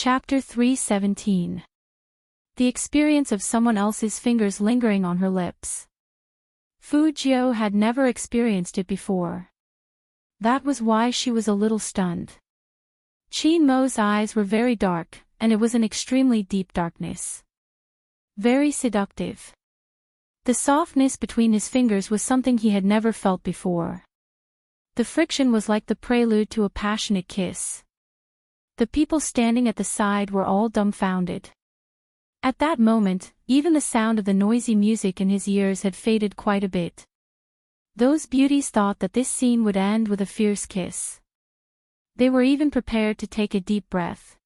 Chapter 317. The experience of someone else's fingers lingering on her lips. Fu Jiu had never experienced it before. That was why she was a little stunned. Qin Mo's eyes were very dark, and it was an extremely deep darkness. Very seductive. The softness between his fingers was something he had never felt before. The friction was like the prelude to a passionate kiss. The people standing at the side were all dumbfounded. At that moment, even the sound of the noisy music in his ears had faded quite a bit. Those beauties thought that this scene would end with a fierce kiss. They were even prepared to take a deep breath.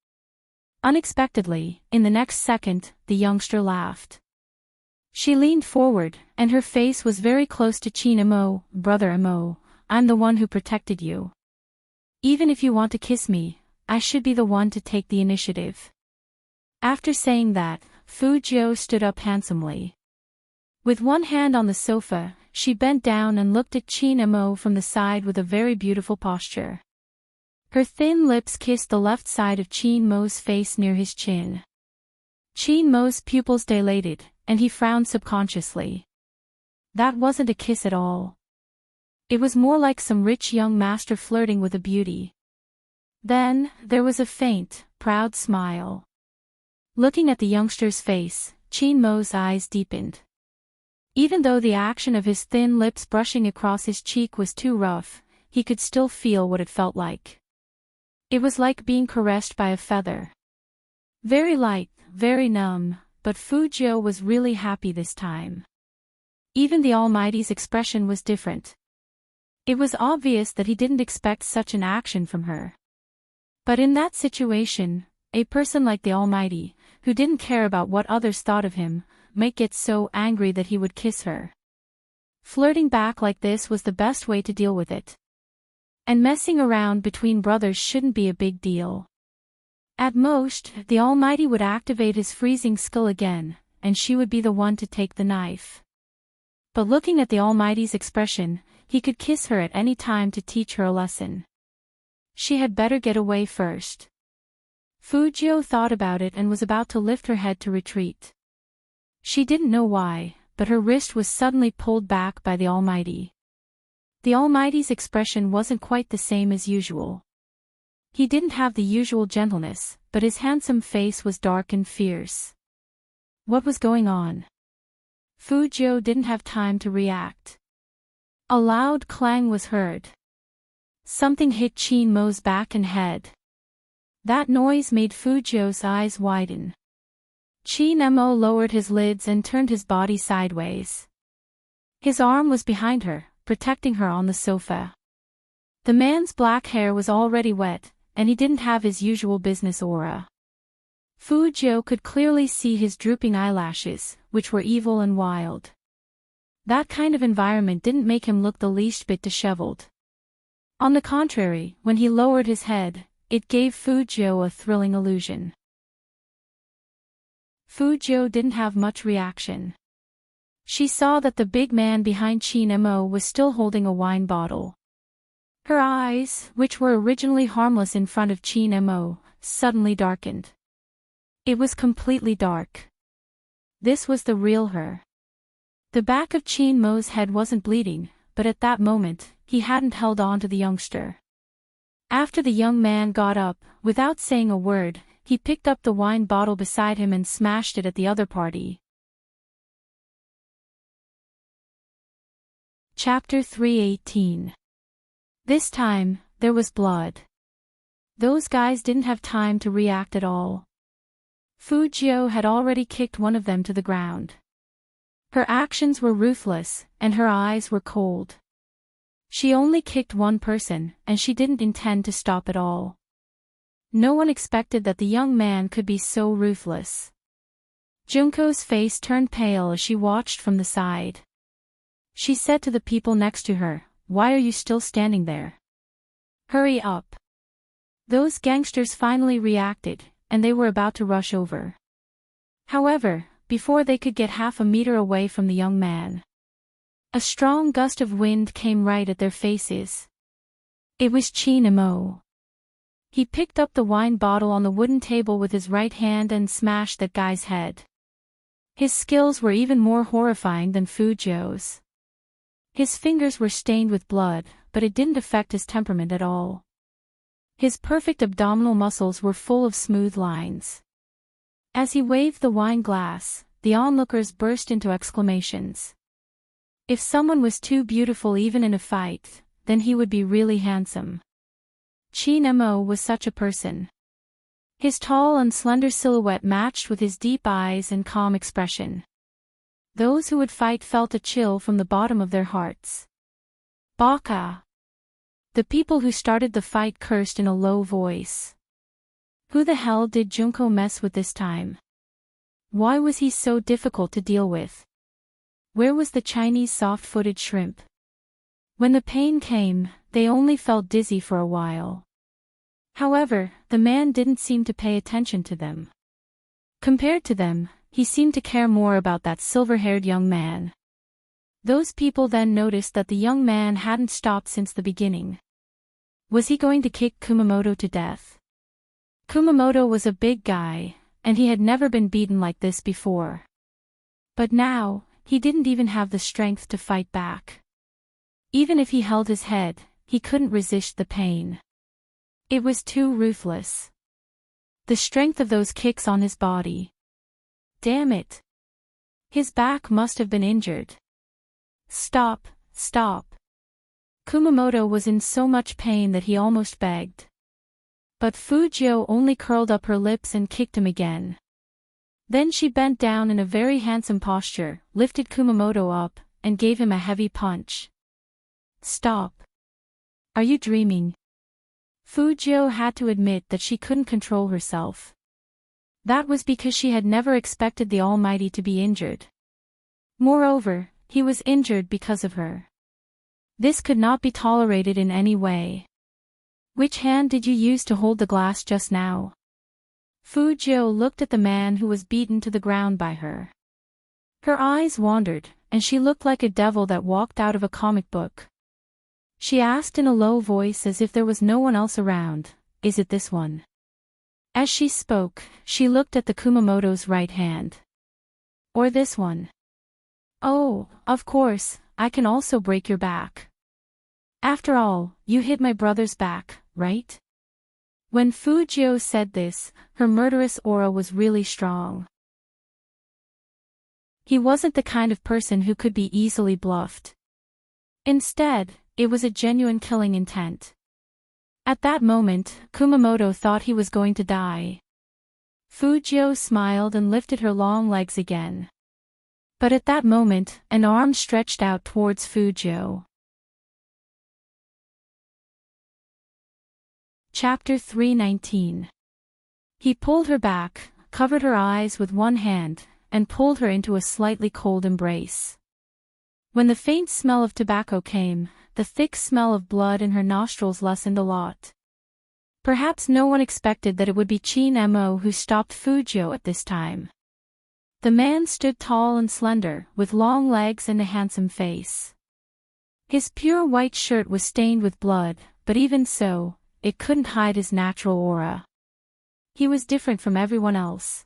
Unexpectedly, in the next second, the youngster laughed. She leaned forward, and her face was very close to Qin Mo. "Brother Mo, I'm the one who protected you. Even if you want to kiss me, I should be the one to take the initiative." After saying that, Fu Jiu stood up handsomely. With one hand on the sofa, she bent down and looked at Qin Mo from the side with a very beautiful posture. Her thin lips kissed the left side of Qin Mo's face near his chin. Qin Mo's pupils dilated, and he frowned subconsciously. That wasn't a kiss at all. It was more like some rich young master flirting with a beauty. Then, there was a faint, proud smile. Looking at the youngster's face, Qin Mo's eyes deepened. Even though the action of his thin lips brushing across his cheek was too rough, he could still feel what it felt like. It was like being caressed by a feather. Very light, very numb, but Fu Jiu was really happy this time. Even the Almighty's expression was different. It was obvious that he didn't expect such an action from her. But in that situation, a person like the Almighty, who didn't care about what others thought of him, might get so angry that he would kiss her. Flirting back like this was the best way to deal with it. And messing around between brothers shouldn't be a big deal. At most, the Almighty would activate his freezing skill again, and she would be the one to take the knife. But looking at the Almighty's expression, he could kiss her at any time to teach her a lesson. She had better get away first. Fu Jiu thought about it and was about to lift her head to retreat. She didn't know why, but her wrist was suddenly pulled back by the Almighty. The Almighty's expression wasn't quite the same as usual. He didn't have the usual gentleness, but his handsome face was dark and fierce. What was going on? Fu Jiu didn't have time to react. A loud clang was heard. Something hit Qin Mo's back and head. That noise made Fu Jiu's eyes widen. Qin Mo lowered his lids and turned his body sideways. His arm was behind her, protecting her on the sofa. The man's black hair was already wet, and he didn't have his usual business aura. Fu Jiu could clearly see his drooping eyelashes, which were evil and wild. That kind of environment didn't make him look the least bit disheveled. On the contrary, when he lowered his head, it gave Fu Jiu a thrilling illusion. Fu Jiu didn't have much reaction. She saw that the big man behind Qin Mo was still holding a wine bottle. Her eyes, which were originally harmless in front of Qin Mo, suddenly darkened. It was completely dark. This was the real her. The back of Qin Mo's head wasn't bleeding, but at that moment, he hadn't held on to the youngster. After the young man got up, without saying a word, he picked up the wine bottle beside him and smashed it at the other party. Chapter 318. This time, there was blood. Those guys didn't have time to react at all. Fu Jiu had already kicked one of them to the ground. Her actions were ruthless, and her eyes were cold. She only kicked one person, and she didn't intend to stop at all. No one expected that the young man could be so ruthless. Junko's face turned pale as she watched from the side. She said to the people next to her, "Why are you still standing there? Hurry up." Those gangsters finally reacted, and they were about to rush over. However, before they could get half a meter away from the young man, a strong gust of wind came right at their faces. It was Qin Mo. He picked up the wine bottle on the wooden table with his right hand and smashed that guy's head. His skills were even more horrifying than Fujio's. His fingers were stained with blood, but it didn't affect his temperament at all. His perfect abdominal muscles were full of smooth lines. As he waved the wine glass, the onlookers burst into exclamations. If someone was too beautiful even in a fight, then he would be really handsome. Chin Mo was such a person. His tall and slender silhouette matched with his deep eyes and calm expression. Those who would fight felt a chill from the bottom of their hearts. Baka! The people who started the fight cursed in a low voice. Who the hell did Junko mess with this time? Why was he so difficult to deal with? Where was the Chinese soft-footed shrimp? When the pain came, they only felt dizzy for a while. However, the man didn't seem to pay attention to them. Compared to them, he seemed to care more about that silver-haired young man. Those people then noticed that the young man hadn't stopped since the beginning. Was he going to kick Kumamoto to death? Kumamoto was a big guy, and he had never been beaten like this before. But now, he didn't even have the strength to fight back. Even if he held his head, he couldn't resist the pain. It was too ruthless. The strength of those kicks on his body. Damn it! His back must have been injured. Stop, stop. Kumamoto was in so much pain that he almost begged. But Fujio only curled up her lips and kicked him again. Then she bent down in a very handsome posture, lifted Kumamoto up, and gave him a heavy punch. Stop. Are you dreaming? Fujio had to admit that she couldn't control herself. That was because she had never expected the Almighty to be injured. Moreover, he was injured because of her. This could not be tolerated in any way. Which hand did you use to hold the glass just now? Fujio looked at the man who was beaten to the ground by her. Her eyes wandered, and she looked like a devil that walked out of a comic book. She asked in a low voice as if there was no one else around, "Is it this one?" As she spoke, she looked at the Kumamoto's right hand. Or this one? Oh, of course, I can also break your back. After all, you hit my brother's back, right? When Fujio said this, her murderous aura was really strong. He wasn't the kind of person who could be easily bluffed. Instead, it was a genuine killing intent. At that moment, Kumamoto thought he was going to die. Fujio smiled and lifted her long legs again. But at that moment, an arm stretched out towards Fujio. Chapter 319. He pulled her back, covered her eyes with one hand, and pulled her into a slightly cold embrace. When the faint smell of tobacco came, the thick smell of blood in her nostrils lessened a lot. Perhaps no one expected that it would be Chin Mo who stopped Fujio at this time. The man stood tall and slender, with long legs and a handsome face. His pure white shirt was stained with blood, but even so, it couldn't hide his natural aura. He was different from everyone else.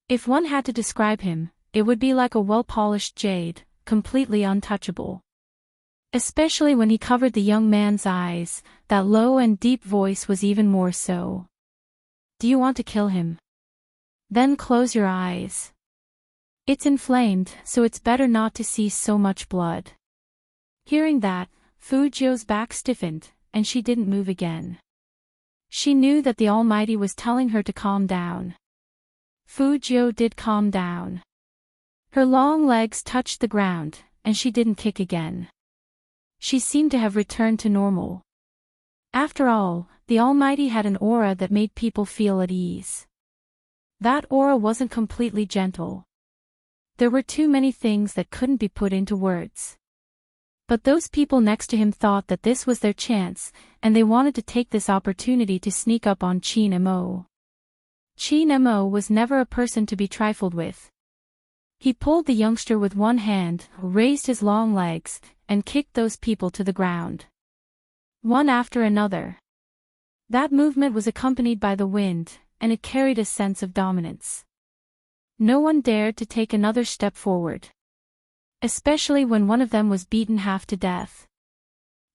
If one had to describe him, it would be like a well-polished jade, completely untouchable. Especially when he covered the young man's eyes, that low and deep voice was even more so. Do you want to kill him? Then close your eyes. It's inflamed, so it's better not to see so much blood. Hearing that, Fujio's back stiffened, and she didn't move again. She knew that the Almighty was telling her to calm down. Fujio did calm down. Her long legs touched the ground, and she didn't kick again. She seemed to have returned to normal. After all, the Almighty had an aura that made people feel at ease. That aura wasn't completely gentle. There were too many things that couldn't be put into words. But those people next to him thought that this was their chance, and they wanted to take this opportunity to sneak up on Chin Mo. Chin Mo was never a person to be trifled with. He pulled the youngster with one hand, raised his long legs, and kicked those people to the ground. One after another. That movement was accompanied by the wind, and it carried a sense of dominance. No one dared to take another step forward. Especially when one of them was beaten half to death.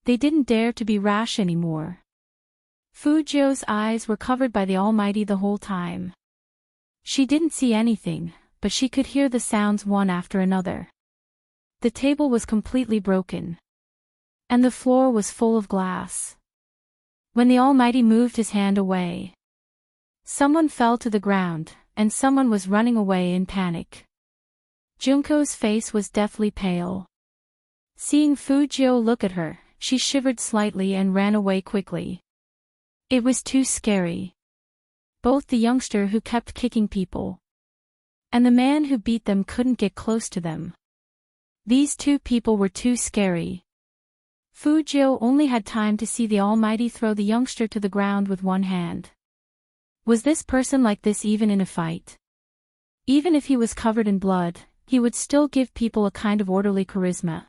They didn't dare to be rash anymore. Fujio's eyes were covered by the Almighty the whole time. She didn't see anything, but she could hear the sounds one after another. The table was completely broken. And the floor was full of glass. When the Almighty moved his hand away, someone fell to the ground, and someone was running away in panic. Junko's face was deathly pale. Seeing Fujio look at her, she shivered slightly and ran away quickly. It was too scary. Both the youngster who kept kicking people and the man who beat them couldn't get close to them. These two people were too scary. Fujio only had time to see the Almighty throw the youngster to the ground with one hand. Was this person like this even in a fight? Even if he was covered in blood, he would still give people a kind of orderly charisma.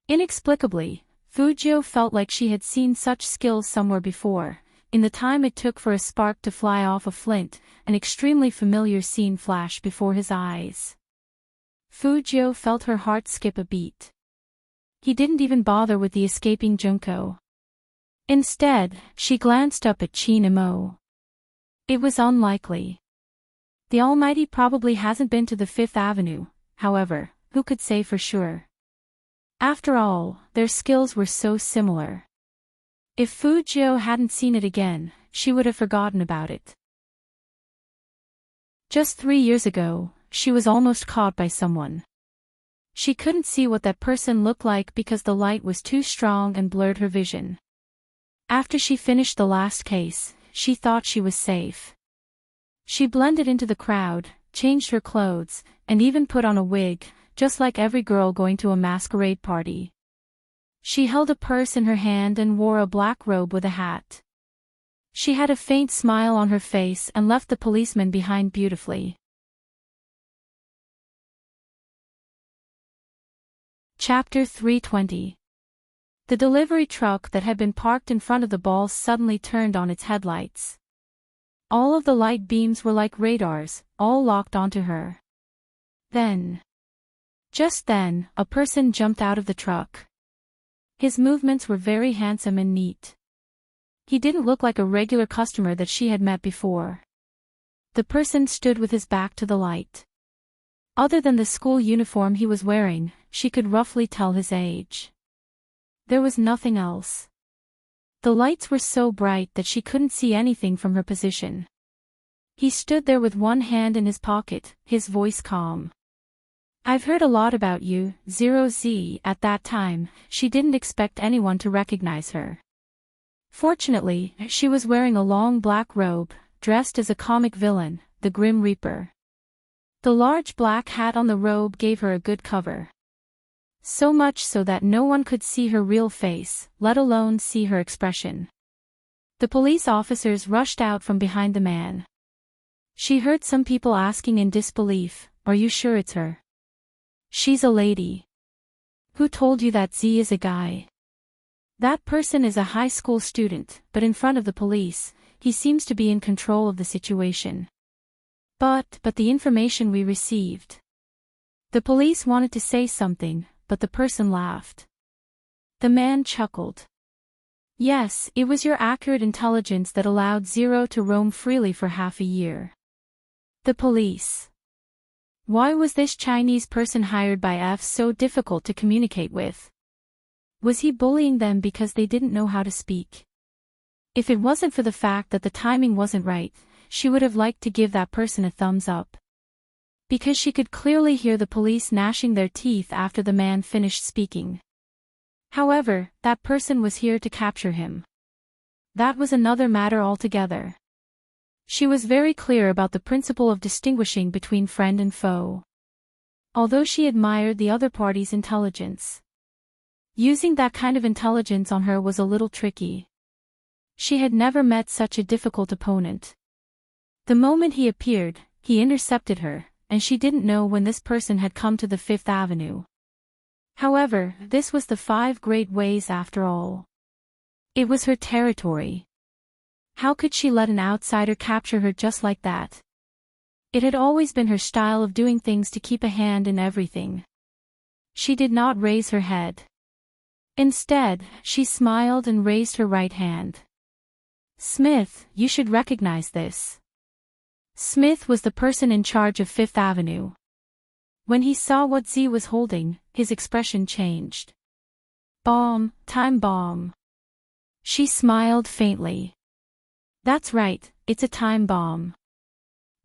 Inexplicably, Fujio felt like she had seen such skills somewhere before. In the time it took for a spark to fly off a flint, an extremely familiar scene flashed before his eyes. Fujio felt her heart skip a beat. He didn't even bother with the escaping Junko. Instead, she glanced up at Chin-imo. It was unlikely. The Almighty probably hasn't been to the Fifth Avenue, however, who could say for sure? After all, their skills were so similar. If Fujio hadn't seen it again, she would have forgotten about it. Just 3 years ago, she was almost caught by someone. She couldn't see what that person looked like because the light was too strong and blurred her vision. After she finished the last case, she thought she was safe. She blended into the crowd, changed her clothes, and even put on a wig, just like every girl going to a masquerade party. She held a purse in her hand and wore a black robe with a hat. She had a faint smile on her face and left the policeman behind beautifully. Chapter 320. The delivery truck that had been parked in front of the ball suddenly turned on its headlights. All of the light beams were like radars, all locked onto her. Just then, a person jumped out of the truck. His movements were very handsome and neat. He didn't look like a regular customer that she had met before. The person stood with his back to the light. Other than the school uniform he was wearing, she could roughly tell his age. There was nothing else. The lights were so bright that she couldn't see anything from her position. He stood there with one hand in his pocket, his voice calm. "I've heard a lot about you, 0Z." At that time, she didn't expect anyone to recognize her. Fortunately, she was wearing a long black robe, dressed as a comic villain, the Grim Reaper. The large black hat on the robe gave her a good cover. So much so that no one could see her real face, let alone see her expression. The police officers rushed out from behind the man. She heard some people asking in disbelief, "Are you sure it's her? She's a lady. Who told you that Z is a guy?" That person is a high school student, but in front of the police, he seems to be in control of the situation. But the information we received. The police wanted to say something, but the person laughed. The man chuckled. "Yes, it was your accurate intelligence that allowed Zero to roam freely for half a year." The police. Why was this Chinese person hired by F so difficult to communicate with? Was he bullying them because they didn't know how to speak? If it wasn't for the fact that the timing wasn't right, she would have liked to give that person a thumbs up. Because she could clearly hear the police gnashing their teeth after the man finished speaking. However, that person was here to capture him. That was another matter altogether. She was very clear about the principle of distinguishing between friend and foe. Although she admired the other party's intelligence, using that kind of intelligence on her was a little tricky. She had never met such a difficult opponent. The moment he appeared, he intercepted her, and she didn't know when this person had come to the Fifth Avenue. However, this was the 5 Great Ways after all. It was her territory. How could she let an outsider capture her just like that? It had always been her style of doing things to keep a hand in everything. She did not raise her head. Instead, she smiled and raised her right hand. Smith, you should recognize this. Smith was the person in charge of Fifth Avenue. When he saw what Z was holding, his expression changed. Bomb, time bomb. She smiled faintly. That's right, it's a time bomb.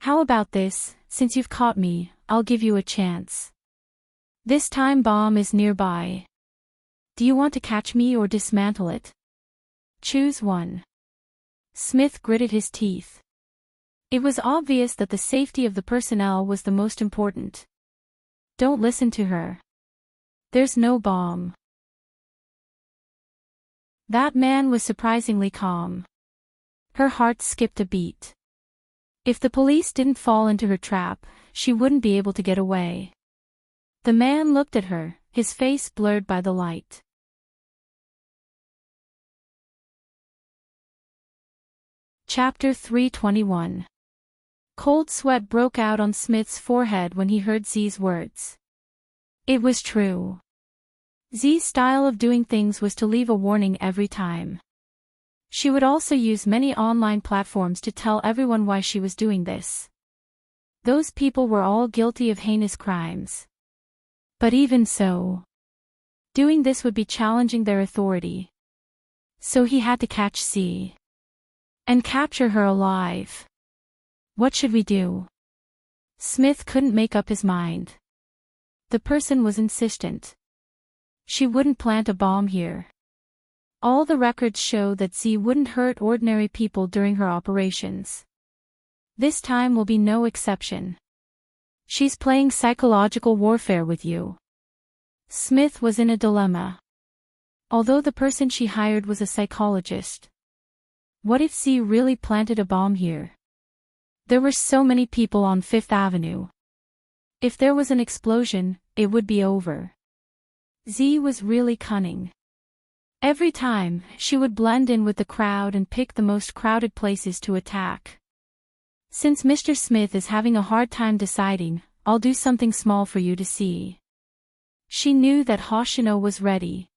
How about this, since you've caught me, I'll give you a chance. This time bomb is nearby. Do you want to catch me or dismantle it? Choose one. Smith gritted his teeth. It was obvious that the safety of the personnel was the most important. Don't listen to her. There's no bomb. That man was surprisingly calm. Her heart skipped a beat. If the police didn't fall into her trap, she wouldn't be able to get away. The man looked at her, his face blurred by the light. Chapter 321. Cold sweat broke out on Smith's forehead when he heard Z's words. It was true. Z's style of doing things was to leave a warning every time. She would also use many online platforms to tell everyone why she was doing this. Those people were all guilty of heinous crimes. But even so, doing this would be challenging their authority. So he had to catch Z. And capture her alive. What should we do? Smith couldn't make up his mind. The person was insistent. She wouldn't plant a bomb here. All the records show that Z wouldn't hurt ordinary people during her operations. This time will be no exception. She's playing psychological warfare with you. Smith was in a dilemma. Although the person she hired was a psychologist. What if Z really planted a bomb here? There were so many people on Fifth Avenue. If there was an explosion, it would be over. Z was really cunning. Every time, she would blend in with the crowd and pick the most crowded places to attack. Since Mr. Smith is having a hard time deciding, I'll do something small for you to see. She knew that Hoshino was ready.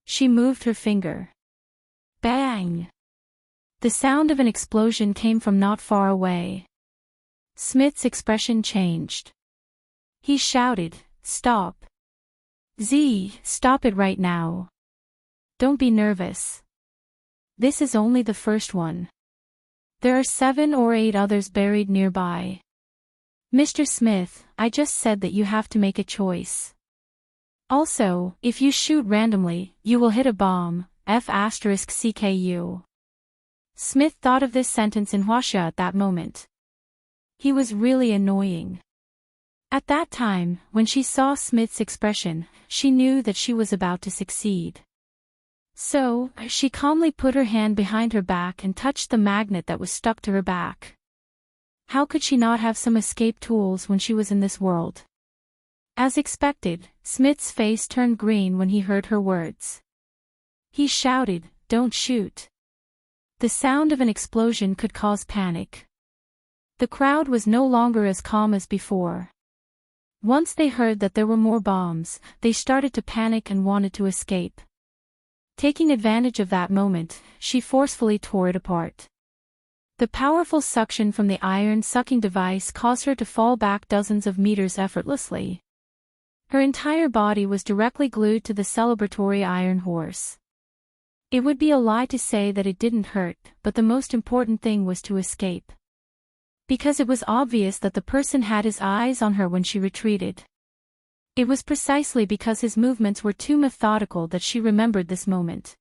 She moved her finger. Bang! The sound of an explosion came from not far away. Smith's expression changed. He shouted, "Stop! Z, stop it right now. Don't be nervous. This is only the first one. There are 7 or 8 others buried nearby. Mr. Smith, I just said that you have to make a choice. Also, if you shoot randomly, you will hit a bomb, F***CKU. Smith thought of this sentence in Hwasha at that moment. He was really annoying. At that time, when she saw Smith's expression, she knew that she was about to succeed. So, she calmly put her hand behind her back and touched the magnet that was stuck to her back. How could she not have some escape tools when she was in this world? As expected, Smith's face turned green when he heard her words. He shouted, "Don't shoot." The sound of an explosion could cause panic. The crowd was no longer as calm as before. Once they heard that there were more bombs, they started to panic and wanted to escape. Taking advantage of that moment, she forcefully tore it apart. The powerful suction from the iron sucking device caused her to fall back dozens of meters effortlessly. Her entire body was directly glued to the celebratory iron horse. It would be a lie to say that it didn't hurt, but the most important thing was to escape. Because it was obvious that the person had his eyes on her when she retreated. It was precisely because his movements were too methodical that she remembered this moment.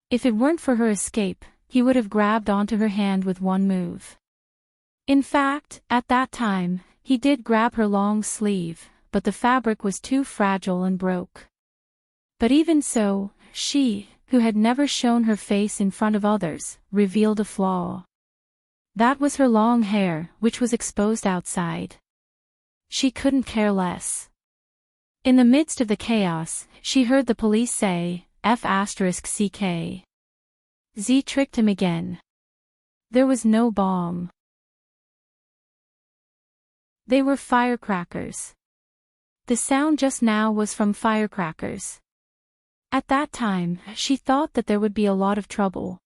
If it weren't for her escape, he would have grabbed onto her hand with one move. In fact, at that time, he did grab her long sleeve, but the fabric was too fragile and broke. But even so, she, who had never shown her face in front of others, revealed a flaw. That was her long hair, which was exposed outside. She couldn't care less. In the midst of the chaos, she heard the police say, F***CK. Z tricked him again. There was no bomb. They were firecrackers. The sound just now was from firecrackers. At that time, she thought that there would be a lot of trouble.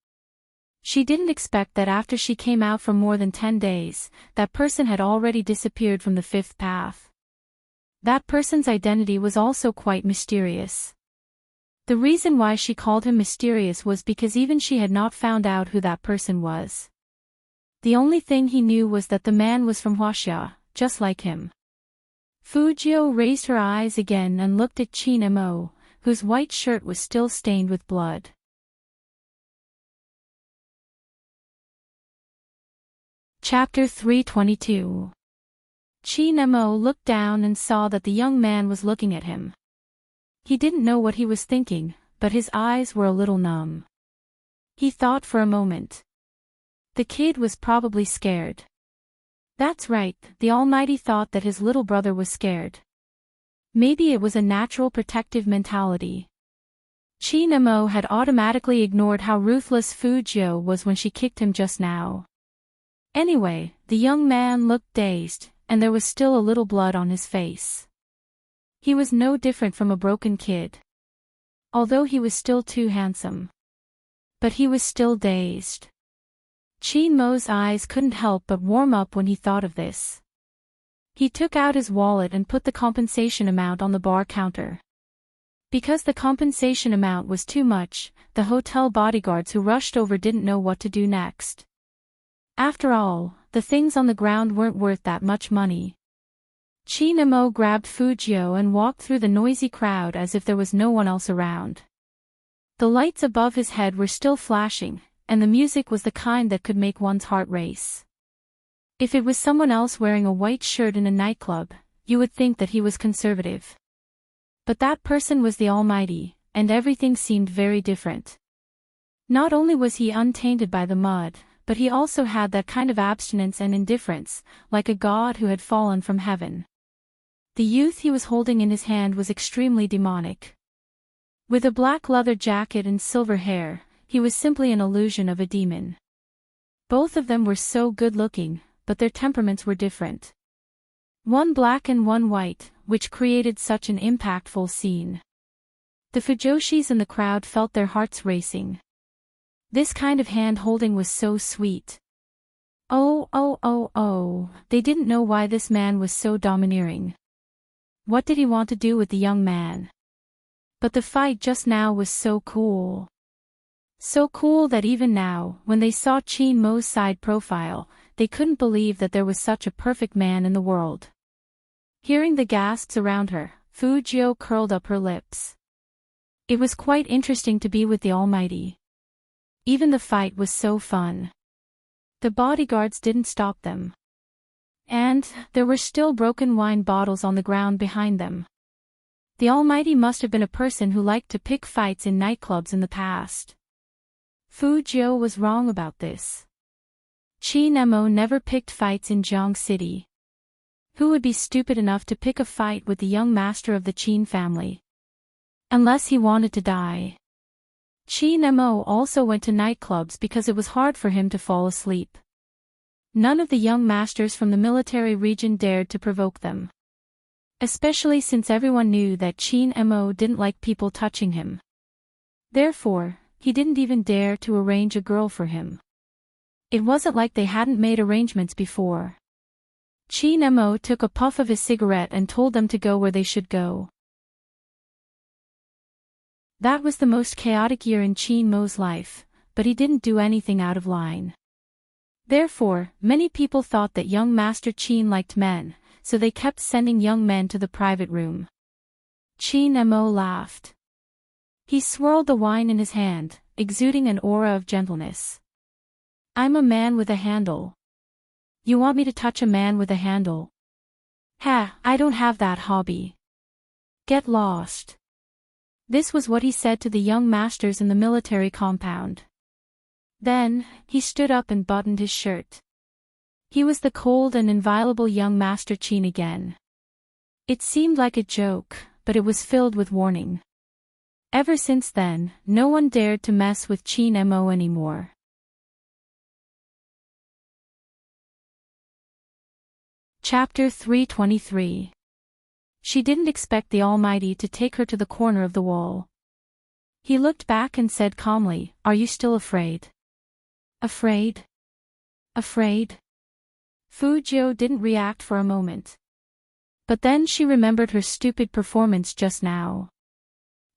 She didn't expect that after she came out for more than 10 days, that person had already disappeared from the fifth path. That person's identity was also quite mysterious. The reason why she called him mysterious was because even she had not found out who that person was. The only thing he knew was that the man was from Huaxia, just like him. Fujio raised her eyes again and looked at Qin Mo, whose white shirt was still stained with blood. Chapter 322. Qin Mo looked down and saw that the young man was looking at him. He didn't know what he was thinking, but his eyes were a little numb. He thought for a moment. The kid was probably scared. That's right, the Almighty thought that his little brother was scared. Maybe it was a natural protective mentality. Qin Mo had automatically ignored how ruthless Fujio was when she kicked him just now. Anyway, the young man looked dazed, and there was still a little blood on his face. He was no different from a broken kid. Although he was still too handsome. But he was still dazed. Qin Mo's eyes couldn't help but warm up when he thought of this. He took out his wallet and put the compensation amount on the bar counter. Because the compensation amount was too much, the hotel bodyguards who rushed over didn't know what to do next. After all, the things on the ground weren't worth that much money. Qin Mo grabbed Fujio and walked through the noisy crowd as if there was no one else around. The lights above his head were still flashing, and the music was the kind that could make one's heart race. If it was someone else wearing a white shirt in a nightclub, you would think that he was conservative. But that person was the Almighty, and everything seemed very different. Not only was he untainted by the mud, but he also had that kind of abstinence and indifference, like a god who had fallen from heaven. The youth he was holding in his hand was extremely demonic. With a black leather jacket and silver hair, he was simply an illusion of a demon. Both of them were so good-looking, but their temperaments were different. One black and one white, which created such an impactful scene. The Fujoshis in the crowd felt their hearts racing. This kind of hand-holding was so sweet. They didn't know why this man was so domineering. What did he want to do with the young man? But the fight just now was so cool. So cool that even now, when they saw Qin Mo's side profile, they couldn't believe that there was such a perfect man in the world. Hearing the gasps around her, Fujio curled up her lips. It was quite interesting to be with the Almighty. Even the fight was so fun. The bodyguards didn't stop them. And there were still broken wine bottles on the ground behind them. The Almighty must have been a person who liked to pick fights in nightclubs in the past. Fujio was wrong about this. Qin Mo never picked fights in Jiang City. Who would be stupid enough to pick a fight with the young master of the Qin family? Unless he wanted to die. Qin Mo also went to nightclubs because it was hard for him to fall asleep. None of the young masters from the military region dared to provoke them. Especially since everyone knew that Qin Mo didn't like people touching him. Therefore, he didn't even dare to arrange a girl for him. It wasn't like they hadn't made arrangements before. Qin Mo took a puff of his cigarette and told them to go where they should go. That was the most chaotic year in Qin Mo's life, but he didn't do anything out of line. Therefore, many people thought that young Master Qin liked men, so they kept sending young men to the private room. Qin Mo laughed. He swirled the wine in his hand, exuding an aura of gentleness. I'm a man with a handle. You want me to touch a man with a handle? Ha, I don't have that hobby. Get lost. This was what he said to the young masters in the military compound. Then, he stood up and buttoned his shirt. He was the cold and inviolable young Master Qin again. It seemed like a joke, but it was filled with warning. Ever since then, no one dared to mess with Qin Mo anymore. Chapter 323. She didn't expect the Almighty to take her to the corner of the wall. He looked back and said calmly, "Are you still afraid?" "Afraid? Afraid?" Fujio didn't react for a moment. But then she remembered her stupid performance just now.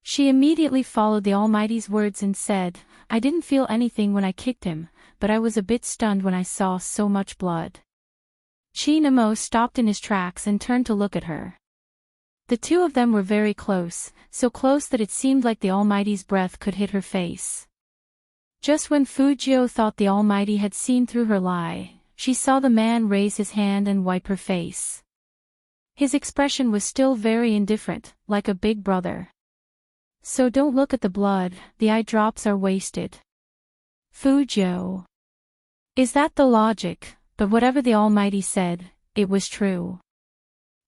She immediately followed the Almighty's words and said, "I didn't feel anything when I kicked him, but I was a bit stunned when I saw so much blood." Shinamo stopped in his tracks and turned to look at her. The two of them were very close, so close that it seemed like the Almighty's breath could hit her face. Just when Fujio thought the Almighty had seen through her lie, she saw the man raise his hand and wipe her face. His expression was still very indifferent, like a big brother. "So don't look at the blood, the eye drops are wasted." Fujio. Is that the logic? But whatever the Almighty said, it was true.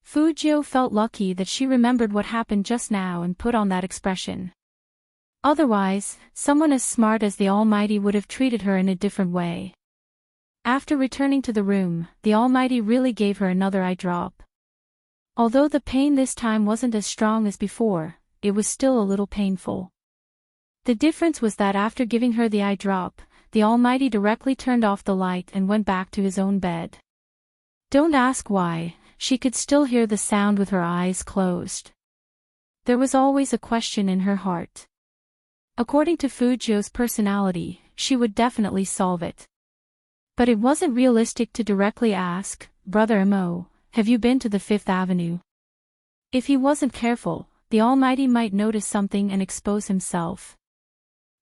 Fujio felt lucky that she remembered what happened just now and put on that expression. Otherwise, someone as smart as the Almighty would have treated her in a different way. After returning to the room, the Almighty really gave her another eye drop. Although the pain this time wasn't as strong as before, it was still a little painful. The difference was that after giving her the eye drop, the Almighty directly turned off the light and went back to his own bed. Don't ask why, she could still hear the sound with her eyes closed. There was always a question in her heart. According to Fujio's personality, she would definitely solve it. But it wasn't realistic to directly ask, "Brother Mo, have you been to the Fifth Avenue?" If he wasn't careful, the Almighty might notice something and expose himself.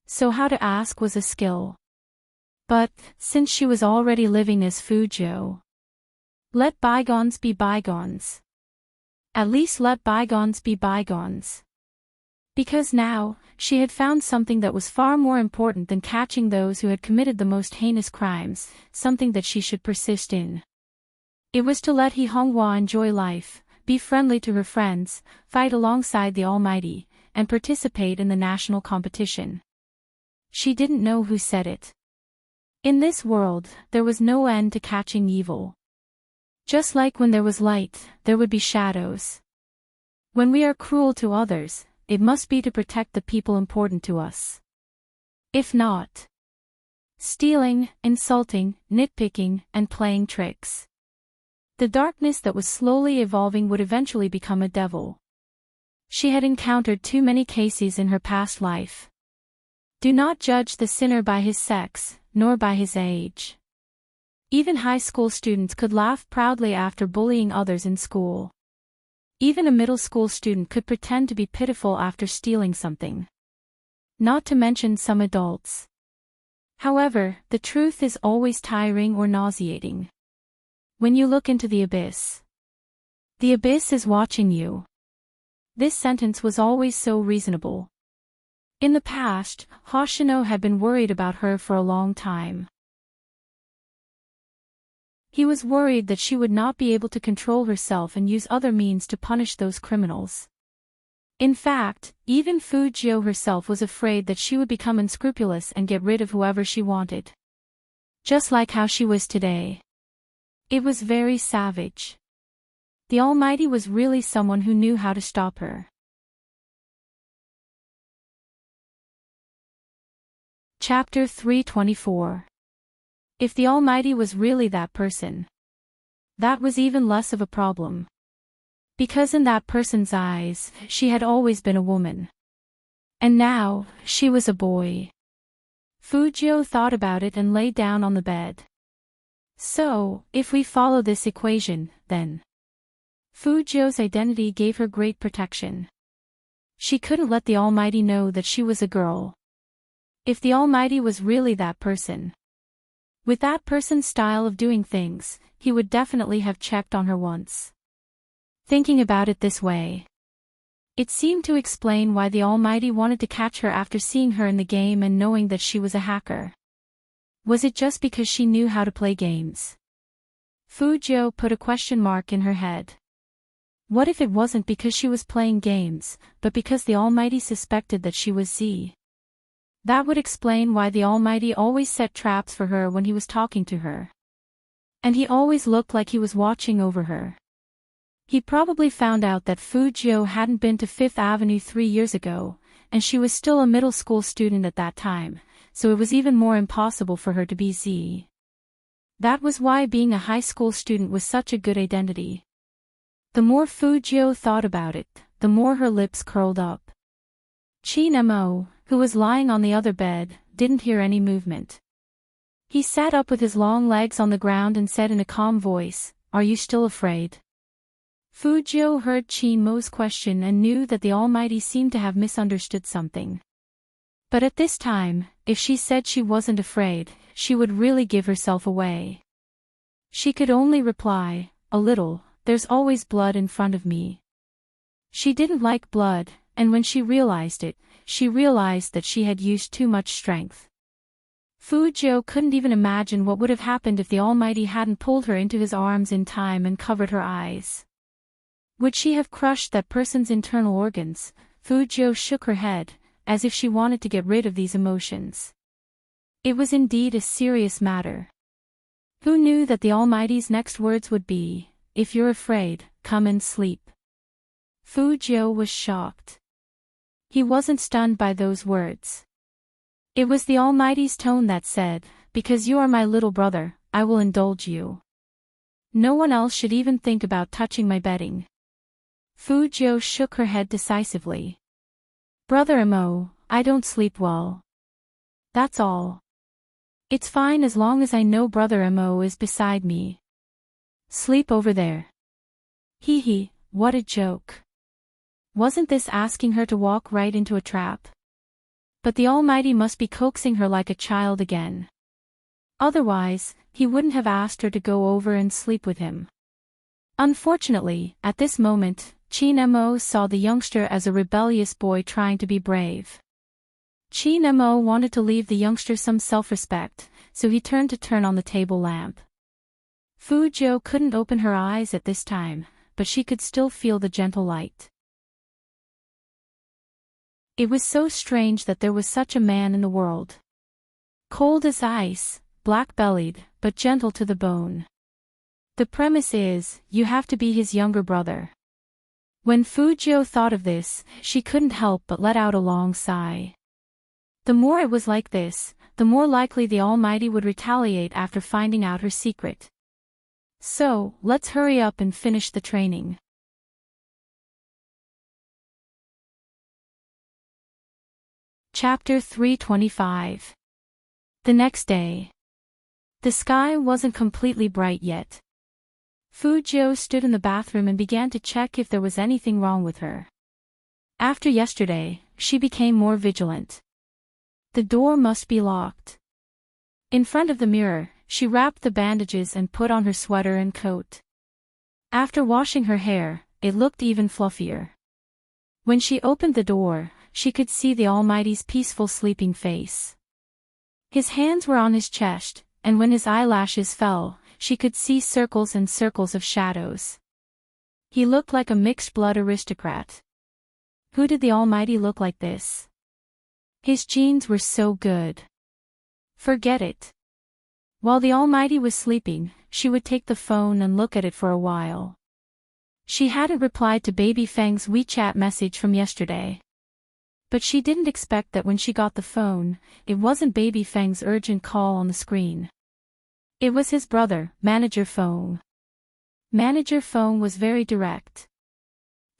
So how to ask was a skill. But, since she was already living as Fujio, let bygones be bygones. At least let bygones be bygones. Because now, she had found something that was far more important than catching those who had committed the most heinous crimes, something that she should persist in. It was to let He Honghua enjoy life, be friendly to her friends, fight alongside the Almighty, and participate in the national competition. She didn't know who said it. In this world, there was no end to catching evil. Just like when there was light, there would be shadows. When we are cruel to others, it must be to protect the people important to us. If not, stealing, insulting, nitpicking, and playing tricks. The darkness that was slowly evolving would eventually become a devil. She had encountered too many cases in her past life. Do not judge the sinner by his sex, nor by his age. Even high school students could laugh proudly after bullying others in school. Even a middle school student could pretend to be pitiful after stealing something. Not to mention some adults. However, the truth is always tiring or nauseating. When you look into the abyss is watching you. This sentence was always so reasonable. In the past, Hoshino had been worried about her for a long time. He was worried that she would not be able to control herself and use other means to punish those criminals. In fact, even Fujio herself was afraid that she would become unscrupulous and get rid of whoever she wanted. Just like how she was today. It was very savage. The Almighty was really someone who knew how to stop her. Chapter 324. If the Almighty was really that person, that was even less of a problem. Because in that person's eyes, she had always been a woman. And now, she was a boy. Fujio thought about it and lay down on the bed. So, if we follow this equation, then Fujio's identity gave her great protection. She couldn't let the Almighty know that she was a girl. If the Almighty was really that person, with that person's style of doing things, he would definitely have checked on her once. Thinking about it this way, it seemed to explain why the Almighty wanted to catch her after seeing her in the game and knowing that she was a hacker. Was it just because she knew how to play games? Fujio put a question mark in her head. What if it wasn't because she was playing games, but because the Almighty suspected that she was Z? That would explain why the Almighty always set traps for her when he was talking to her. And he always looked like he was watching over her. He probably found out that Fu Jiu hadn't been to Fifth Avenue 3 years ago, and she was still a middle school student at that time, so it was even more impossible for her to be Z. That was why being a high school student was such a good identity. The more Fu Jiu thought about it, the more her lips curled up. Qin Mo, who was lying on the other bed, didn't hear any movement. He sat up with his long legs on the ground and said in a calm voice, "Are you still afraid?" Fu Jiu heard Qin Mo's question and knew that the Almighty seemed to have misunderstood something. But at this time, if she said she wasn't afraid, she would really give herself away. She could only reply, "A little, there's always blood in front of me." She didn't like blood, and when she realized it, she realized that she had used too much strength. Fu Jiu couldn't even imagine what would have happened if the Almighty hadn't pulled her into his arms in time and covered her eyes. Would she have crushed that person's internal organs? Fu Jiu shook her head, as if she wanted to get rid of these emotions. It was indeed a serious matter. Who knew that the Almighty's next words would be, "If you're afraid, come and sleep"? Fu Jiu was shocked. He wasn't stunned by those words. It was the Almighty's tone that said, "Because you are my little brother, I will indulge you. No one else should even think about touching my bedding." Fu Jiu shook her head decisively. "Brother Mo, I don't sleep well. That's all. It's fine as long as I know Brother Mo is beside me. Sleep over there." Hee hee, what a joke. Wasn't this asking her to walk right into a trap? But the Almighty must be coaxing her like a child again. Otherwise, he wouldn't have asked her to go over and sleep with him. Unfortunately, at this moment, Qin Mo saw the youngster as a rebellious boy trying to be brave. Qin Mo wanted to leave the youngster some self-respect, so he turned to turn on the table lamp. Fu Jiu couldn't open her eyes at this time, but she could still feel the gentle light. It was so strange that there was such a man in the world. Cold as ice, black-bellied, but gentle to the bone. The premise is, you have to be his younger brother. When Fu Jiu thought of this, she couldn't help but let out a long sigh. The more it was like this, the more likely the Almighty would retaliate after finding out her secret. So, let's hurry up and finish the training. Chapter 325. The next day. The sky wasn't completely bright yet. Fu Jiu stood in the bathroom and began to check if there was anything wrong with her. After yesterday, she became more vigilant. The door must be locked. In front of the mirror, she wrapped the bandages and put on her sweater and coat. After washing her hair, it looked even fluffier. When she opened the door, she could see the Almighty's peaceful sleeping face. His hands were on his chest, and when his eyelashes fell, she could see circles and circles of shadows. He looked like a mixed-blood aristocrat. Who did the Almighty look like this? His genes were so good. Forget it. While the Almighty was sleeping, she would take the phone and look at it for a while. She hadn't replied to Baby Feng's WeChat message from yesterday. But she didn't expect that when she got the phone, it wasn't Baby Feng's urgent call on the screen. It was his brother, Manager Feng. Manager Feng was very direct.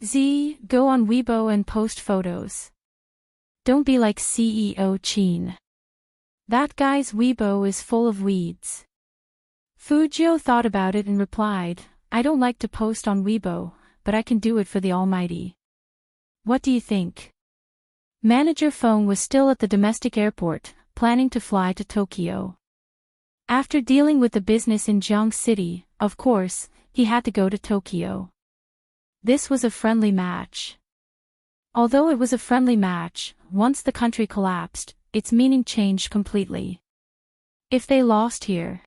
"Z, go on Weibo and post photos. Don't be like CEO Qin. That guy's Weibo is full of weeds." Fu Jiu thought about it and replied, "I don't like to post on Weibo, but I can do it for the Almighty. What do you think?" Manager Feng was still at the domestic airport, planning to fly to Tokyo. After dealing with the business in Jiang City, of course, he had to go to Tokyo. This was a friendly match. Although it was a friendly match, once the country collapsed, its meaning changed completely. If they lost here,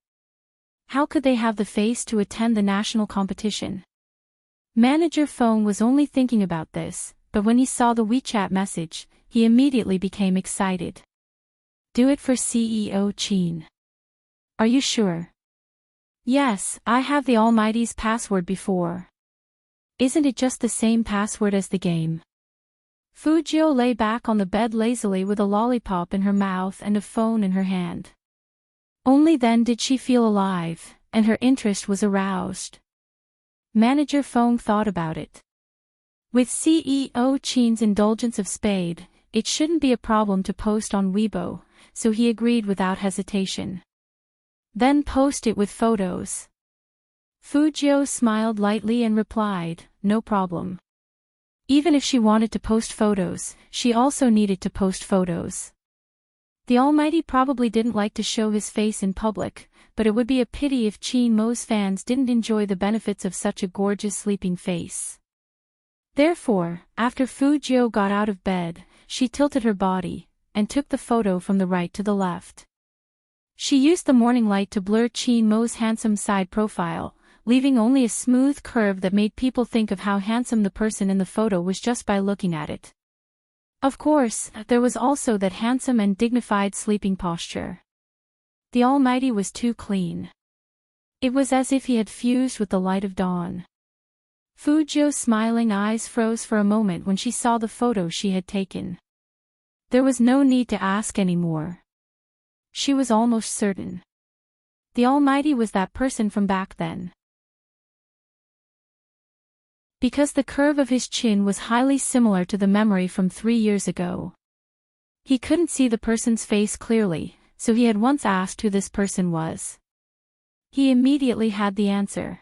how could they have the face to attend the national competition? Manager Feng was only thinking about this, but when he saw the WeChat message, he immediately became excited. "Do it for CEO Qin. Are you sure?" Yes, I have the Almighty's password before. Isn't it just the same password as the game? Fujio lay back on the bed lazily with a lollipop in her mouth and a phone in her hand. Only then did she feel alive, and her interest was aroused. Manager Fong thought about it. With CEO Chin's indulgence of Spade, it shouldn't be a problem to post on Weibo, so he agreed without hesitation. Then post it with photos. Fujio smiled lightly and replied, no problem. Even if she wanted to post photos, she also needed to post photos. The Almighty probably didn't like to show his face in public, but it would be a pity if Chin Mo's fans didn't enjoy the benefits of such a gorgeous sleeping face. Therefore, after Fujio got out of bed, she tilted her body, and took the photo from the right to the left. She used the morning light to blur Chin Mo's handsome side profile, leaving only a smooth curve that made people think of how handsome the person in the photo was just by looking at it. Of course, there was also that handsome and dignified sleeping posture. The Almighty was too clean. It was as if he had fused with the light of dawn. Fujio's smiling eyes froze for a moment when she saw the photo she had taken. There was no need to ask anymore. She was almost certain. The Almighty was that person from back then. Because the curve of his chin was highly similar to the memory from 3 years ago. He couldn't see the person's face clearly, so he had once asked who this person was. He immediately had the answer.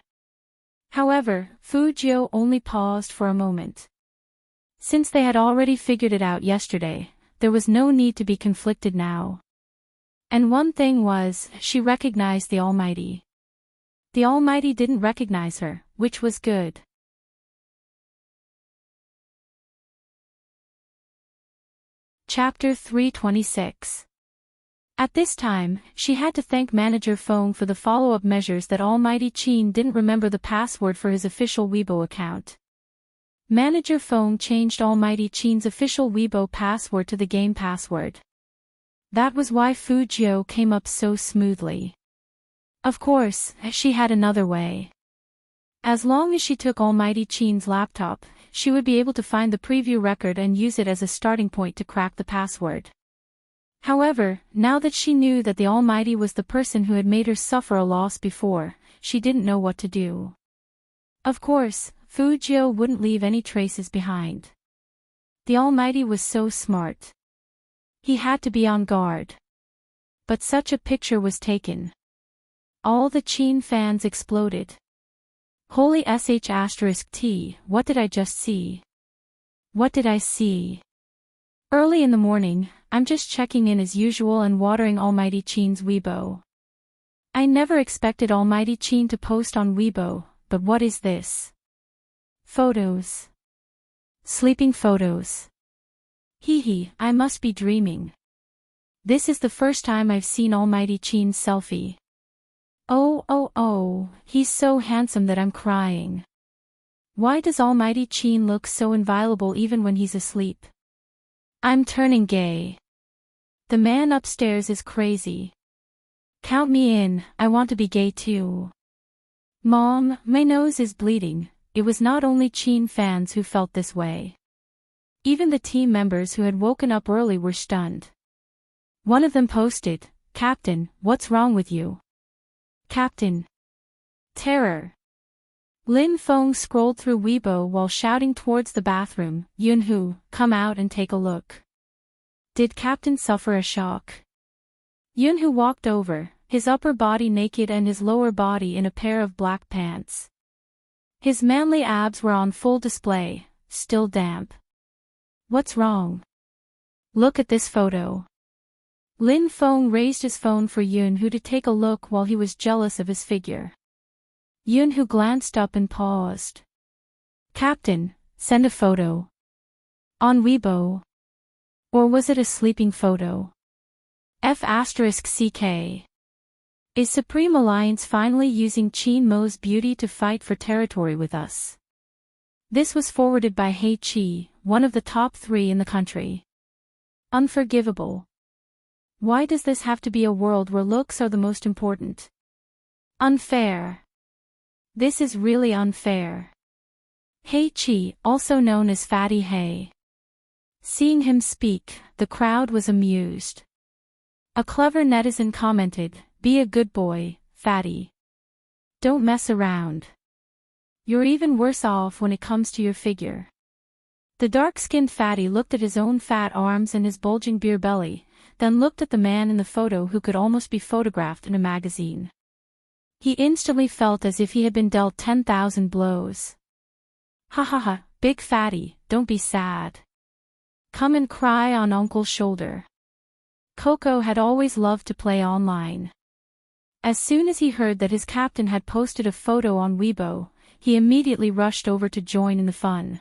However, Fujio only paused for a moment. Since they had already figured it out yesterday, there was no need to be conflicted now. And one thing was, she recognized the Almighty. The Almighty didn't recognize her, which was good. Chapter 326. At this time, she had to thank Manager Fong for the follow-up measures that Almighty Chin didn't remember the password for his official Weibo account. Manager Fong changed Almighty Chin's official Weibo password to the game password. That was why Fujio came up so smoothly. Of course, she had another way. As long as she took Almighty Chin's laptop, she would be able to find the preview record and use it as a starting point to crack the password. However, now that she knew that the Almighty was the person who had made her suffer a loss before, she didn't know what to do. Of course, Fujio wouldn't leave any traces behind. The Almighty was so smart. He had to be on guard. But such a picture was taken. All the Chin fans exploded. Holy sh*t, what did I just see? What did I see? Early in the morning, I'm just checking in as usual and watering Almighty Chin's Weibo. I never expected Almighty Chin to post on Weibo, but what is this? Photos. Sleeping photos. Hee, I must be dreaming. This is the first time I've seen Almighty Chin's selfie. Oh, he's so handsome that I'm crying. Why does Almighty Chin look so inviolable even when he's asleep? I'm turning gay. The man upstairs is crazy. Count me in, I want to be gay too. Mom, my nose is bleeding. It was not only Chin fans who felt this way. Even the team members who had woken up early were stunned. One of them posted, "Captain, what's wrong with you?" Captain. Terror. Lin Feng scrolled through Weibo while shouting towards the bathroom, "Yunhu, come out and take a look." Did Captain suffer a shock? Yunhu walked over, his upper body naked and his lower body in a pair of black pants. His manly abs were on full display, still damp. What's wrong? Look at this photo. Lin Feng raised his phone for Yunhu to take a look while he was jealous of his figure. Yunhu glanced up and paused. Captain, send a photo. On Weibo? Or was it a sleeping photo? F***CK. Is Supreme Alliance finally using Chin Mo's beauty to fight for territory with us? This was forwarded by Hei Chi, one of the top 3 in the country. Unforgivable. Why does this have to be a world where looks are the most important? Unfair. This is really unfair. Hey Chi, also known as Fatty Hey. Seeing him speak, the crowd was amused. A clever netizen commented, "Be a good boy, Fatty. Don't mess around. You're even worse off when it comes to your figure." The dark-skinned Fatty looked at his own fat arms and his bulging beer belly, then looked at the man in the photo who could almost be photographed in a magazine. He instantly felt as if he had been dealt 10,000 blows. "Ha ha ha, big Fatty, don't be sad. Come and cry on Uncle's shoulder." Coco had always loved to play online. As soon as he heard that his captain had posted a photo on Weibo, he immediately rushed over to join in the fun.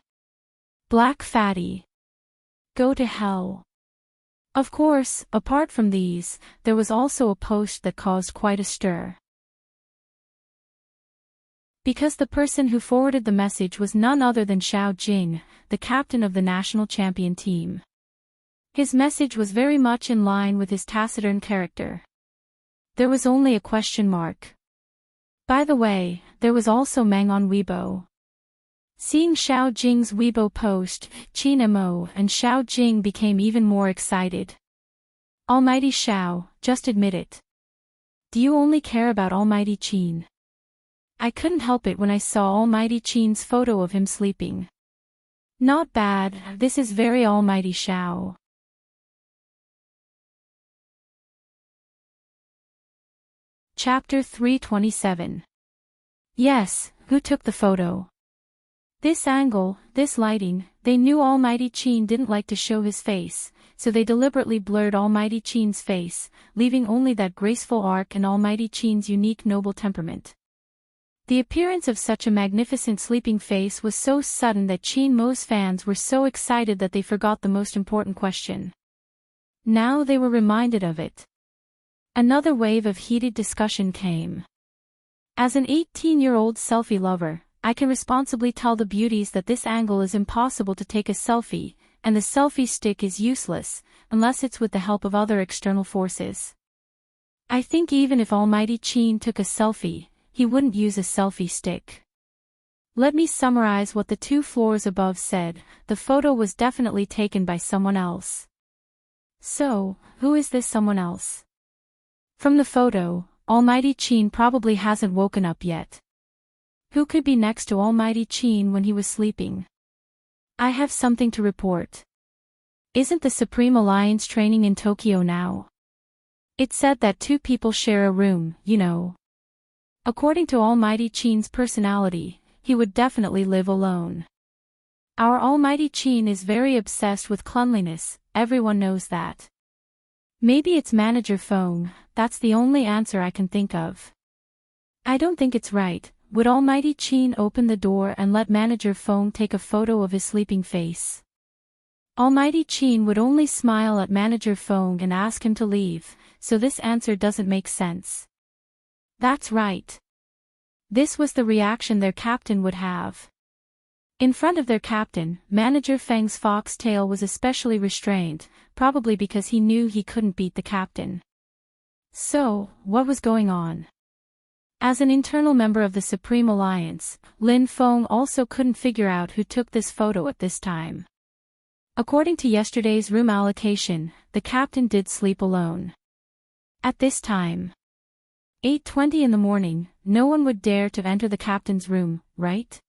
Black Fatty. Go to hell. Of course, apart from these, there was also a post that caused quite a stir. Because the person who forwarded the message was none other than Xiao Jing, the captain of the national champion team. His message was very much in line with his taciturn character. There was only a question mark. By the way, there was also Meng on Weibo. Seeing Xiao Jing's Weibo post, Qin Mo and Xiao Jing became even more excited. Almighty Xiao, just admit it. Do you only care about Almighty Qin? I couldn't help it when I saw Almighty Qin's photo of him sleeping. Not bad, this is very Almighty Xiao. Chapter 327. Yes, who took the photo? This angle, this lighting, they knew Almighty Qin didn't like to show his face, so they deliberately blurred Almighty Qin's face, leaving only that graceful arc and Almighty Qin's unique noble temperament. The appearance of such a magnificent sleeping face was so sudden that Qin Mo's fans were so excited that they forgot the most important question. Now they were reminded of it. Another wave of heated discussion came. As an 18-year-old selfie lover, I can responsibly tell the beauties that this angle is impossible to take a selfie, and the selfie stick is useless, unless it's with the help of other external forces. I think even if Almighty Qin took a selfie, he wouldn't use a selfie stick. Let me summarize what the 2 floors above said. The photo was definitely taken by someone else. So, who is this someone else? From the photo, Almighty Qin probably hasn't woken up yet. Who could be next to Almighty Qin when he was sleeping? I have something to report. Isn't the Supreme Alliance training in Tokyo now? It said that 2 people share a room, you know. According to Almighty Qin's personality, he would definitely live alone. Our Almighty Qin is very obsessed with cleanliness, everyone knows that. Maybe it's Manager Feng, that's the only answer I can think of. I don't think it's right. Would Almighty Qin open the door and let Manager Feng take a photo of his sleeping face? Almighty Qin would only smile at Manager Feng and ask him to leave, so this answer doesn't make sense. That's right. This was the reaction their captain would have. In front of their captain, Manager Feng's foxtail was especially restrained, probably because he knew he couldn't beat the captain. So, what was going on? As an internal member of the Supreme Alliance, Lin Feng also couldn't figure out who took this photo at this time. According to yesterday's room allocation, the captain did sleep alone. At this time, 8:20 in the morning, no one would dare to enter the captain's room, right?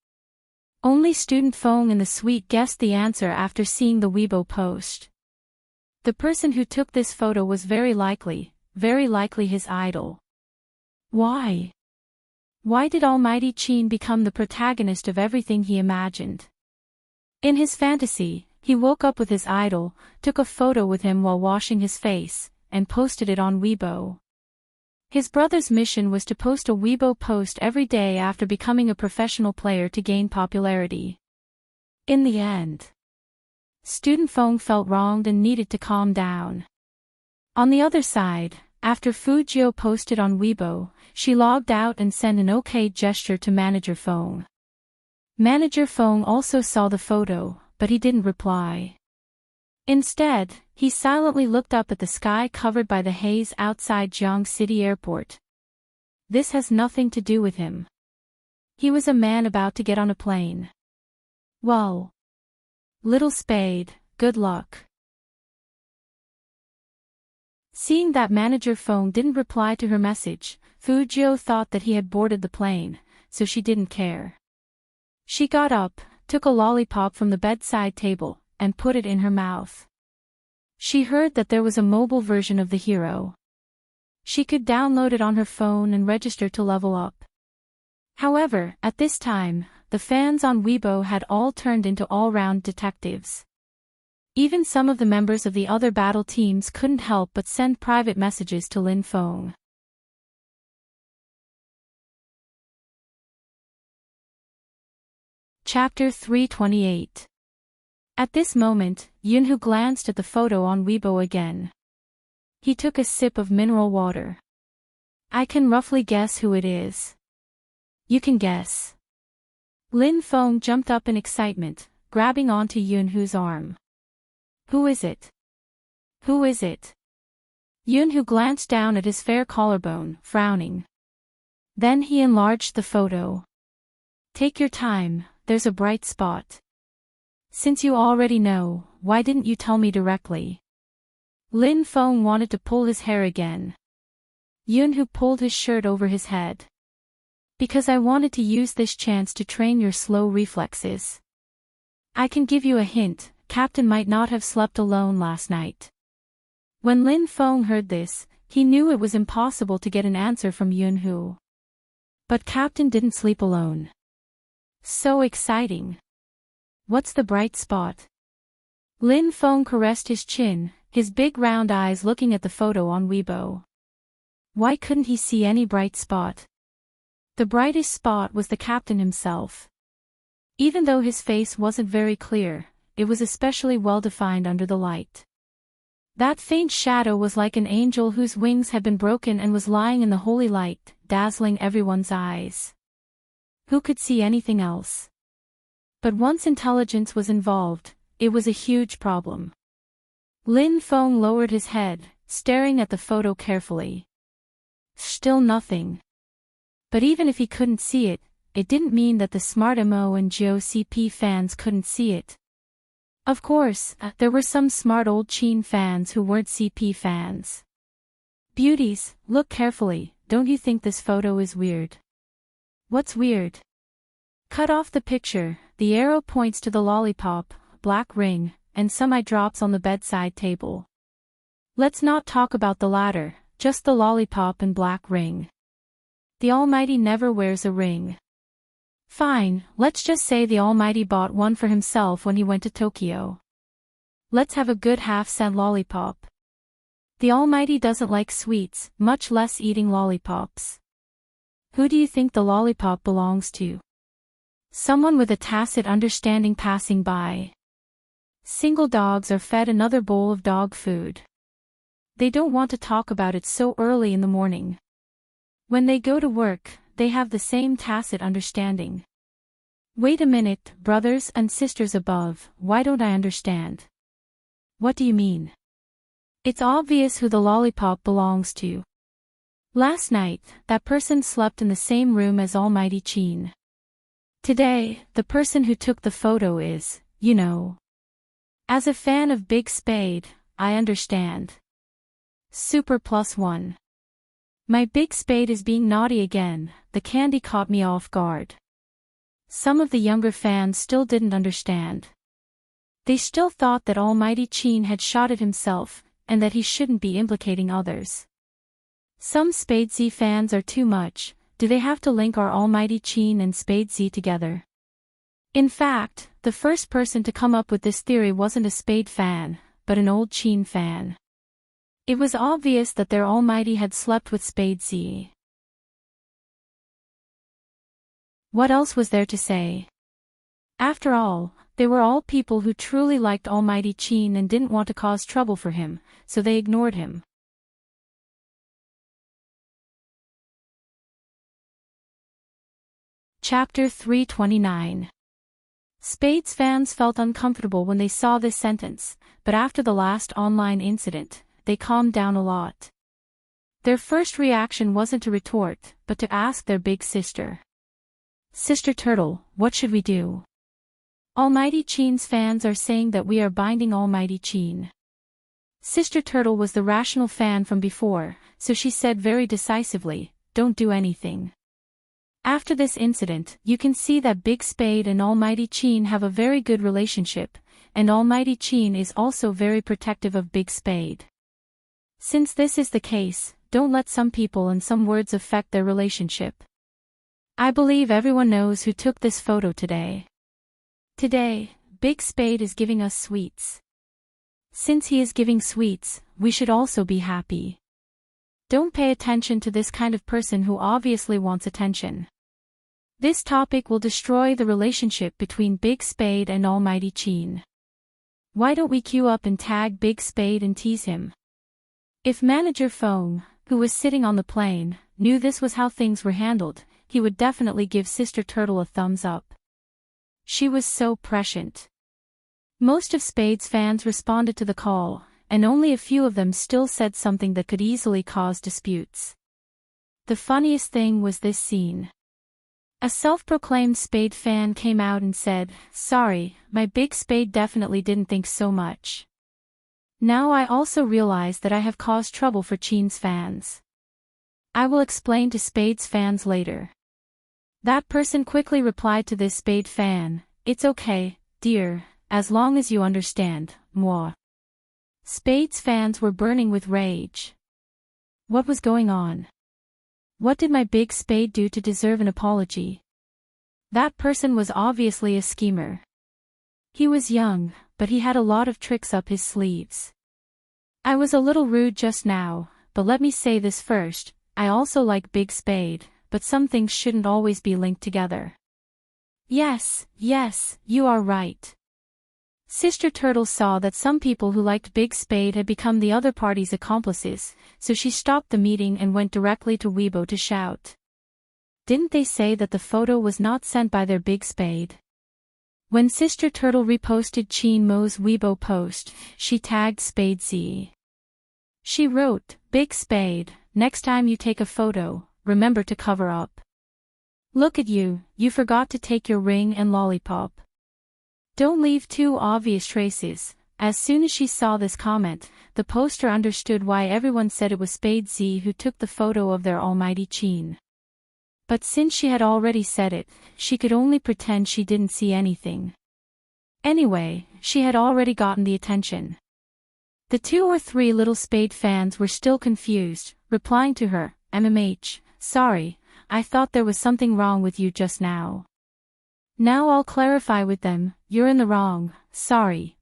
Only student Feng in the suite guessed the answer after seeing the Weibo post. The person who took this photo was very likely his idol. Why? Why did Almighty Qin become the protagonist of everything he imagined? In his fantasy, he woke up with his idol, took a photo with him while washing his face, and posted it on Weibo. His brother's mission was to post a Weibo post every day after becoming a professional player to gain popularity. In the end, student Feng felt wronged and needed to calm down. On the other side, after Fujio posted on Weibo, she logged out and sent an OK gesture to Manager Feng. Manager Feng also saw the photo, but he didn't reply. Instead, he silently looked up at the sky covered by the haze outside Jiang City Airport. This has nothing to do with him. He was a man about to get on a plane. Well. Little Spade, good luck. Seeing that manager phone didn't reply to her message, Fujio thought that he had boarded the plane, so she didn't care. She got up, took a lollipop from the bedside table, and put it in her mouth. She heard that there was a mobile version of the hero. She could download it on her phone and register to level up. However, at this time, the fans on Weibo had all turned into all-round detectives. Even some of the members of the other battle teams couldn't help but send private messages to Lin Feng. Chapter 328. At this moment, Yunhu glanced at the photo on Weibo again. He took a sip of mineral water. I can roughly guess who it is. You can guess. Lin Feng jumped up in excitement, grabbing onto Yunhu's arm. Who is it? Who is it? Yunhu glanced down at his fair collarbone, frowning. Then he enlarged the photo. Take your time, there's a bright spot. Since you already know, why didn't you tell me directly? Lin Feng wanted to pull his hair again. Yunhu pulled his shirt over his head. Because I wanted to use this chance to train your slow reflexes. I can give you a hint, Captain might not have slept alone last night. When Lin Feng heard this, he knew it was impossible to get an answer from Yunhu. But Captain didn't sleep alone. So exciting. What's the bright spot? Lin Feng caressed his chin, his big round eyes looking at the photo on Weibo. Why couldn't he see any bright spot? The brightest spot was the captain himself. Even though his face wasn't very clear, it was especially well defined under the light. That faint shadow was like an angel whose wings had been broken and was lying in the holy light, dazzling everyone's eyes. Who could see anything else? But once intelligence was involved, it was a huge problem. Lin Feng lowered his head, staring at the photo carefully. Still nothing. But even if he couldn't see it, it didn't mean that the smart MO and GOCP fans couldn't see it. Of course, there were some smart old Qin fans who weren't CP fans. Beauties, look carefully, don't you think this photo is weird? What's weird? Cut off the picture, the arrow points to the lollipop, black ring, and some eye drops on the bedside table. Let's not talk about the latter, just the lollipop and black ring. The Almighty never wears a ring. Fine, let's just say the Almighty bought one for himself when he went to Tokyo. Let's have a good half-cent lollipop. The Almighty doesn't like sweets, much less eating lollipops. Who do you think the lollipop belongs to? Someone with a tacit understanding passing by. Single dogs are fed another bowl of dog food. They don't want to talk about it so early in the morning. When they go to work, they have the same tacit understanding. Wait a minute, brothers and sisters above, why don't I understand? What do you mean? It's obvious who the lollipop belongs to. Last night, that person slept in the same room as Almighty Qin. Today, the person who took the photo is, you know. As a fan of Big Spade, I understand. Super +1. My Big Spade is being naughty again, the candy caught me off guard. Some of the younger fans still didn't understand. They still thought that Almighty Qin had shot it himself, and that he shouldn't be implicating others. Some Spade Z fans are too much, do they have to link our Almighty Qin and Spade Z together? In fact, the first person to come up with this theory wasn't a Spade fan, but an old Qin fan. It was obvious that their Almighty had slept with Spade Z. What else was there to say? After all, they were all people who truly liked Almighty Qin and didn't want to cause trouble for him, so they ignored him. Chapter 329. Spades fans felt uncomfortable when they saw this sentence, but after the last online incident, they calmed down a lot. Their first reaction wasn't to retort, but to ask their big sister. Sister Turtle, what should we do? Almighty Chin's fans are saying that we are binding Almighty Chin. Sister Turtle was the rational fan from before, so she said very decisively, don't do anything. After this incident, you can see that Big Spade and Almighty Chin have a very good relationship, and Almighty Chin is also very protective of Big Spade. Since this is the case, don't let some people and some words affect their relationship. I believe everyone knows who took this photo today. Today, Big Spade is giving us sweets. Since he is giving sweets, we should also be happy. Don't pay attention to this kind of person who obviously wants attention. This topic will destroy the relationship between Big Spade and Almighty Chin. Why don't we queue up and tag Big Spade and tease him? If Manager Fong, who was sitting on the plane, knew this was how things were handled, he would definitely give Sister Turtle a thumbs up. She was so prescient. Most of Spade's fans responded to the call, and only a few of them still said something that could easily cause disputes. The funniest thing was this scene. A self-proclaimed Spade fan came out and said, "Sorry, my Big Spade definitely didn't think so much. Now I also realize that I have caused trouble for Chin's fans. I will explain to Spade's fans later." That person quickly replied to this Spade fan, "It's okay, dear, as long as you understand, moi." Spade's fans were burning with rage. What was going on? What did my Big Spade do to deserve an apology? That person was obviously a schemer. He was young, but he had a lot of tricks up his sleeves. I was a little rude just now, but let me say this first, I also like Big Spade, but some things shouldn't always be linked together. Yes, you are right. Sister Turtle saw that some people who liked Big Spade had become the other party's accomplices, so she stopped the meeting and went directly to Weibo to shout. Didn't they say that the photo was not sent by their Big Spade? When Sister Turtle reposted Chin Mo's Weibo post, she tagged Spade Z. She wrote, "Big Spade, next time you take a photo, remember to cover up. Look at you, you forgot to take your ring and lollipop. Don't leave too obvious traces." As soon as she saw this comment, the poster understood why everyone said it was Spade Z who took the photo of their Almighty Chin. But since she had already said it, she could only pretend she didn't see anything. Anyway, she had already gotten the attention. The 2 or 3 little Spade fans were still confused, replying to her, "MMH, sorry, I thought there was something wrong with you just now. Now I'll clarify with them, you're in the wrong, sorry.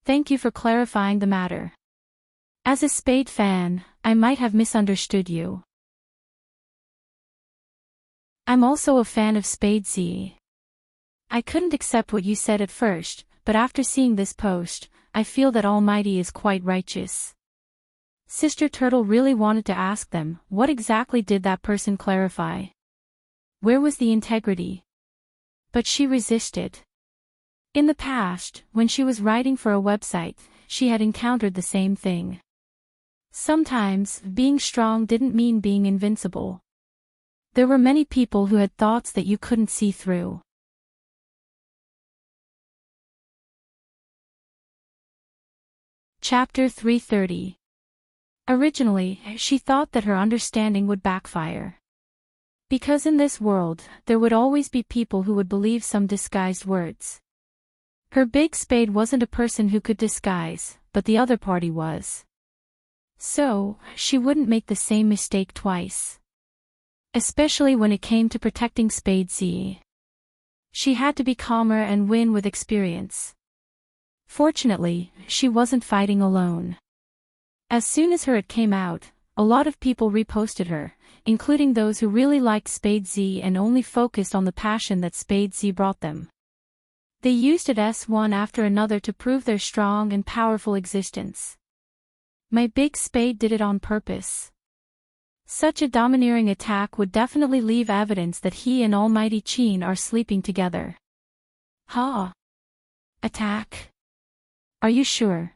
Thank you for clarifying the matter. As a Spade fan, I might have misunderstood you. I'm also a fan of Spade Z. I couldn't accept what you said at first, but after seeing this post, I feel that Almighty is quite righteous." Sister Turtle really wanted to ask them, what exactly did that person clarify? Where was the integrity? But she resisted. In the past, when she was writing for a website, she had encountered the same thing. Sometimes, being strong didn't mean being invincible. There were many people who had thoughts that you couldn't see through. Chapter 330. Originally, she thought that her understanding would backfire. Because in this world, there would always be people who would believe some disguised words. Her Big Spade wasn't a person who could disguise, but the other party was. So, she wouldn't make the same mistake twice. Especially when it came to protecting Spade Z. She had to be calmer and win with experience. Fortunately, she wasn't fighting alone. As soon as her it came out, a lot of people reposted her, including those who really liked Spade Z and only focused on the passion that Spade Z brought them. They used it as one after another to prove their strong and powerful existence. My Big Spade did it on purpose. Such a domineering attack would definitely leave evidence that he and Almighty Chin are sleeping together. Attack? Are you sure?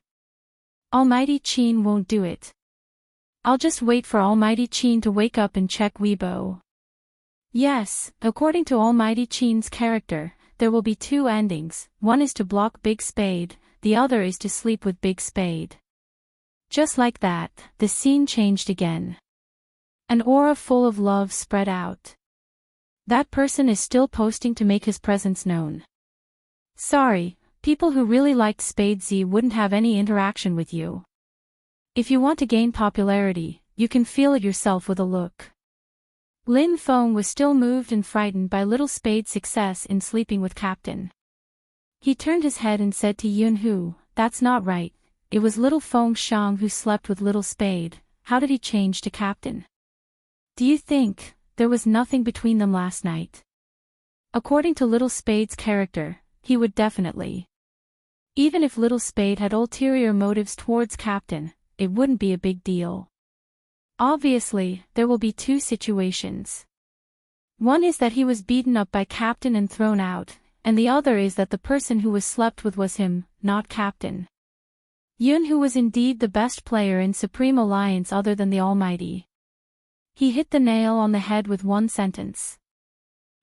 Almighty Chin won't do it. I'll just wait for Almighty Chin to wake up and check Weibo. Yes, according to Almighty Chin's character, there will be two endings, one is to block Big Spade, the other is to sleep with Big Spade. Just like that, the scene changed again. An aura full of love spread out. That person is still posting to make his presence known. Sorry, people who really liked Spade Z wouldn't have any interaction with you. If you want to gain popularity, you can feel it yourself with a look. Lin Feng was still moved and frightened by Little Spade's success in sleeping with Captain. He turned his head and said to Yunhu, "That's not right, it was Little Feng Shang who slept with Little Spade, how did he change to Captain? Do you think there was nothing between them last night?" According to Little Spade's character, he would definitely. Even if Little Spade had ulterior motives towards Captain, it wouldn't be a big deal. Obviously, there will be two situations. One is that he was beaten up by Captain and thrown out, and the other is that the person who was slept with was him, not Captain. Yunhu was indeed the best player in Supreme Alliance other than the Almighty. He hit the nail on the head with one sentence.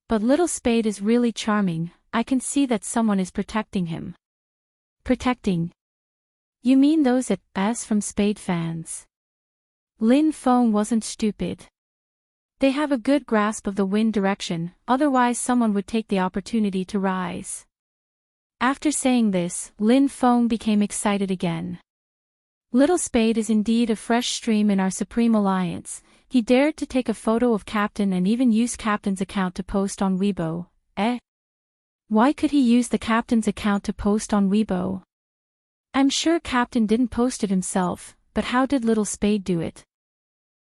But Little Spade is really charming, I can see that someone is protecting him. Protecting? You mean those at S from Spade fans? Lin Feng wasn't stupid. They have a good grasp of the wind direction, otherwise someone would take the opportunity to rise. After saying this, Lin Feng became excited again. Little Spade is indeed a fresh stream in our Supreme Alliance. He dared to take a photo of Captain and even use Captain's account to post on Weibo. Why could he use the Captain's account to post on Weibo? I'm sure Captain didn't post it himself, but how did Little Spade do it?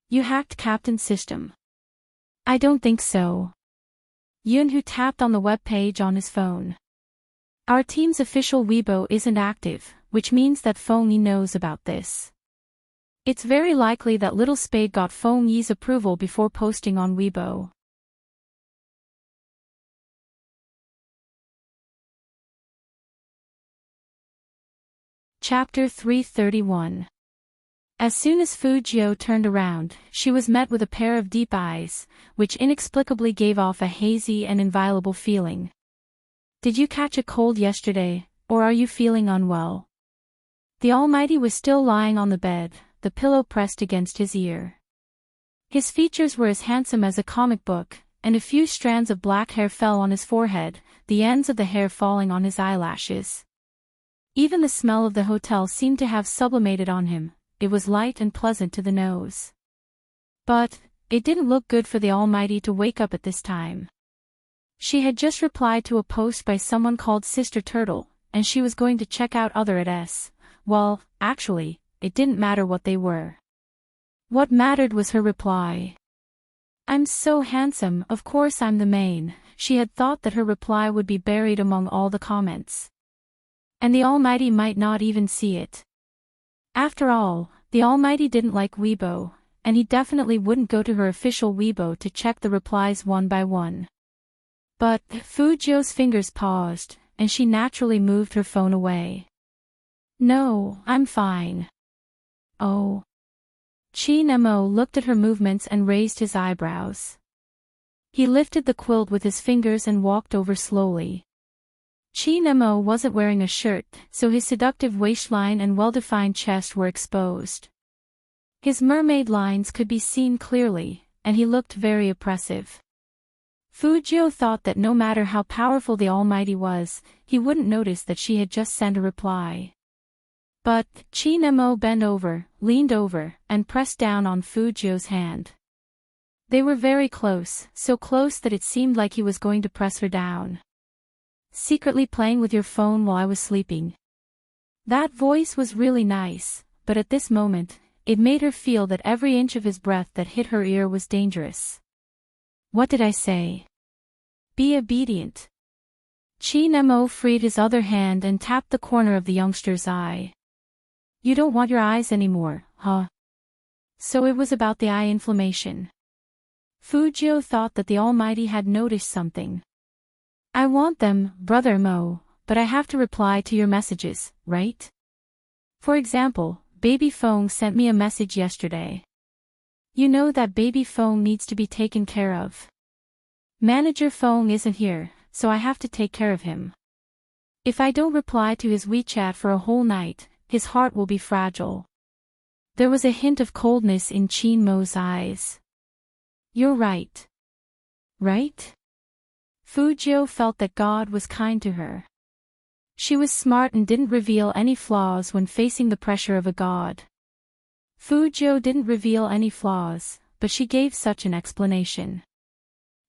You hacked Captain's system. I don't think so. Yunhu tapped on the web page on his phone. Our team's official Weibo isn't active, which means that Feng Yi knows about this. It's very likely that Little Spade got Feng Yi's approval before posting on Weibo. Chapter 331. As soon as Fu Jiu turned around, she was met with a pair of deep eyes, which inexplicably gave off a hazy and inviolable feeling. Did you catch a cold yesterday, or are you feeling unwell? The Almighty was still lying on the bed, the pillow pressed against his ear. His features were as handsome as a comic book, and a few strands of black hair fell on his forehead, the ends of the hair falling on his eyelashes. Even the smell of the hotel seemed to have sublimated on him, it was light and pleasant to the nose. But it didn't look good for the Almighty to wake up at this time. She had just replied to a post by someone called Sister Turtle, and she was going to check out other at S. Well, actually, it didn't matter what they were. What mattered was her reply. I'm so handsome, of course I'm the main. She had thought that her reply would be buried among all the comments. And the Almighty might not even see it. After all, the Almighty didn't like Weibo, and he definitely wouldn't go to her official Weibo to check the replies one by one. But Fu Jiu's fingers paused, and she naturally moved her phone away. No, I'm fine. Oh. Qin Mo looked at her movements and raised his eyebrows. He lifted the quilt with his fingers and walked over slowly. Qin Mo wasn't wearing a shirt, so his seductive waistline and well-defined chest were exposed. His mermaid lines could be seen clearly, and he looked very oppressive. Fu Jiu thought that no matter how powerful the Almighty was, he wouldn't notice that she had just sent a reply. But Qin Mo bent over, leaned over, and pressed down on Fu Jiu's hand. They were very close, so close that it seemed like he was going to press her down. Secretly playing with your phone while I was sleeping. That voice was really nice, but at this moment, it made her feel that every inch of his breath that hit her ear was dangerous. What did I say? Be obedient. Qin Mo freed his other hand and tapped the corner of the youngster's eye. You don't want your eyes anymore, huh? So it was about the eye inflammation. Fu Jiu thought that the Almighty had noticed something. I want them, Brother Mo, but I have to reply to your messages, right? For example, Baby Feng sent me a message yesterday. You know that baby Feng needs to be taken care of. Manager Feng isn't here, so I have to take care of him. If I don't reply to his WeChat for a whole night, his heart will be fragile. There was a hint of coldness in Qin Mo's eyes. You're right. Right? Fu Jiu felt that God was kind to her. She was smart and didn't reveal any flaws when facing the pressure of a god. Fu Jiu didn't reveal any flaws, but she gave such an explanation.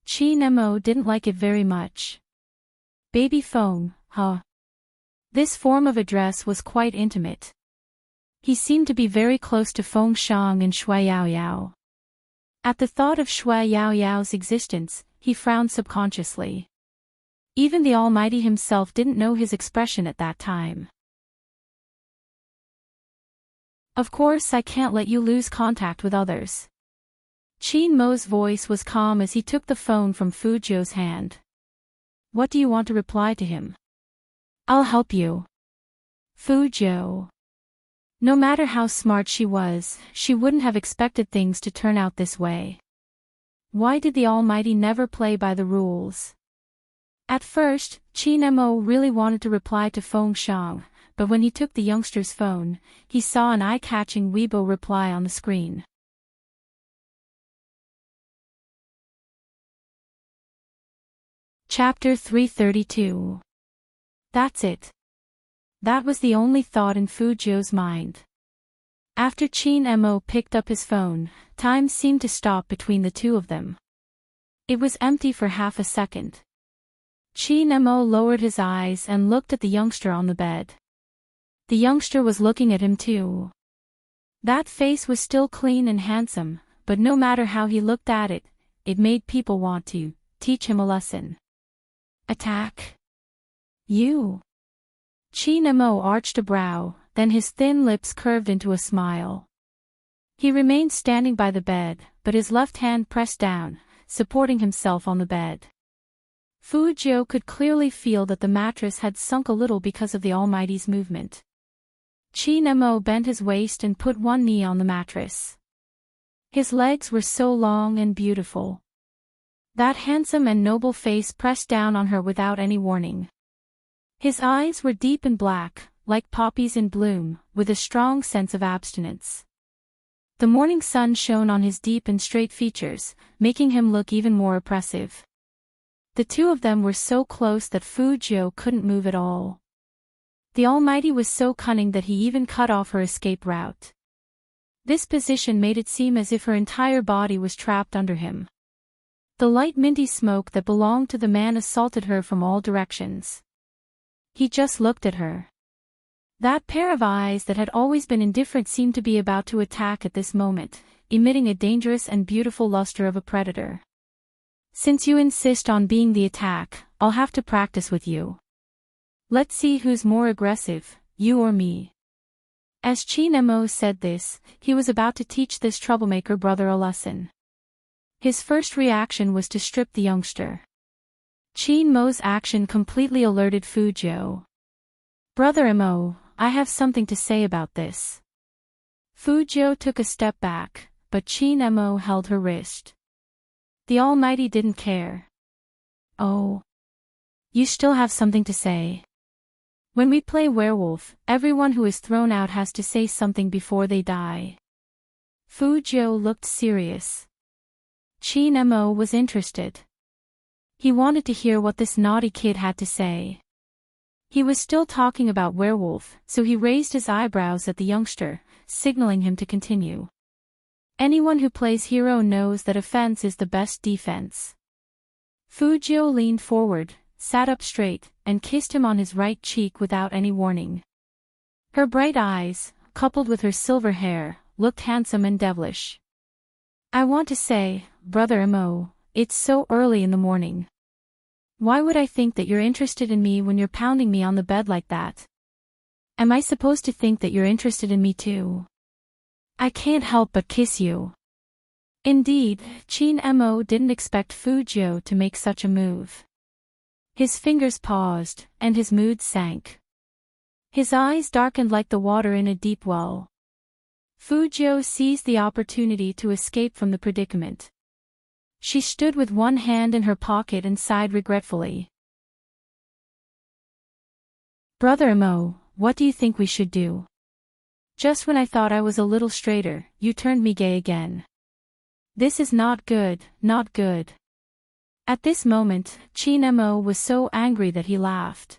Qin Mo didn't like it very much. Baby Feng, huh? This form of address was quite intimate. He seemed to be very close to Feng Shang and Shui Yaoyao. At the thought of Shui Yaoyao's existence, he frowned subconsciously. Even the Almighty himself didn't know his expression at that time. Of course I can't let you lose contact with others. Qin Mo's voice was calm as he took the phone from Fu Jiu's hand. What do you want to reply to him? I'll help you. Fu Jiu. No matter how smart she was, she wouldn't have expected things to turn out this way. Why did the Almighty never play by the rules? At first, Qin Mo really wanted to reply to Feng Shang, but when he took the youngster's phone, he saw an eye-catching Weibo reply on the screen. Chapter 332. That's it. That was the only thought in Fu Jiu's mind. After Qin Mo picked up his phone, time seemed to stop between the two of them. It was empty for half a second. Qin Mo lowered his eyes and looked at the youngster on the bed. The youngster was looking at him too. That face was still clean and handsome, but no matter how he looked at it, it made people want to teach him a lesson. Attack? You? Qin Mo arched a brow, then his thin lips curved into a smile. He remained standing by the bed, but his left hand pressed down, supporting himself on the bed. Fu Jiu could clearly feel that the mattress had sunk a little because of the Almighty's movement. Qin Mo bent his waist and put one knee on the mattress. His legs were so long and beautiful. That handsome and noble face pressed down on her without any warning. His eyes were deep and black, like poppies in bloom, with a strong sense of abstinence. The morning sun shone on his deep and straight features, making him look even more oppressive. The two of them were so close that Fu Jiu couldn't move at all. The Almighty was so cunning that he even cut off her escape route. This position made it seem as if her entire body was trapped under him. The light minty smoke that belonged to the man assaulted her from all directions. He just looked at her. That pair of eyes that had always been indifferent seemed to be about to attack at this moment, emitting a dangerous and beautiful luster of a predator. Since you insist on being the attack, I'll have to practice with you. Let's see who's more aggressive, you or me. As Qin Mo said this, he was about to teach this troublemaker brother a lesson. His first reaction was to strip the youngster. Qin Mo's action completely alerted Fu Jiu. Brother Mo, I have something to say about this. Fu Jiu took a step back, but Qin Mo held her wrist. The Almighty didn't care. Oh. You still have something to say. When we play werewolf, everyone who is thrown out has to say something before they die. Fu Jiu looked serious. Qin Mo was interested. He wanted to hear what this naughty kid had to say. He was still talking about werewolf, so he raised his eyebrows at the youngster, signaling him to continue. Anyone who plays hero knows that offense is the best defense. Fu Jiu leaned forward, sat up straight, and kissed him on his right cheek without any warning. Her bright eyes, coupled with her silver hair, looked handsome and devilish. I want to say, Brother Mo, it's so early in the morning. Why would I think that you're interested in me when you're pounding me on the bed like that? Am I supposed to think that you're interested in me too? I can't help but kiss you. Indeed, Qin Mo didn't expect Fu Jiu to make such a move. His fingers paused, and his mood sank. His eyes darkened like the water in a deep well. Fujio seized the opportunity to escape from the predicament. She stood with one hand in her pocket and sighed regretfully. Brother Imo, what do you think we should do? Just when I thought I was a little straighter, you turned me gay again. This is not good, not good. At this moment, Chin Imo was so angry that he laughed.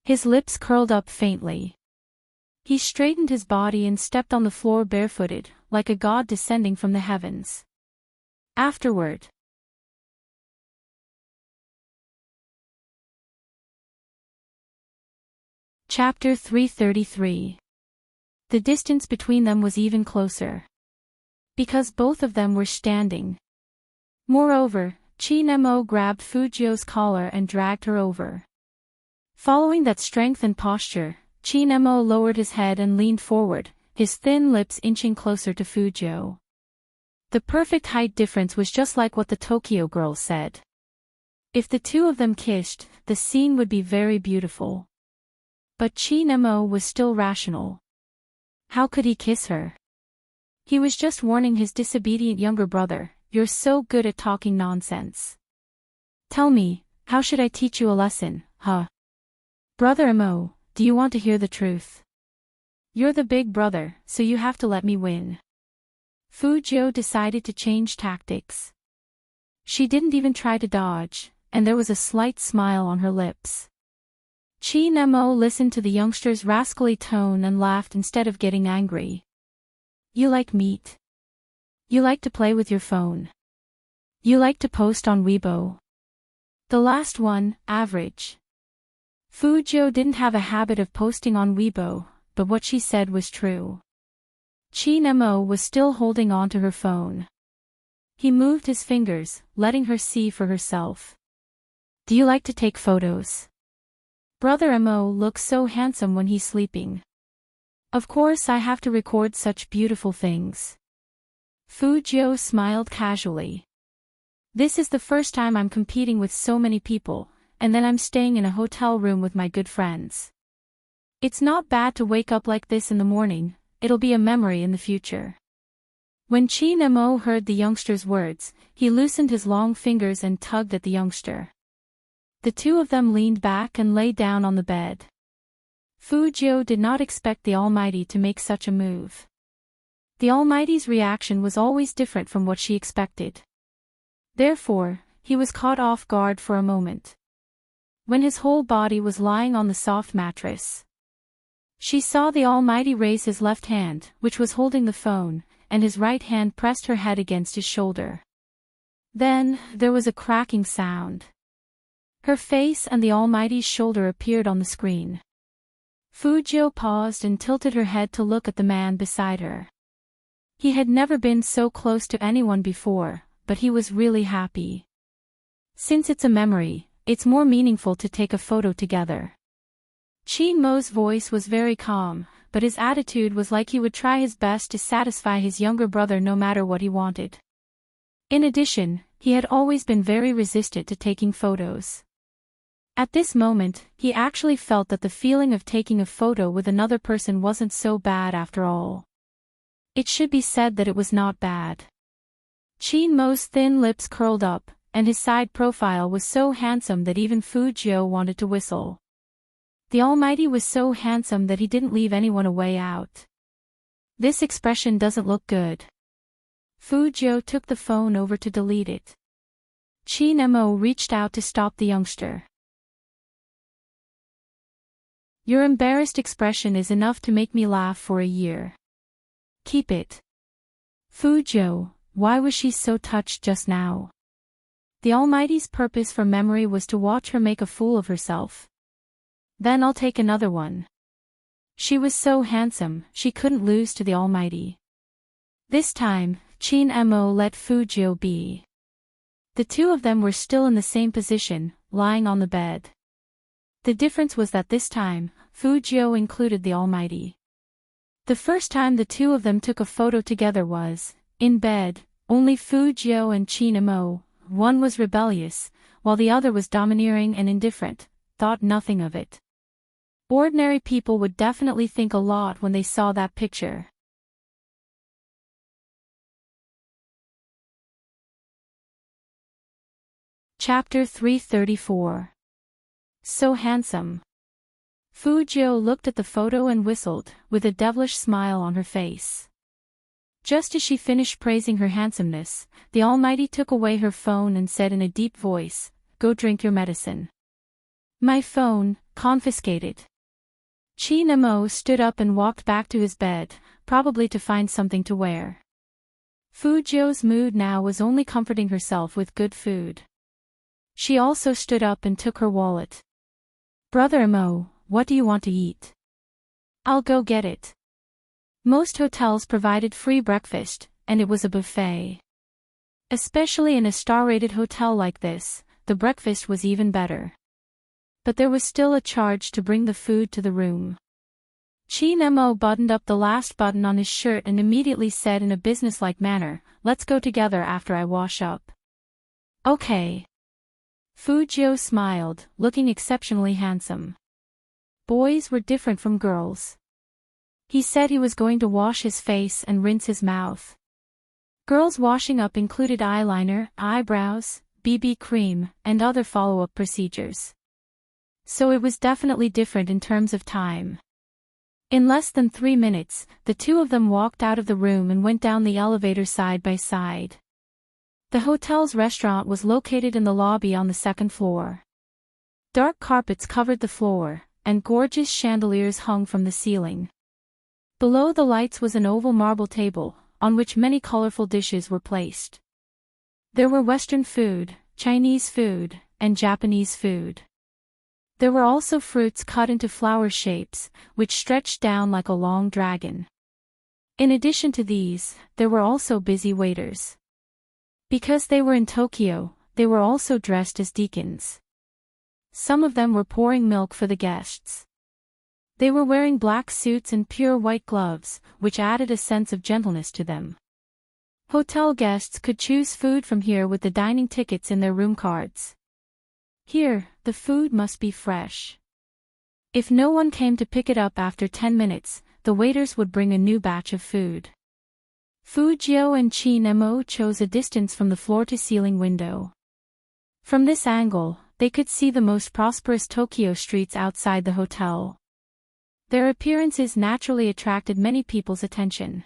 His lips curled up faintly. He straightened his body and stepped on the floor barefooted, like a god descending from the heavens. Afterward. Chapter 333. The distance between them was even closer. Because both of them were standing. Moreover, Chin Imo grabbed Fujio's collar and dragged her over. Following that strength and posture, Chin Imo lowered his head and leaned forward, his thin lips inching closer to Fujio. The perfect height difference was just like what the Tokyo girls said. If the two of them kissed, the scene would be very beautiful. But Chin Imo was still rational. How could he kiss her? He was just warning his disobedient younger brother, "You're so good at talking nonsense. Tell me, how should I teach you a lesson, huh? Brother Imo, do you want to hear the truth? You're the big brother, so you have to let me win." Fujio decided to change tactics. She didn't even try to dodge, and there was a slight smile on her lips. Chin Imo listened to the youngster's rascally tone and laughed instead of getting angry. You like meat. You like to play with your phone. You like to post on Weibo. The last one, average. Fujio didn't have a habit of posting on Weibo, but what she said was true. Chin Imo was still holding on to her phone. He moved his fingers, letting her see for herself. Do you like to take photos? Brother Imo looks so handsome when he's sleeping. Of course I have to record such beautiful things. Fujio smiled casually. This is the first time I'm competing with so many people, and then I'm staying in a hotel room with my good friends. It's not bad to wake up like this in the morning, it'll be a memory in the future. When Chin Imo heard the youngster's words, he loosened his long fingers and tugged at the youngster. The two of them leaned back and lay down on the bed. Fujio did not expect the Almighty to make such a move. The Almighty's reaction was always different from what she expected. Therefore, he was caught off guard for a moment. When his whole body was lying on the soft mattress, she saw the Almighty raise his left hand, which was holding the phone, and his right hand pressed her head against his shoulder. Then, there was a cracking sound. Her face and the Almighty's shoulder appeared on the screen. Fujio paused and tilted her head to look at the man beside her. He had never been so close to anyone before, but he was really happy. Since it's a memory, it's more meaningful to take a photo together. Chin Mo's voice was very calm, but his attitude was like he would try his best to satisfy his younger brother no matter what he wanted. In addition, he had always been very resistant to taking photos. At this moment, he actually felt that the feeling of taking a photo with another person wasn't so bad after all. It should be said that it was not bad. Chin Mo's thin lips curled up, and his side profile was so handsome that even Fujio wanted to whistle. The Almighty was so handsome that he didn't leave anyone a way out. This expression doesn't look good. Fujio took the phone over to delete it. Chin Imo reached out to stop the youngster. Your embarrassed expression is enough to make me laugh for a year. Keep it. Fujio, why was she so touched just now? The Almighty's purpose for memory was to watch her make a fool of herself. Then I'll take another one. She was so handsome, she couldn't lose to the Almighty. This time, Chin Imo let Fujio be. The two of them were still in the same position, lying on the bed. The difference was that this time, Fujio included the Almighty. The first time the two of them took a photo together was, in bed, only Fujio and Chin Imo. One was rebellious, while the other was domineering and indifferent, thought nothing of it. Ordinary people would definitely think a lot when they saw that picture. Chapter 334. So handsome. Fujio looked at the photo and whistled, with a devilish smile on her face. Just as she finished praising her handsomeness, the Almighty took away her phone and said in a deep voice, "Go drink your medicine." "My phone, confiscated." Chi-Nemo stood up and walked back to his bed, probably to find something to wear. Fujio's mood now was only comforting herself with good food. She also stood up and took her wallet. "Brother Imo, what do you want to eat?" "I'll go get it." Most hotels provided free breakfast, and it was a buffet. Especially in a star-rated hotel like this, the breakfast was even better. But there was still a charge to bring the food to the room. Chi-Nemo buttoned up the last button on his shirt and immediately said in a businesslike manner, "Let's go together after I wash up." "Okay." Fujio smiled, looking exceptionally handsome. Boys were different from girls. He said he was going to wash his face and rinse his mouth. Girls' washing up included eyeliner, eyebrows, BB cream, and other follow-up procedures. So it was definitely different in terms of time. In less than 3 minutes, the two of them walked out of the room and went down the elevator side by side. The hotel's restaurant was located in the lobby on the second floor. Dark carpets covered the floor, and gorgeous chandeliers hung from the ceiling. Below the lights was an oval marble table, on which many colorful dishes were placed. There were Western food, Chinese food, and Japanese food. There were also fruits cut into flower shapes, which stretched down like a long dragon. In addition to these, there were also busy waiters. Because they were in Tokyo, they were also dressed as deacons. Some of them were pouring milk for the guests. They were wearing black suits and pure white gloves, which added a sense of gentleness to them. Hotel guests could choose food from here with the dining tickets in their room cards. Here, the food must be fresh. If no one came to pick it up after 10 minutes, the waiters would bring a new batch of food. Fujio and Chi-Nemo chose a distance from the floor-to-ceiling window. From this angle, they could see the most prosperous Tokyo streets outside the hotel. Their appearances naturally attracted many people's attention.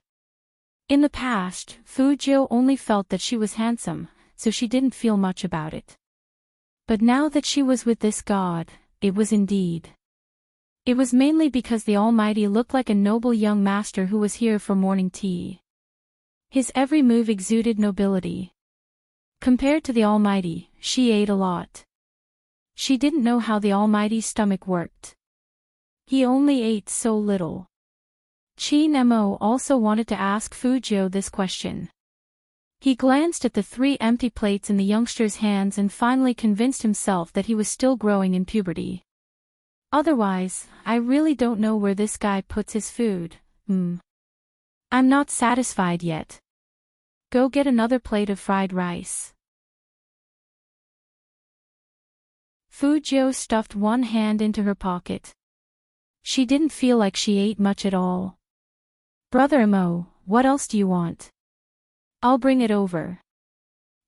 In the past, Fujio only felt that she was handsome, so she didn't feel much about it. But now that she was with this god, it was indeed. It was mainly because the Almighty looked like a noble young master who was here for morning tea. His every move exuded nobility. Compared to the Almighty, she ate a lot. She didn't know how the Almighty's stomach worked. He only ate so little. Chi-Nemo also wanted to ask Fujio this question. He glanced at the 3 empty plates in the youngster's hands and finally convinced himself that he was still growing in puberty. Otherwise, I really don't know where this guy puts his food. I'm not satisfied yet. Go get another plate of fried rice. Fujio stuffed one hand into her pocket. She didn't feel like she ate much at all. "Brother Imo, what else do you want?" "I'll bring it over."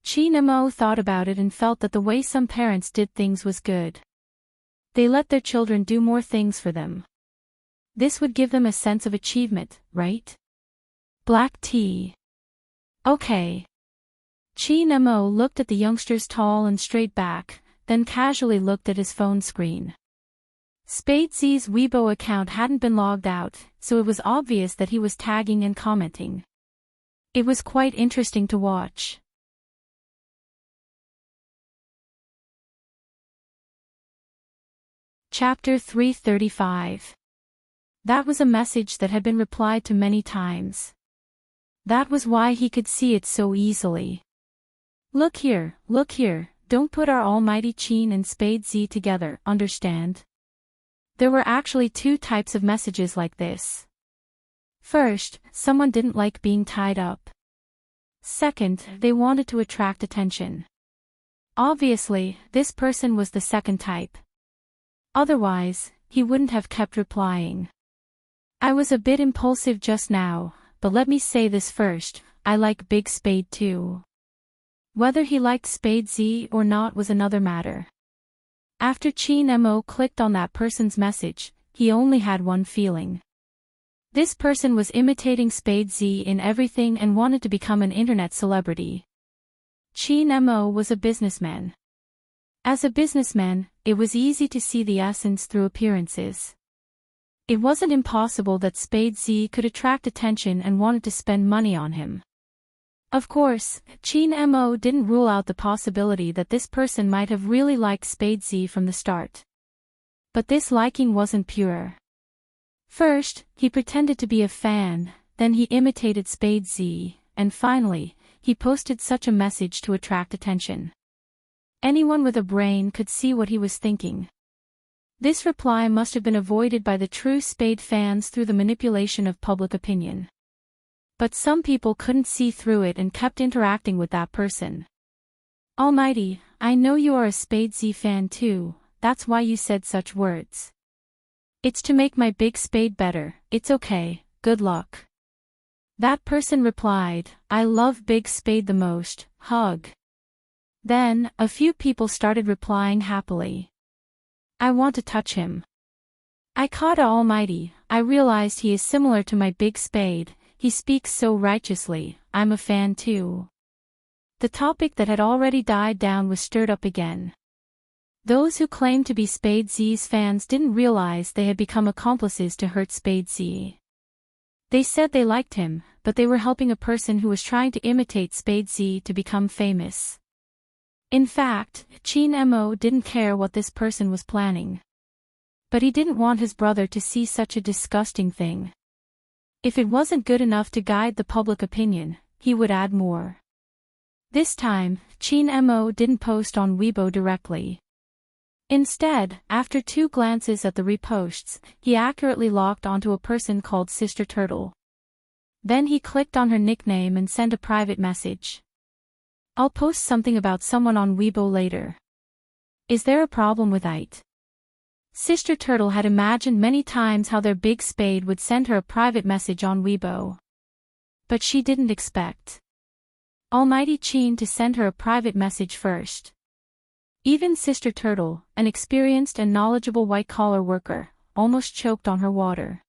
Chi-Nemo thought about it and felt that the way some parents did things was good. They let their children do more things for them. This would give them a sense of achievement, right? Black tea. Okay. Chi-Nemo looked at the youngster's tall and straight back, then casually looked at his phone screen. Spades's Weibo account hadn't been logged out, so it was obvious that he was tagging and commenting. It was quite interesting to watch. Chapter 335. That was a message that had been replied to many times. That was why he could see it so easily. Look here, don't put our almighty Chin and Spade-Z together, understand? There were actually 2 types of messages like this. First, someone didn't like being tied up. Second, they wanted to attract attention. Obviously, this person was the second type. Otherwise, he wouldn't have kept replying. I was a bit impulsive just now, but let me say this first, I like Big Spade too. Whether he liked Spade Z or not was another matter. After Chin Mo clicked on that person's message, he only had one feeling. This person was imitating Spade Z in everything and wanted to become an internet celebrity. Chin Mo was a businessman. As a businessman, it was easy to see the essence through appearances. It wasn't impossible that Spade Z could attract attention and wanted to spend money on him. Of course, Chin Mo didn't rule out the possibility that this person might have really liked Spade Z from the start. But this liking wasn't pure. First, he pretended to be a fan, then he imitated Spade Z, and finally, he posted such a message to attract attention. Anyone with a brain could see what he was thinking. This reply must have been avoided by the true Spade fans through the manipulation of public opinion. But some people couldn't see through it and kept interacting with that person. Almighty, I know you are a Spade Z fan too, that's why you said such words. It's to make my big spade better, it's okay, good luck. That person replied, I love Big Spade the most, hug. Then, a few people started replying happily. I want to touch him. I caught Almighty, I realized he is similar to my Big Spade, he speaks so righteously, I'm a fan too. The topic that had already died down was stirred up again. Those who claimed to be Spade Z's fans didn't realize they had become accomplices to hurt Spade Z. They said they liked him, but they were helping a person who was trying to imitate Spade Z to become famous. In fact, Chin Mo didn't care what this person was planning. But he didn't want his brother to see such a disgusting thing. If it wasn't good enough to guide the public opinion, he would add more. This time, Chin Mo didn't post on Weibo directly. Instead, after 2 glances at the reposts, he accurately locked onto a person called Sister Turtle. Then he clicked on her nickname and sent a private message. I'll post something about someone on Weibo later. Is there a problem with it? Sister Turtle had imagined many times how their Big Spade would send her a private message on Weibo. But she didn't expect Almighty Chin to send her a private message first. Even Sister Turtle, an experienced and knowledgeable white-collar worker, almost choked on her water.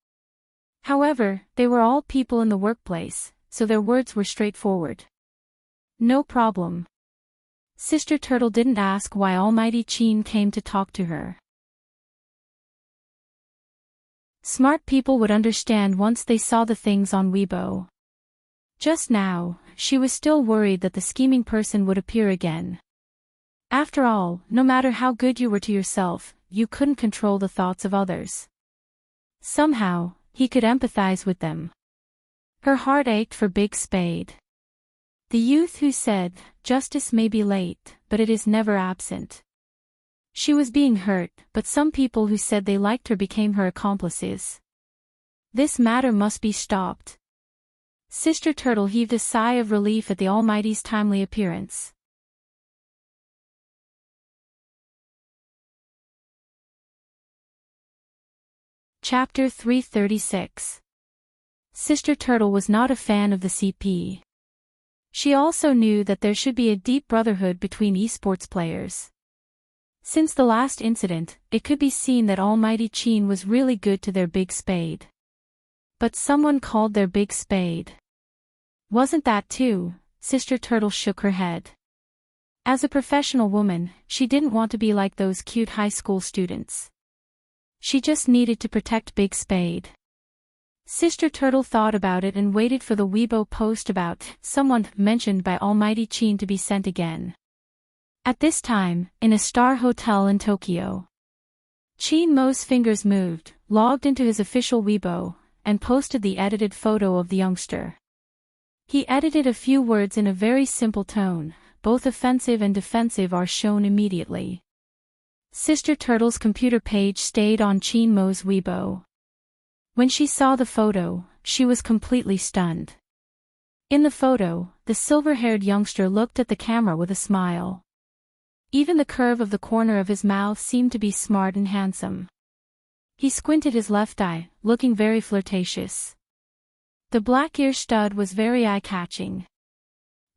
However, they were all people in the workplace, so their words were straightforward. No problem. Sister Turtle didn't ask why Almighty Chin came to talk to her. Smart people would understand once they saw the things on Weibo. Just now, she was still worried that the scheming person would appear again. After all, no matter how good you were to yourself, you couldn't control the thoughts of others. Somehow, he could empathize with them. Her heart ached for Big Spade. The youth who said, justice may be late, but it is never absent. She was being hurt, but some people who said they liked her became her accomplices. This matter must be stopped. Sister Turtle heaved a sigh of relief at the Almighty's timely appearance. Chapter 336. Sister Turtle was not a fan of the CP. She also knew that there should be a deep brotherhood between esports players. Since the last incident, it could be seen that Almighty Chin was really good to their Big Spade. But someone called their Big Spade. Wasn't that too? Sister Turtle shook her head. As a professional woman, she didn't want to be like those cute high school students. She just needed to protect Big Spade. Sister Turtle thought about it and waited for the Weibo post about someone mentioned by Almighty Chin to be sent again. At this time, in a star hotel in Tokyo, Chin Mo's fingers moved, logged into his official Weibo, and posted the edited photo of the youngster. He edited a few words in a very simple tone, both offensive and defensive are shown immediately. Sister Turtle's computer page stayed on Chin Mo's Weibo. When she saw the photo, she was completely stunned. In the photo, the silver-haired youngster looked at the camera with a smile. Even the curve of the corner of his mouth seemed to be smart and handsome. He squinted his left eye, looking very flirtatious. The black ear stud was very eye-catching.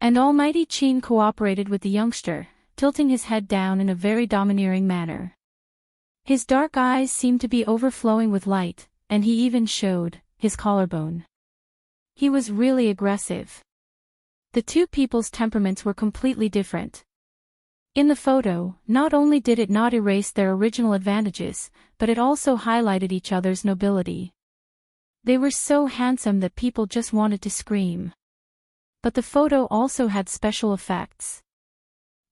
And Almighty Chin cooperated with the youngster, tilting his head down in a very domineering manner. His dark eyes seemed to be overflowing with light, and he even showed his collarbone. He was really aggressive. The two people's temperaments were completely different. In the photo, not only did it not erase their original advantages, but it also highlighted each other's nobility. They were so handsome that people just wanted to scream. But the photo also had special effects.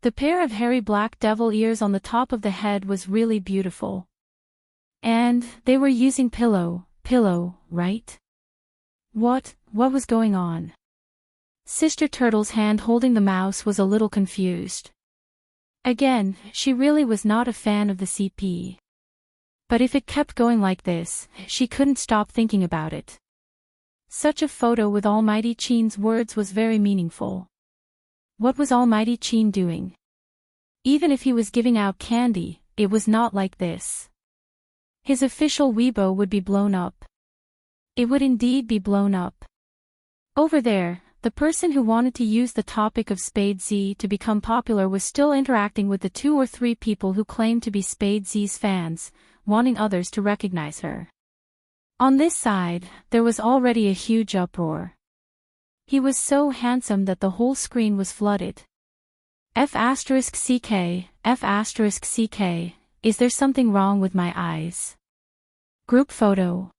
The pair of hairy black devil ears on the top of the head was really beautiful. And they were using pillow, right? What was going on? Sister Turtle's hand holding the mouse was a little confused. Again, she really was not a fan of the CP. But if it kept going like this, she couldn't stop thinking about it. Such a photo with Almighty Chin's words was very meaningful. What was Almighty Chin doing? Even if he was giving out candy, it was not like this. His official Weibo would be blown up. It would indeed be blown up. Over there, the person who wanted to use the topic of Spade Z to become popular was still interacting with the 2 or 3 people who claimed to be Spade Z's fans, wanting others to recognize her. On this side, there was already a huge uproar. He was so handsome that the whole screen was flooded. F***CK, F***CK, is there something wrong with my eyes? Group photo.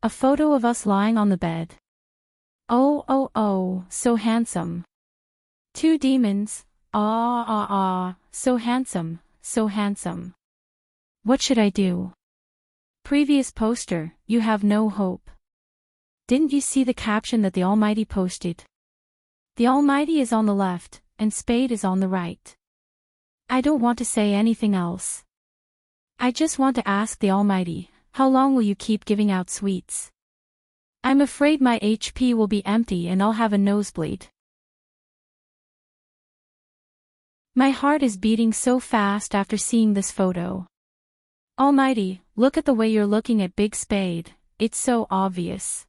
A photo of us lying on the bed. Oh, so handsome. 2 demons, so handsome, so handsome. What should I do? Previous poster, you have no hope. Didn't you see the caption that the Almighty posted? The Almighty is on the left, and Spade is on the right. I don't want to say anything else. I just want to ask the Almighty, how long will you keep giving out sweets? I'm afraid my HP will be empty and I'll have a nosebleed. My heart is beating so fast after seeing this photo. Almighty, look at the way you're looking at Big Spade, it's so obvious.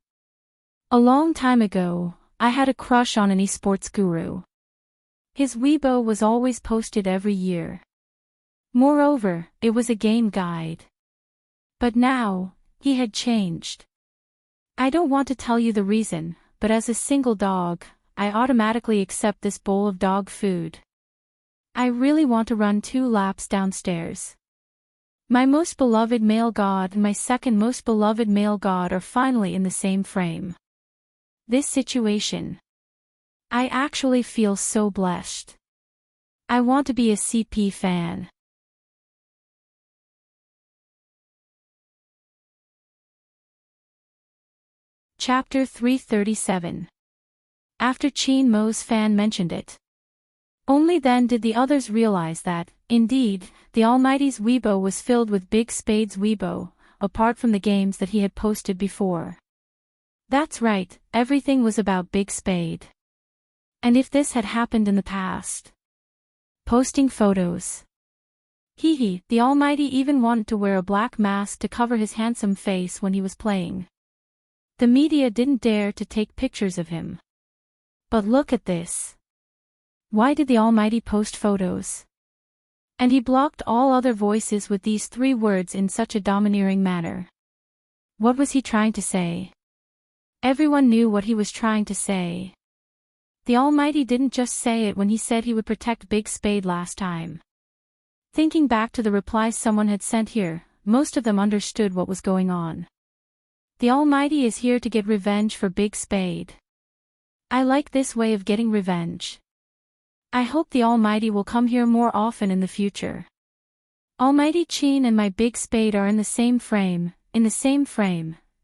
A long time ago, I had a crush on an esports guru. His Weibo was always posted every year. Moreover, it was a game guide. But now, he had changed. I don't want to tell you the reason, but as a single dog, I automatically accept this bowl of dog food. I really want to run 2 laps downstairs. My most beloved male god and my second most beloved male god are finally in the same frame. This situation. I actually feel so blessed. I want to be a CP fan. Chapter 337. After Chin Mo's fan mentioned it. Only then did the others realize that, indeed, the Almighty's Weibo was filled with Big Spade's Weibo, apart from the games that he had posted before. That's right, everything was about Big Spade. And if this had happened in the past? Posting photos. The Almighty even wanted to wear a black mask to cover his handsome face when he was playing. The media didn't dare to take pictures of him. But look at this. Why did the Almighty post photos? And he blocked all other voices with these 3 words in such a domineering manner. What was he trying to say? Everyone knew what he was trying to say. The Almighty didn't just say it when he said he would protect Big Spade last time. Thinking back to the replies someone had sent here, most of them understood what was going on. The Almighty is here to get revenge for Big Spade. I like this way of getting revenge. I hope the Almighty will come here more often in the future. Almighty Chin and my Big Spade are in the same frame.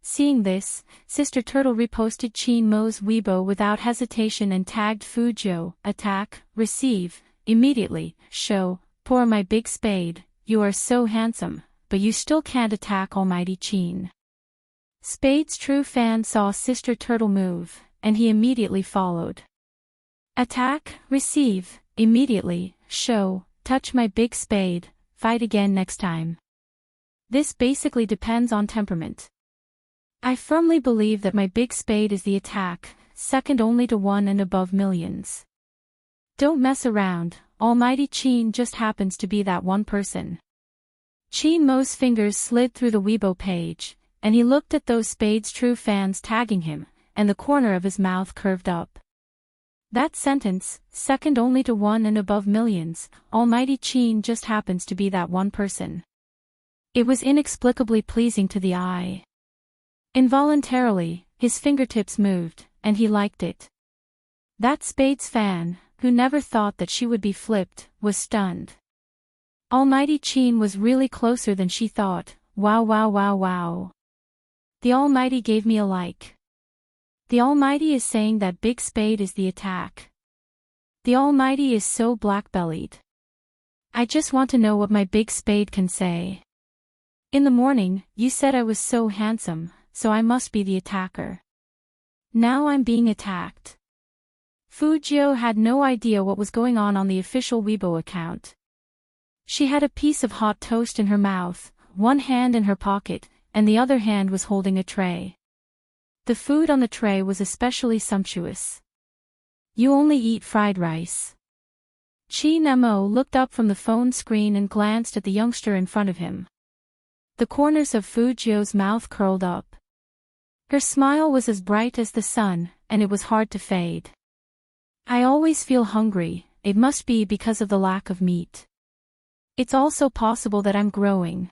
Seeing this, Sister Turtle reposted Chin Mo's Weibo without hesitation and tagged Fujo, attack, receive, immediately, show, poor my Big Spade, you are so handsome, but you still can't attack Almighty Chin. Spade's true fan saw Sister Turtle move, and he immediately followed. Attack, receive, immediately, show, touch my Big Spade, fight again next time. This basically depends on temperament. I firmly believe that my Big Spade is the attack, second only to one and above millions. Don't mess around, Almighty Chin just happens to be that one person. Chin Mo's fingers slid through the Weibo page, and he looked at those Spades True fans tagging him, and the corner of his mouth curved up. That sentence, second only to one and above millions, Almighty Chin just happens to be that one person. It was inexplicably pleasing to the eye. Involuntarily, his fingertips moved, and he liked it. That Spades fan, who never thought that she would be flipped, was stunned. Almighty Chin was really closer than she thought. Wow, wow, wow, wow. The Almighty gave me a like. The Almighty is saying that Big Spade is the attack. The Almighty is so black-bellied. I just want to know what my Big Spade can say. In the morning, you said I was so handsome, so I must be the attacker. Now I'm being attacked. Fujio had no idea what was going on the official Weibo account. She had a piece of hot toast in her mouth, one hand in her pocket, and the other hand was holding a tray. The food on the tray was especially sumptuous. You only eat fried rice. Chin Mo looked up from the phone screen and glanced at the youngster in front of him. The corners of Fujio's mouth curled up. Her smile was as bright as the sun, and it was hard to fade. I always feel hungry, it must be because of the lack of meat. It's also possible that I'm growing.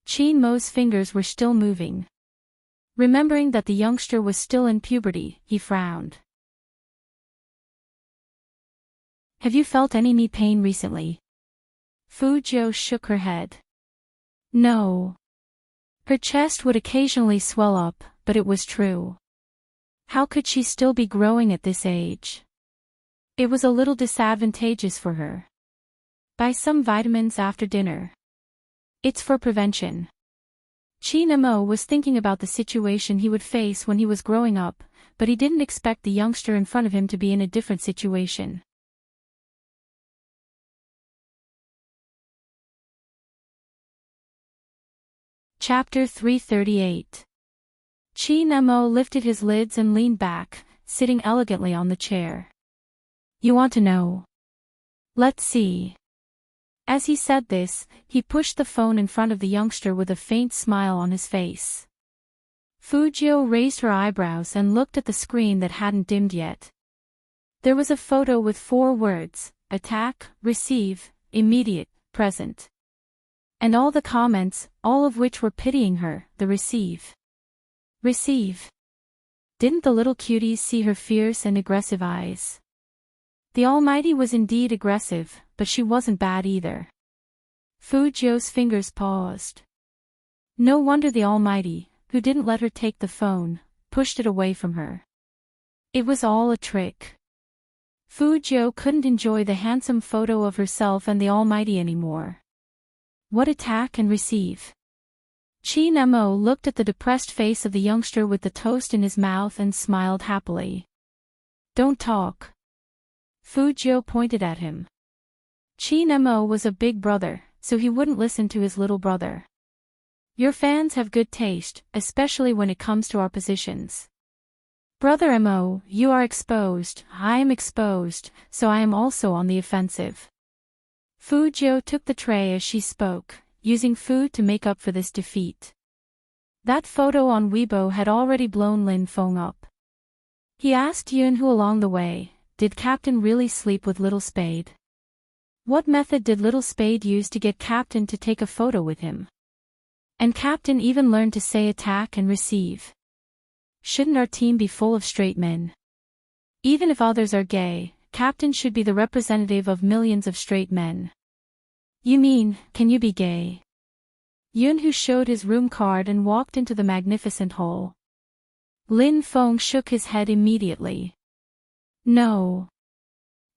Chin Mo's fingers were still moving. Remembering that the youngster was still in puberty, he frowned. Have you felt any knee pain recently? Fujio shook her head. No. Her chest would occasionally swell up, but it was true. How could she still be growing at this age? It was a little disadvantageous for her. Buy some vitamins after dinner. It's for prevention. Chin Mo was thinking about the situation he would face when he was growing up, but he didn't expect the youngster in front of him to be in a different situation. Chapter 338. Chin Mo lifted his lids and leaned back, sitting elegantly on the chair. You want to know? Let's see. As he said this, he pushed the phone in front of the youngster with a faint smile on his face. Fujio raised her eyebrows and looked at the screen that hadn't dimmed yet. There was a photo with 4 words: attack, receive, immediate, present. And all the comments, all of which were pitying her, the receive. Receive. Didn't the little cuties see her fierce and aggressive eyes? The Almighty was indeed aggressive, but she wasn't bad either. Fujio's fingers paused. No wonder the Almighty, who didn't let her take the phone, pushed it away from her. It was all a trick. Fujio couldn't enjoy the handsome photo of herself and the Almighty anymore. What attack and receive? Chin Mo looked at the depressed face of the youngster with the toast in his mouth and smiled happily. Don't talk. Fujio pointed at him. Chin Mo was a big brother, so he wouldn't listen to his little brother. Your fans have good taste, especially when it comes to our positions. Brother Mo, you are exposed, I am exposed, so I am also on the offensive. Fujio took the tray as she spoke, using food to make up for this defeat. That photo on Weibo had already blown Lin Feng up. He asked Yunhu along the way, did Captain really sleep with Little Spade? What method did Little Spade use to get Captain to take a photo with him? And Captain even learned to say attack and receive. Shouldn't our team be full of straight men? Even if others are gay, Captain should be the representative of millions of straight men. You mean, can you be gay? Yunhu showed his room card and walked into the magnificent hall. Lin Feng shook his head immediately. No.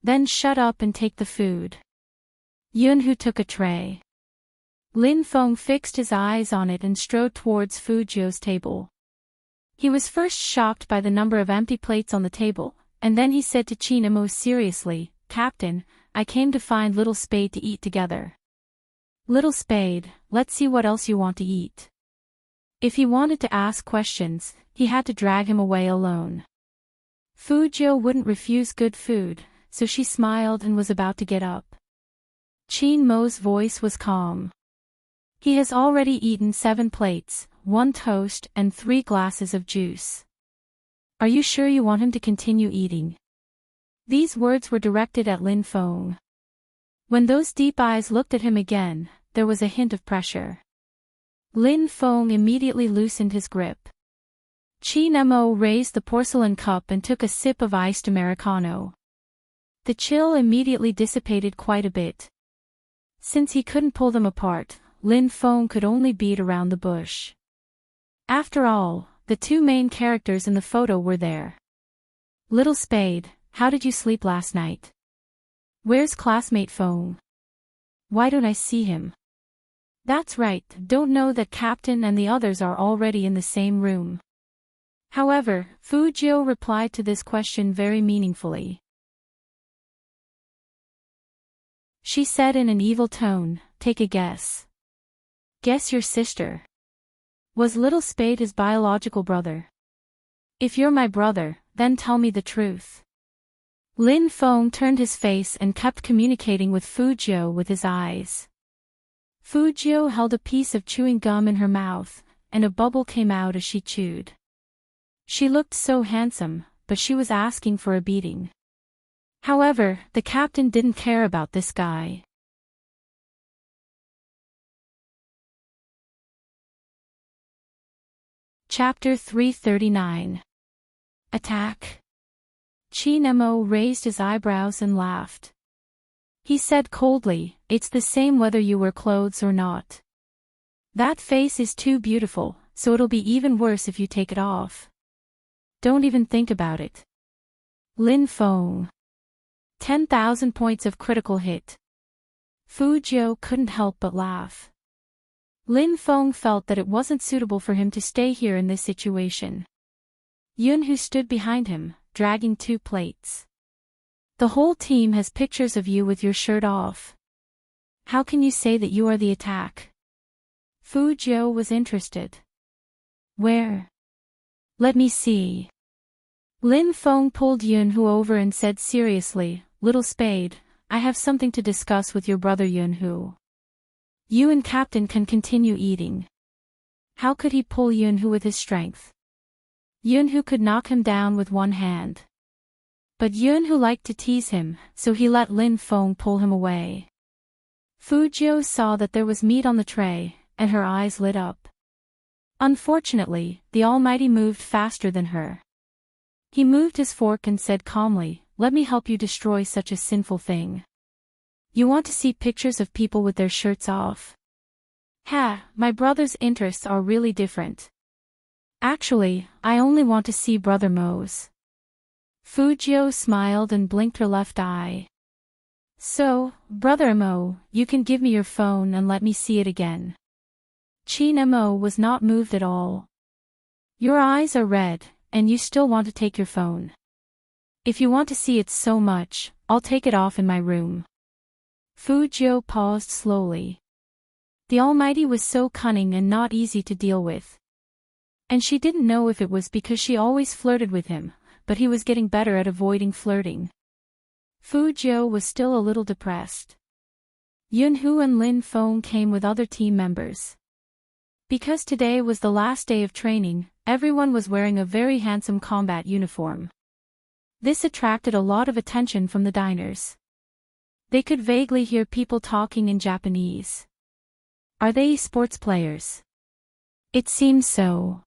Then shut up and take the food. Yunhu took a tray. Lin Feng fixed his eyes on it and strode towards Fujio's table. He was first shocked by the number of empty plates on the table, and then he said to Chin Mo seriously, Captain, I came to find Little Spade to eat together. Little Spade, let's see what else you want to eat. If he wanted to ask questions, he had to drag him away alone. Fujio wouldn't refuse good food, so she smiled and was about to get up. Chin Mo's voice was calm. He has already eaten 7 plates, 1 toast and 3 glasses of juice. Are you sure you want him to continue eating? These words were directed at Lin Feng. When those deep eyes looked at him again, there was a hint of pressure. Lin Feng immediately loosened his grip. Chin Mo raised the porcelain cup and took a sip of iced Americano. The chill immediately dissipated quite a bit. Since he couldn't pull them apart, Lin Feng could only beat around the bush. After all, the 2 main characters in the photo were there. Little Spade, how did you sleep last night? Where's classmate Feng? Why don't I see him? That's right, don't know that Captain and the others are already in the same room. However, Fujio replied to this question very meaningfully. She said in an evil tone, take a guess. Guess your sister. Was Little Spade his biological brother? If you're my brother, then tell me the truth. Lin Feng turned his face and kept communicating with Fujio with his eyes. Fujio held a piece of chewing gum in her mouth, and a bubble came out as she chewed. She looked so handsome, but she was asking for a beating. However, the captain didn't care about this guy. Chapter 339. Attack. Chin Mo raised his eyebrows and laughed. He said coldly, it's the same whether you wear clothes or not. That face is too beautiful, so it'll be even worse if you take it off. Don't even think about it. Lin Feng. 10,000 points of critical hit. Fujio couldn't help but laugh. Lin Feng felt that it wasn't suitable for him to stay here in this situation. Yun, who stood behind him, dragging 2 plates. The whole team has pictures of you with your shirt off. How can you say that you are the attack? Fujio was interested. Where? Let me see. Lin Feng pulled Yunhu over and said seriously, Little Spade, I have something to discuss with your brother Yunhu. You and Captain can continue eating. How could he pull Yunhu with his strength? Yunhu could knock him down with one hand. But Yunhu liked to tease him, so he let Lin Feng pull him away. Fujio saw that there was meat on the tray, and her eyes lit up. Unfortunately, the Almighty moved faster than her. He moved his fork and said calmly, let me help you destroy such a sinful thing. You want to see pictures of people with their shirts off? Ha, my brother's interests are really different. Actually, I only want to see Brother Mo's. Fujio smiled and blinked her left eye. So, Brother Mo, you can give me your phone and let me see it again. Chin Mo was not moved at all. Your eyes are red, and you still want to take your phone. If you want to see it so much, I'll take it off in my room. Fujio paused slowly. The Almighty was so cunning and not easy to deal with. And she didn't know if it was because she always flirted with him, but he was getting better at avoiding flirting. Fujio was still a little depressed. Yunhu and Lin Feng came with other team members. Because today was the last day of training, everyone was wearing a very handsome combat uniform. This attracted a lot of attention from the diners. They could vaguely hear people talking in Japanese. Are they sports players? It seems so.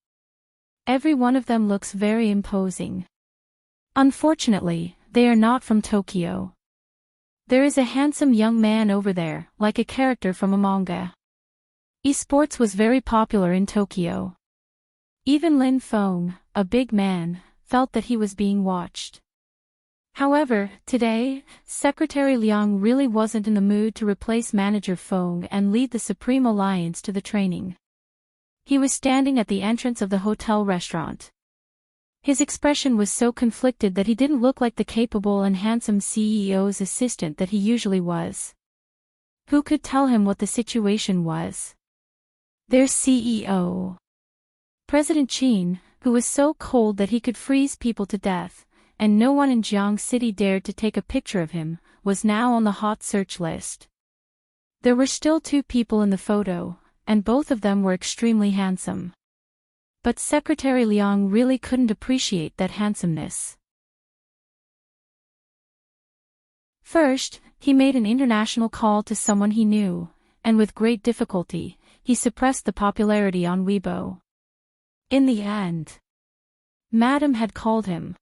Every one of them looks very imposing. Unfortunately, they are not from Tokyo. There is a handsome young man over there, like a character from a manga. Esports was very popular in Tokyo. Even Lin Feng, a big man, felt that he was being watched. However, today, Secretary Liang really wasn't in the mood to replace Manager Feng and lead the Supreme Alliance to the training. He was standing at the entrance of the hotel restaurant. His expression was so conflicted that he didn't look like the capable and handsome CEO's assistant that he usually was. Who could tell him what the situation was? Their CEO. President Qin, who was so cold that he could freeze people to death, and no one in Jiang City dared to take a picture of him, was now on the hot search list. There were still 2 people in the photo, and both of them were extremely handsome. But Secretary Liang really couldn't appreciate that handsomeness. First, he made an international call to someone he knew, and with great difficulty, he suppressed the popularity on Weibo. In the end, Madam had called him.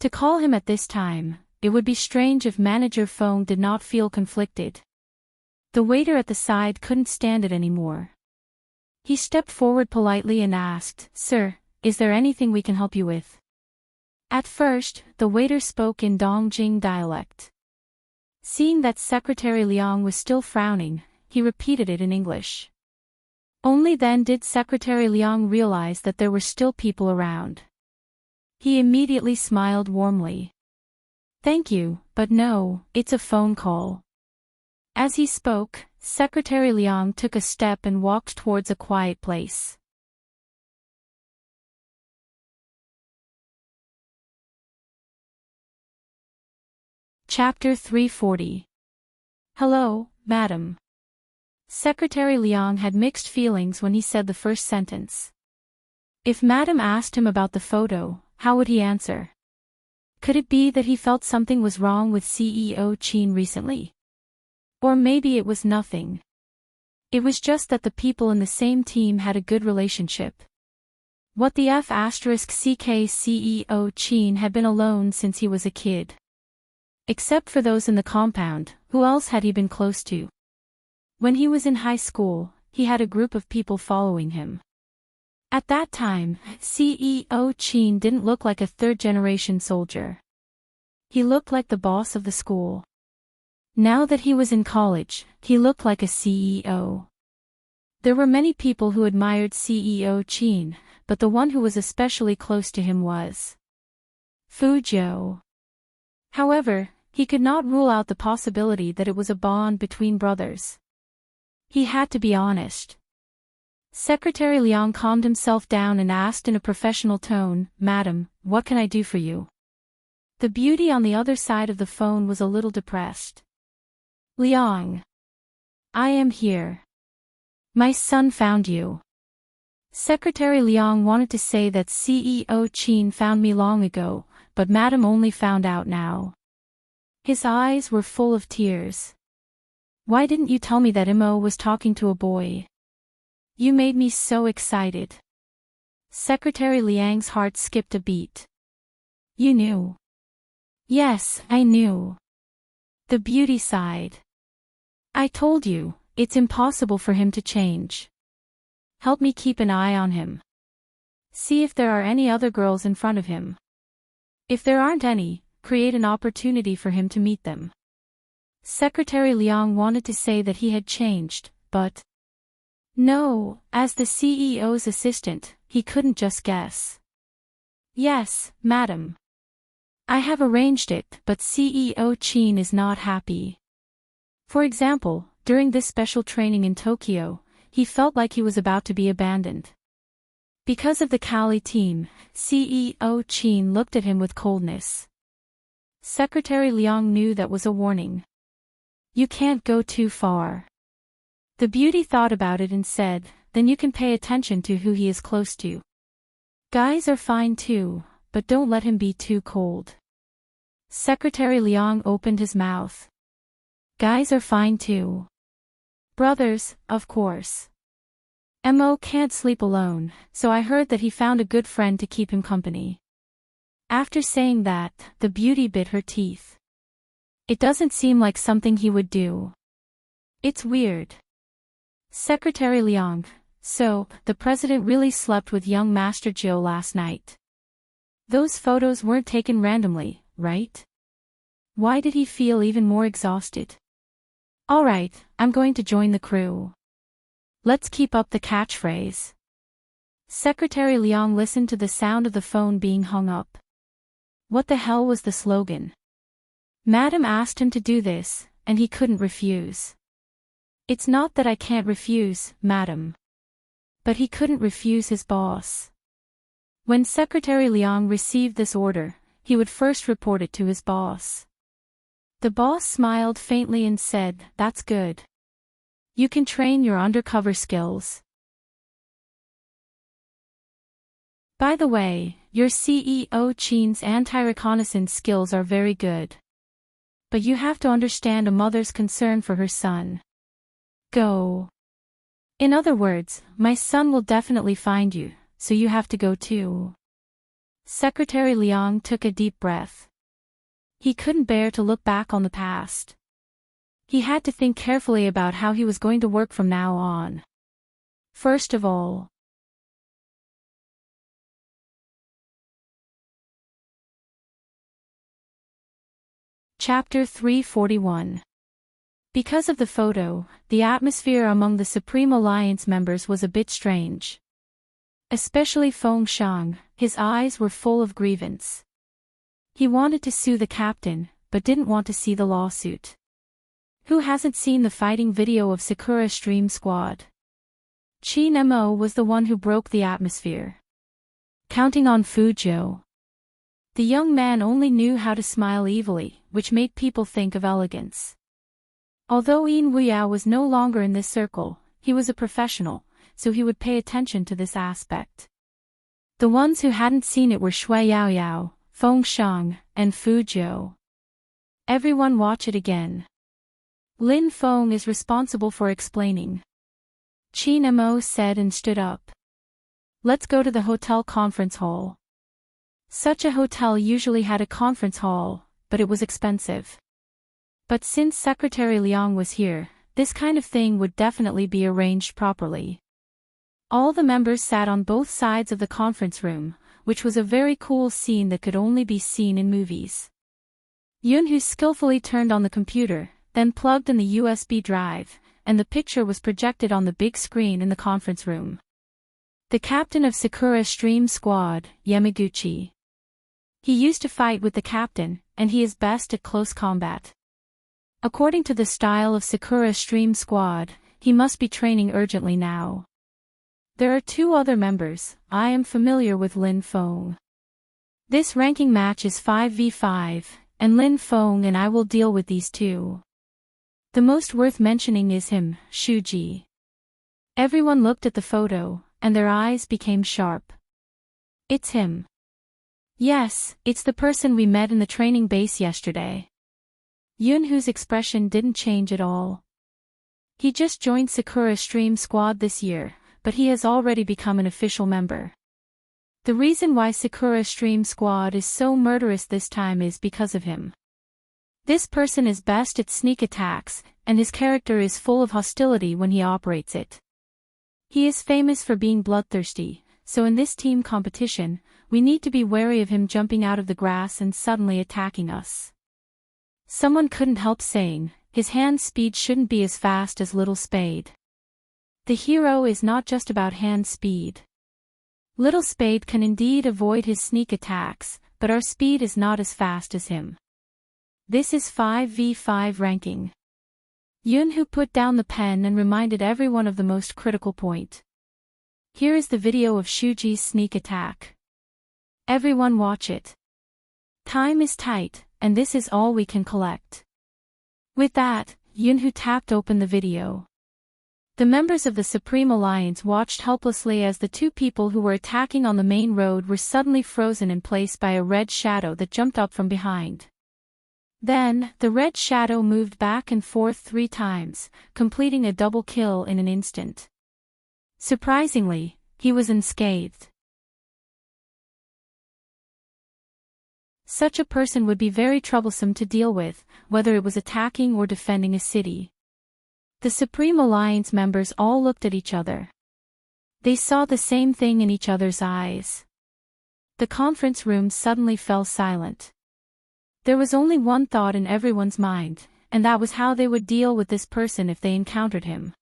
To call him at this time, it would be strange if Manager Feng did not feel conflicted. The waiter at the side couldn't stand it anymore. He stepped forward politely and asked, "Sir, is there anything we can help you with?" At first, the waiter spoke in Dongjing dialect. Seeing that Secretary Liang was still frowning, he repeated it in English. Only then did Secretary Liang realize that there were still people around. He immediately smiled warmly. "Thank you, but no, it's a phone call." As he spoke, Secretary Liang took a step and walked towards a quiet place. Chapter 340. Hello, Madam. Secretary Liang had mixed feelings when he said the first sentence. If Madam asked him about the photo, how would he answer? Could it be that he felt something was wrong with CEO Qin recently? Or maybe it was nothing. It was just that the people in the same team had a good relationship. What the F***CK CEO Qin had been alone since he was a kid. Except for those in the compound, who else had he been close to? When he was in high school, he had a group of people following him. At that time, CEO Qin didn't look like a third-generation soldier. He looked like the boss of the school. Now that he was in college, he looked like a CEO. There were many people who admired CEO Qin, but the one who was especially close to him was Fu Zhou. However, he could not rule out the possibility that it was a bond between brothers. He had to be honest. Secretary Liang calmed himself down and asked in a professional tone, "Madam, what can I do for you?" The beauty on the other side of the phone was a little depressed. "Liang. I am here. My son found you." Secretary Liang wanted to say that CEO Qin found me long ago, but Madam only found out now. His eyes were full of tears. "Why didn't you tell me that Imo was talking to a boy? You made me so excited." Secretary Liang's heart skipped a beat. "You knew?" "Yes, I knew." The beauty sighed. "I told you, it's impossible for him to change. Help me keep an eye on him. See if there are any other girls in front of him. If there aren't any, create an opportunity for him to meet them." Secretary Liang wanted to say that he had changed, but no, as the CEO's assistant, he couldn't just guess. "Yes, Madam. I have arranged it, but CEO Qin is not happy. For example, during this special training in Tokyo, he felt like he was about to be abandoned. Because of the Cali team, CEO Qin looked at him with coldness. Secretary Liang knew that was a warning. You can't go too far. The beauty thought about it and said, "Then you can pay attention to who he is close to. Guys are fine too, but don't let him be too cold." Secretary Liang opened his mouth. Guys are fine too. Brothers, of course. Mo can't sleep alone, so I heard that he found a good friend to keep him company. After saying that, the beauty bit her teeth. It doesn't seem like something he would do. It's weird. Secretary Liang, so, the president really slept with young Master Zhou last night. Those photos weren't taken randomly, right? Why did he feel even more exhausted? Alright, I'm going to join the crew. Let's keep up the catchphrase. Secretary Liang listened to the sound of the phone being hung up. What the hell was the slogan? Madam asked him to do this, and he couldn't refuse. It's not that I can't refuse, Madam. But he couldn't refuse his boss. When Secretary Liang received this order, he would first report it to his boss. The boss smiled faintly and said, "That's good. You can train your undercover skills. By the way, your CEO Chin's anti-reconnaissance skills are very good. But you have to understand a mother's concern for her son. Go. In other words, my son will definitely find you, so you have to go too." Secretary Liang took a deep breath. He couldn't bear to look back on the past. He had to think carefully about how he was going to work from now on. First of all, Chapter 341. Because of the photo, the atmosphere among the Supreme Alliance members was a bit strange. Especially Feng Shang, his eyes were full of grievance. He wanted to sue the captain, but didn't want to see the lawsuit. Who hasn't seen the fighting video of Sakura Stream Squad? Qin Mo was the one who broke the atmosphere. Counting on Fuzhou. The young man only knew how to smile evilly, which made people think of elegance. Although Yin Wuyao was no longer in this circle, he was a professional, so he would pay attention to this aspect. The ones who hadn't seen it were Shui Yaoyao, Feng Shang, and Fuzhou. Everyone watch it again. Lin Feng is responsible for explaining. Qin Mo said and stood up. Let's go to the hotel conference hall. Such a hotel usually had a conference hall, but it was expensive. But since Secretary Liang was here, this kind of thing would definitely be arranged properly. All the members sat on both sides of the conference room, which was a very cool scene that could only be seen in movies. Yunhu skillfully turned on the computer, then plugged in the USB drive, and the picture was projected on the big screen in the conference room. The captain of Sakura Stream Squad, Yamaguchi. He used to fight with the captain, and he is best at close combat. According to the style of Sakura Stream Squad, he must be training urgently now. There are two other members. I am familiar with Lin Feng. This ranking match is 5v5, and Lin Feng and I will deal with these two. The most worth mentioning is him, Shuji. Everyone looked at the photo, and their eyes became sharp. It's him. Yes, it's the person we met in the training base yesterday. Yunhu's expression didn't change at all. He just joined Sakura Stream Squad this year, but he has already become an official member. The reason why Sakura Stream Squad is so murderous this time is because of him. This person is best at sneak attacks, and his character is full of hostility when he operates it. He is famous for being bloodthirsty, so in this team competition, we need to be wary of him jumping out of the grass and suddenly attacking us. Someone couldn't help saying, his hand speed shouldn't be as fast as Little Spade. The hero is not just about hand speed. Little Spade can indeed avoid his sneak attacks, but our speed is not as fast as him. This is 5v5 ranking. Yunhu put down the pen and reminded everyone of the most critical point. Here is the video of Shuji's sneak attack. Everyone watch it. Time is tight, and this is all we can collect. With that, Yunhu tapped open the video. The members of the Supreme Alliance watched helplessly as the two people who were attacking on the main road were suddenly frozen in place by a red shadow that jumped up from behind. Then, the red shadow moved back and forth 3 times, completing a double kill in an instant. Surprisingly, he was unscathed. Such a person would be very troublesome to deal with, whether it was attacking or defending a city. The Supreme Alliance members all looked at each other. They saw the same thing in each other's eyes. The conference room suddenly fell silent. There was only one thought in everyone's mind, and that was how they would deal with this person if they encountered him.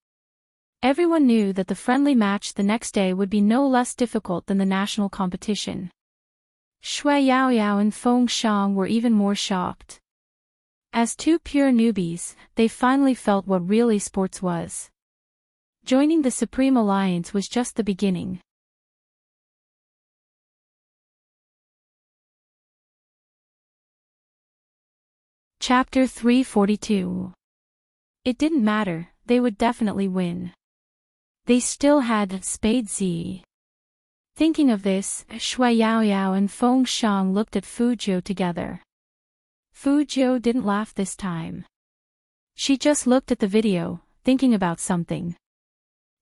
Everyone knew that the friendly match the next day would be no less difficult than the national competition. Shui Yaoyao and Feng Shang were even more shocked. As two pure newbies, they finally felt what real esports was. Joining the Supreme Alliance was just the beginning. Chapter 342. It didn't matter, they would definitely win. They still had Spade Z. Thinking of this, Shui Yaoyao and Feng Shang looked at Fu Jiu together. Fu Jiu didn't laugh this time. She just looked at the video, thinking about something.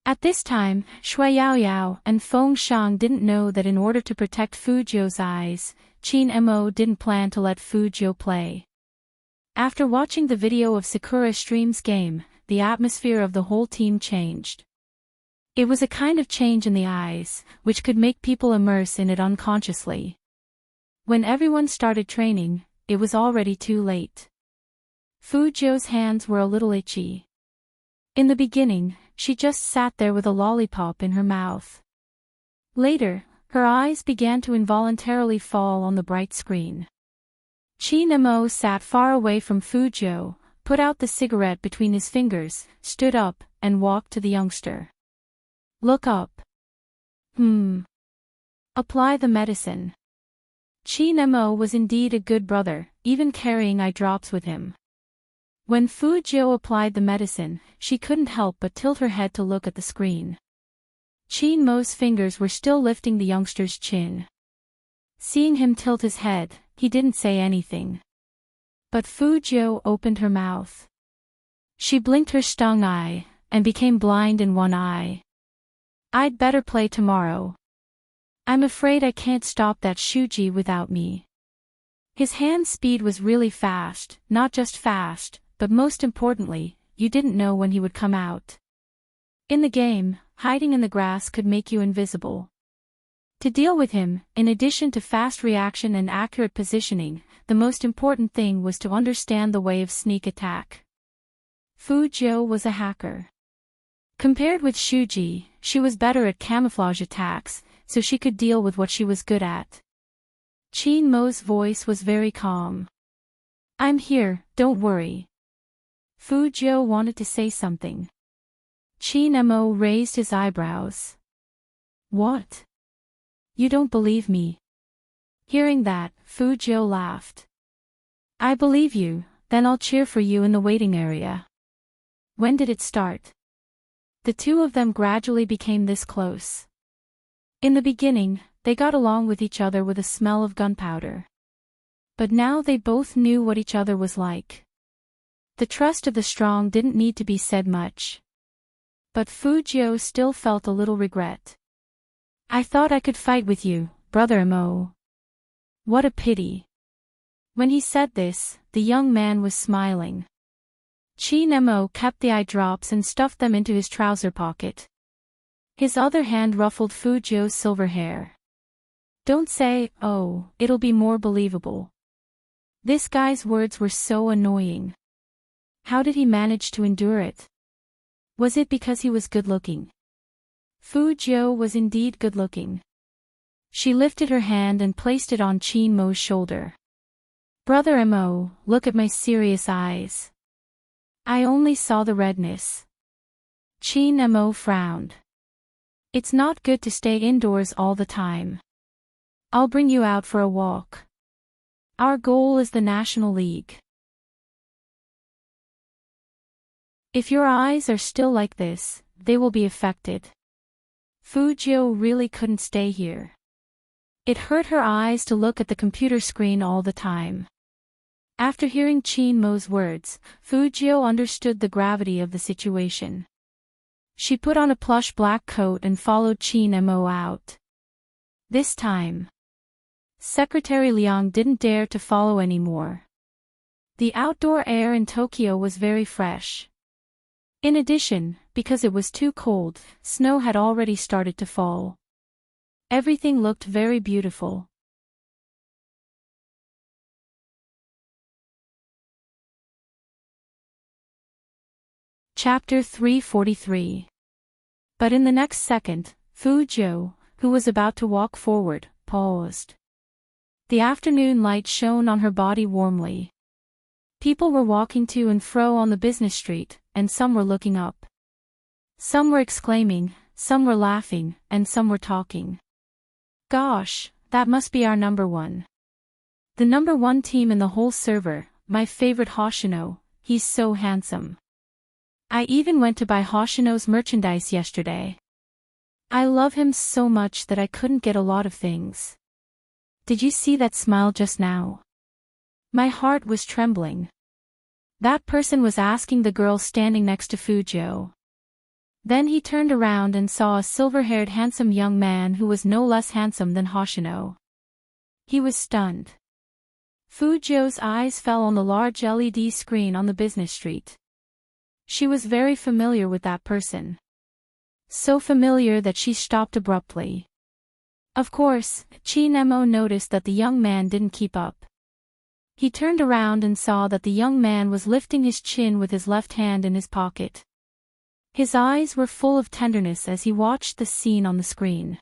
At this time, Shui Yaoyao and Feng Shang didn't know that in order to protect Fu Jiu's eyes, Qin Mo didn't plan to let Fu Jiu play. After watching the video of Sakura Stream's game, the atmosphere of the whole team changed. It was a kind of change in the eyes, which could make people immerse in it unconsciously. When everyone started training, it was already too late. Fu Jiu's hands were a little itchy. In the beginning, she just sat there with a lollipop in her mouth. Later, her eyes began to involuntarily fall on the bright screen. Qin Mo sat far away from Fu Jiu, put out the cigarette between his fingers, stood up, and walked to the youngster. Look up. Apply the medicine. Qin Mo was indeed a good brother, even carrying eye drops with him. When Fu Jiu applied the medicine, she couldn't help but tilt her head to look at the screen. Qin Mo's fingers were still lifting the youngster's chin. Seeing him tilt his head, he didn't say anything. But Fu Jiu opened her mouth. She blinked her stung eye, and became blind in one eye. I'd better play tomorrow. I'm afraid I can't stop that Shuji without me. His hand speed was really fast, not just fast, but most importantly, you didn't know when he would come out. In the game, hiding in the grass could make you invisible. To deal with him, in addition to fast reaction and accurate positioning, the most important thing was to understand the way of sneak attack. Fu Jiu was a hacker. Compared with Shuji, she was better at camouflage attacks, so she could deal with what she was good at. Qin Mo's voice was very calm. I'm here, don't worry. Fu Jiu wanted to say something. Qin Mo raised his eyebrows. What? You don't believe me? Hearing that, Fu Jiu laughed. I believe you, then I'll cheer for you in the waiting area. When did it start? The two of them gradually became this close. In the beginning, they got along with each other with a smell of gunpowder. But now they both knew what each other was like. The trust of the strong didn't need to be said much. But Fu Jiu still felt a little regret. I thought I could fight with you, brother Mo. What a pity. When he said this, the young man was smiling. Qin Mo kept the eye drops and stuffed them into his trouser pocket. His other hand ruffled Fu Jiu's silver hair. Don't say, oh, it'll be more believable. This guy's words were so annoying. How did he manage to endure it? Was it because he was good-looking? Fu Jiu was indeed good-looking. She lifted her hand and placed it on Qin Mo's shoulder. Brother Mo, look at my serious eyes. I only saw the redness. Qin Mo frowned. It's not good to stay indoors all the time. I'll bring you out for a walk. Our goal is the National League. If your eyes are still like this, they will be affected. Fu Jiu really couldn't stay here. It hurt her eyes to look at the computer screen all the time. After hearing Qin Mo's words, Fu Jiu understood the gravity of the situation. She put on a plush black coat and followed Qin Mo out. This time, Secretary Liang didn't dare to follow anymore. The outdoor air in Tokyo was very fresh. In addition, because it was too cold, snow had already started to fall. Everything looked very beautiful. Chapter 343. But in the next second, Fu Jiu, who was about to walk forward, paused. The afternoon light shone on her body warmly. People were walking to and fro on the business street, and some were looking up. Some were exclaiming, some were laughing, and some were talking. Gosh, that must be our number one. The number one team in the whole server, my favorite Hoshino, he's so handsome. I even went to buy Hoshino's merchandise yesterday. I love him so much that I couldn't get a lot of things. Did you see that smile just now? My heart was trembling. That person was asking the girl standing next to Fujio. Then he turned around and saw a silver-haired handsome young man who was no less handsome than Hoshino. He was stunned. Fujio's eyes fell on the large LED screen on the business street. She was very familiar with that person. So familiar that she stopped abruptly. Of course, Chi-Nemo noticed that the young man didn't keep up. He turned around and saw that the young man was lifting his chin with his left hand in his pocket. His eyes were full of tenderness as he watched the scene on the screen.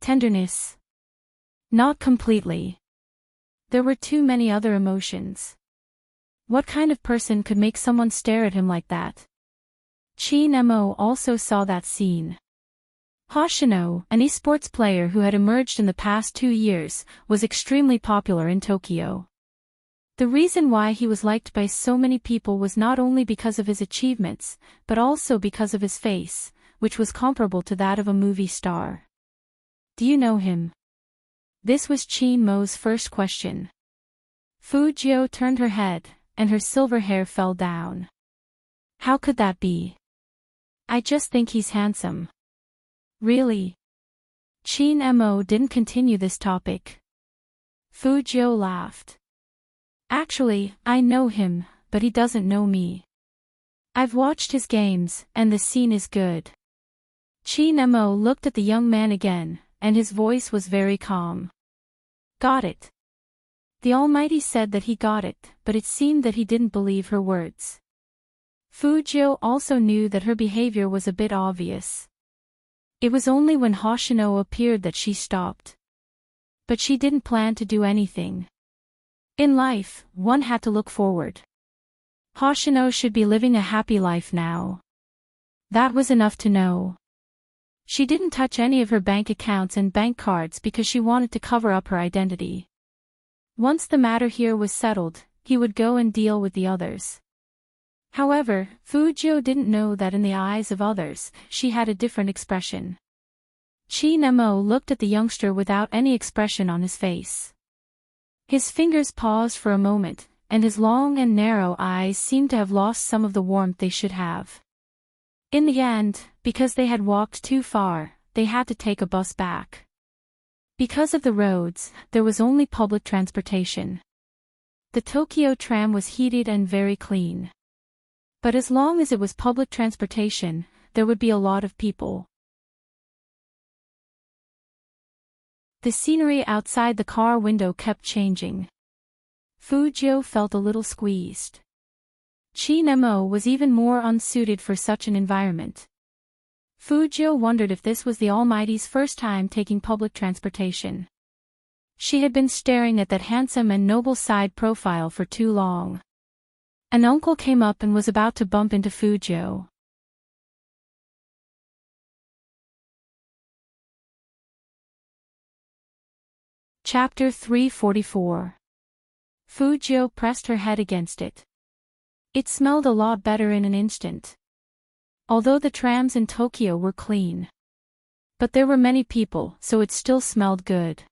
Tenderness? Not completely. There were too many other emotions. What kind of person could make someone stare at him like that? Chi-Nemo also saw that scene. Hoshino, an esports player who had emerged in the past 2 years, was extremely popular in Tokyo. The reason why he was liked by so many people was not only because of his achievements, but also because of his face, which was comparable to that of a movie star. Do you know him? This was Chi-Mo's first question. Fujio turned her head, and her silver hair fell down. How could that be? I just think he's handsome. Really? Chi-Mo didn't continue this topic. Fujio laughed. Actually, I know him, but he doesn't know me. I've watched his games, and the scene is good. Chi-Mo looked at the young man again, and his voice was very calm. Got it. The Almighty said that he got it, but it seemed that he didn't believe her words. Fujio also knew that her behavior was a bit obvious. It was only when Hoshino appeared that she stopped. But she didn't plan to do anything. In life, one had to look forward. Hoshino should be living a happy life now. That was enough to know. She didn't touch any of her bank accounts and bank cards because she wanted to cover up her identity. Once the matter here was settled, he would go and deal with the others. However, Fujio didn't know that in the eyes of others, she had a different expression. Chi-Nemo looked at the youngster without any expression on his face. His fingers paused for a moment, and his long and narrow eyes seemed to have lost some of the warmth they should have. In the end, because they had walked too far, they had to take a bus back. Because of the roads, there was only public transportation. The Tokyo tram was heated and very clean. But as long as it was public transportation, there would be a lot of people. The scenery outside the car window kept changing. Fujio felt a little squeezed. Chi-Nemo was even more unsuited for such an environment. Fujio wondered if this was the Almighty's first time taking public transportation. She had been staring at that handsome and noble side profile for too long. An uncle came up and was about to bump into Fujio. Chapter 344. Fujio pressed her head against it. It smelled a lot better in an instant. Although the trams in Tokyo were clean. But there were many people, so it still smelled good.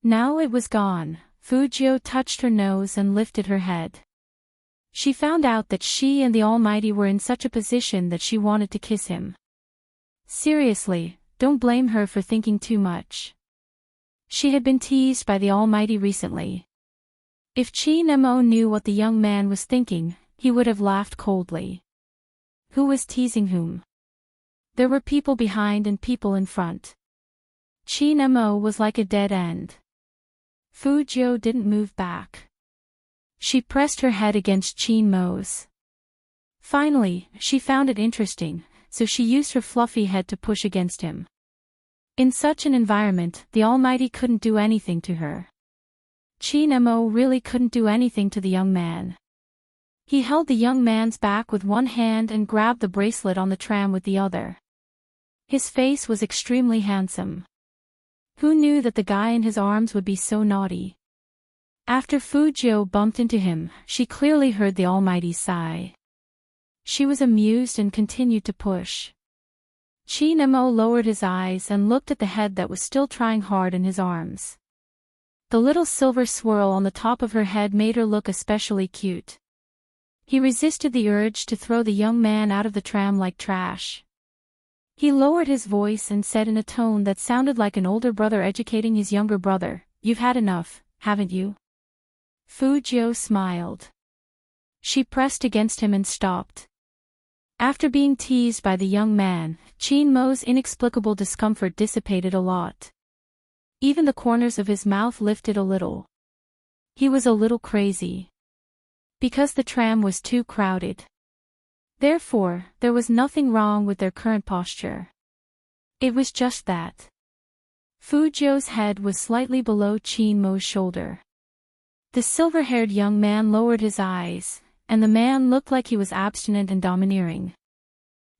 Now it was gone. Fujio touched her nose and lifted her head. She found out that she and the Almighty were in such a position that she wanted to kiss him. Seriously, don't blame her for thinking too much. She had been teased by the Almighty recently. If Chi-Nemo knew what the young man was thinking, he would have laughed coldly. Who was teasing whom? There were people behind and people in front. Chi-Nemo was like a dead end. Fujio didn't move back. She pressed her head against Chi-Mo's. Finally, she found it interesting, so she used her fluffy head to push against him. In such an environment, the Almighty couldn't do anything to her. Chi-Nemo really couldn't do anything to the young man. He held the young man's back with one hand and grabbed the bracelet on the tram with the other. His face was extremely handsome. Who knew that the guy in his arms would be so naughty? After Fujio bumped into him, she clearly heard the almighty sigh. She was amused and continued to push. Chinemo lowered his eyes and looked at the head that was still trying hard in his arms. The little silver swirl on the top of her head made her look especially cute. He resisted the urge to throw the young man out of the tram like trash. He lowered his voice and said in a tone that sounded like an older brother educating his younger brother, "You've had enough, haven't you?" Fujio smiled. She pressed against him and stopped. After being teased by the young man, Chinmo's inexplicable discomfort dissipated a lot. Even the corners of his mouth lifted a little. He was a little crazy. Because the tram was too crowded. Therefore, there was nothing wrong with their current posture. It was just that. Fujio's head was slightly below Chinmo's shoulder. The silver-haired young man lowered his eyes, and the man looked like he was abstinent and domineering.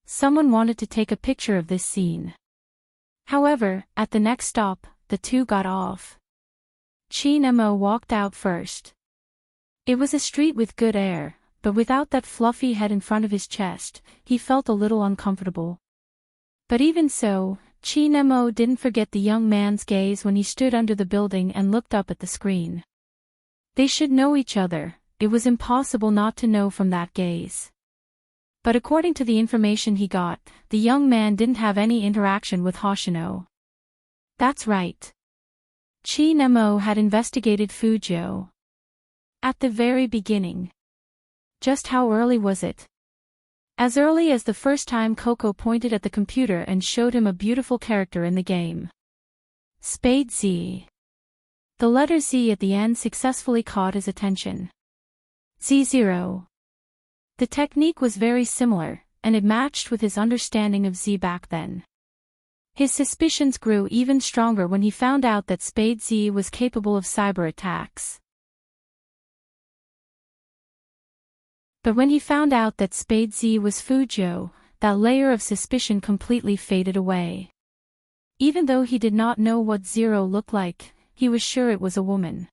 Someone wanted to take a picture of this scene. However, at the next stop, the two got off. Chinemo walked out first. It was a street with good air, but without that fluffy head in front of his chest, he felt a little uncomfortable. But even so, Chinemo didn't forget the young man's gaze when he stood under the building and looked up at the screen. They should know each other, it was impossible not to know from that gaze. But according to the information he got, the young man didn't have any interaction with Hoshino. That's right. Chinemo had investigated Fujio. At the very beginning. Just how early was it? As early as the first time Coco pointed at the computer and showed him a beautiful character in the game. Spade Z. The letter Z at the end successfully caught his attention. Z0. The technique was very similar, and it matched with his understanding of Z back then. His suspicions grew even stronger when he found out that Spade Z was capable of cyber attacks. But when he found out that Spade Z was Fujio, that layer of suspicion completely faded away. Even though he did not know what Zero looked like, he was sure it was a woman.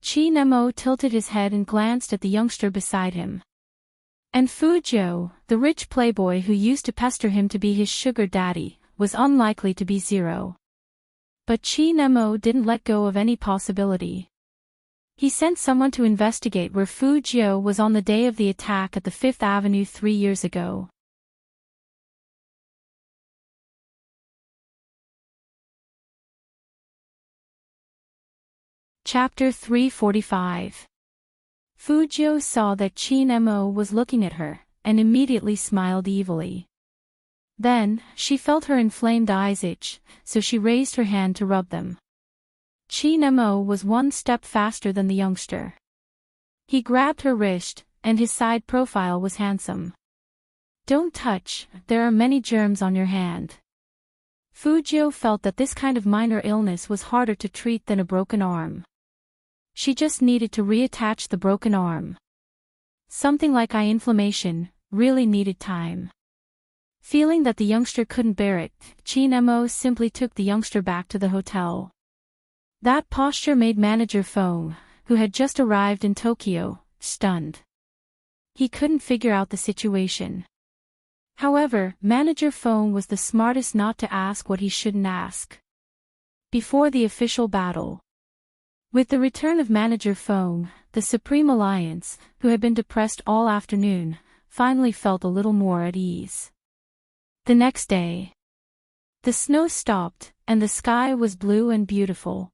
Chinemo tilted his head and glanced at the youngster beside him. And Fujio, the rich playboy who used to pester him to be his sugar daddy, was unlikely to be Zero. But Chinemo didn't let go of any possibility. He sent someone to investigate where Fujio was on the day of the attack at the 5th Avenue 3 years ago. Chapter 345. Fujio saw that Chinemo was looking at her, and immediately smiled evilly. Then, she felt her inflamed eyes itch, so she raised her hand to rub them. Chinemo was one step faster than the youngster. He grabbed her wrist, and his side profile was handsome. "Don't touch, there are many germs on your hand." Fujio felt that this kind of minor illness was harder to treat than a broken arm. She just needed to reattach the broken arm. Something like eye inflammation really needed time. Feeling that the youngster couldn't bear it, Chinemo simply took the youngster back to the hotel. That posture made Manager Fong, who had just arrived in Tokyo, stunned. He couldn't figure out the situation. However, Manager Fong was the smartest not to ask what he shouldn't ask. Before the official battle. With the return of Manager Fong, the Supreme Alliance, who had been depressed all afternoon, finally felt a little more at ease. The next day. The snow stopped, and the sky was blue and beautiful.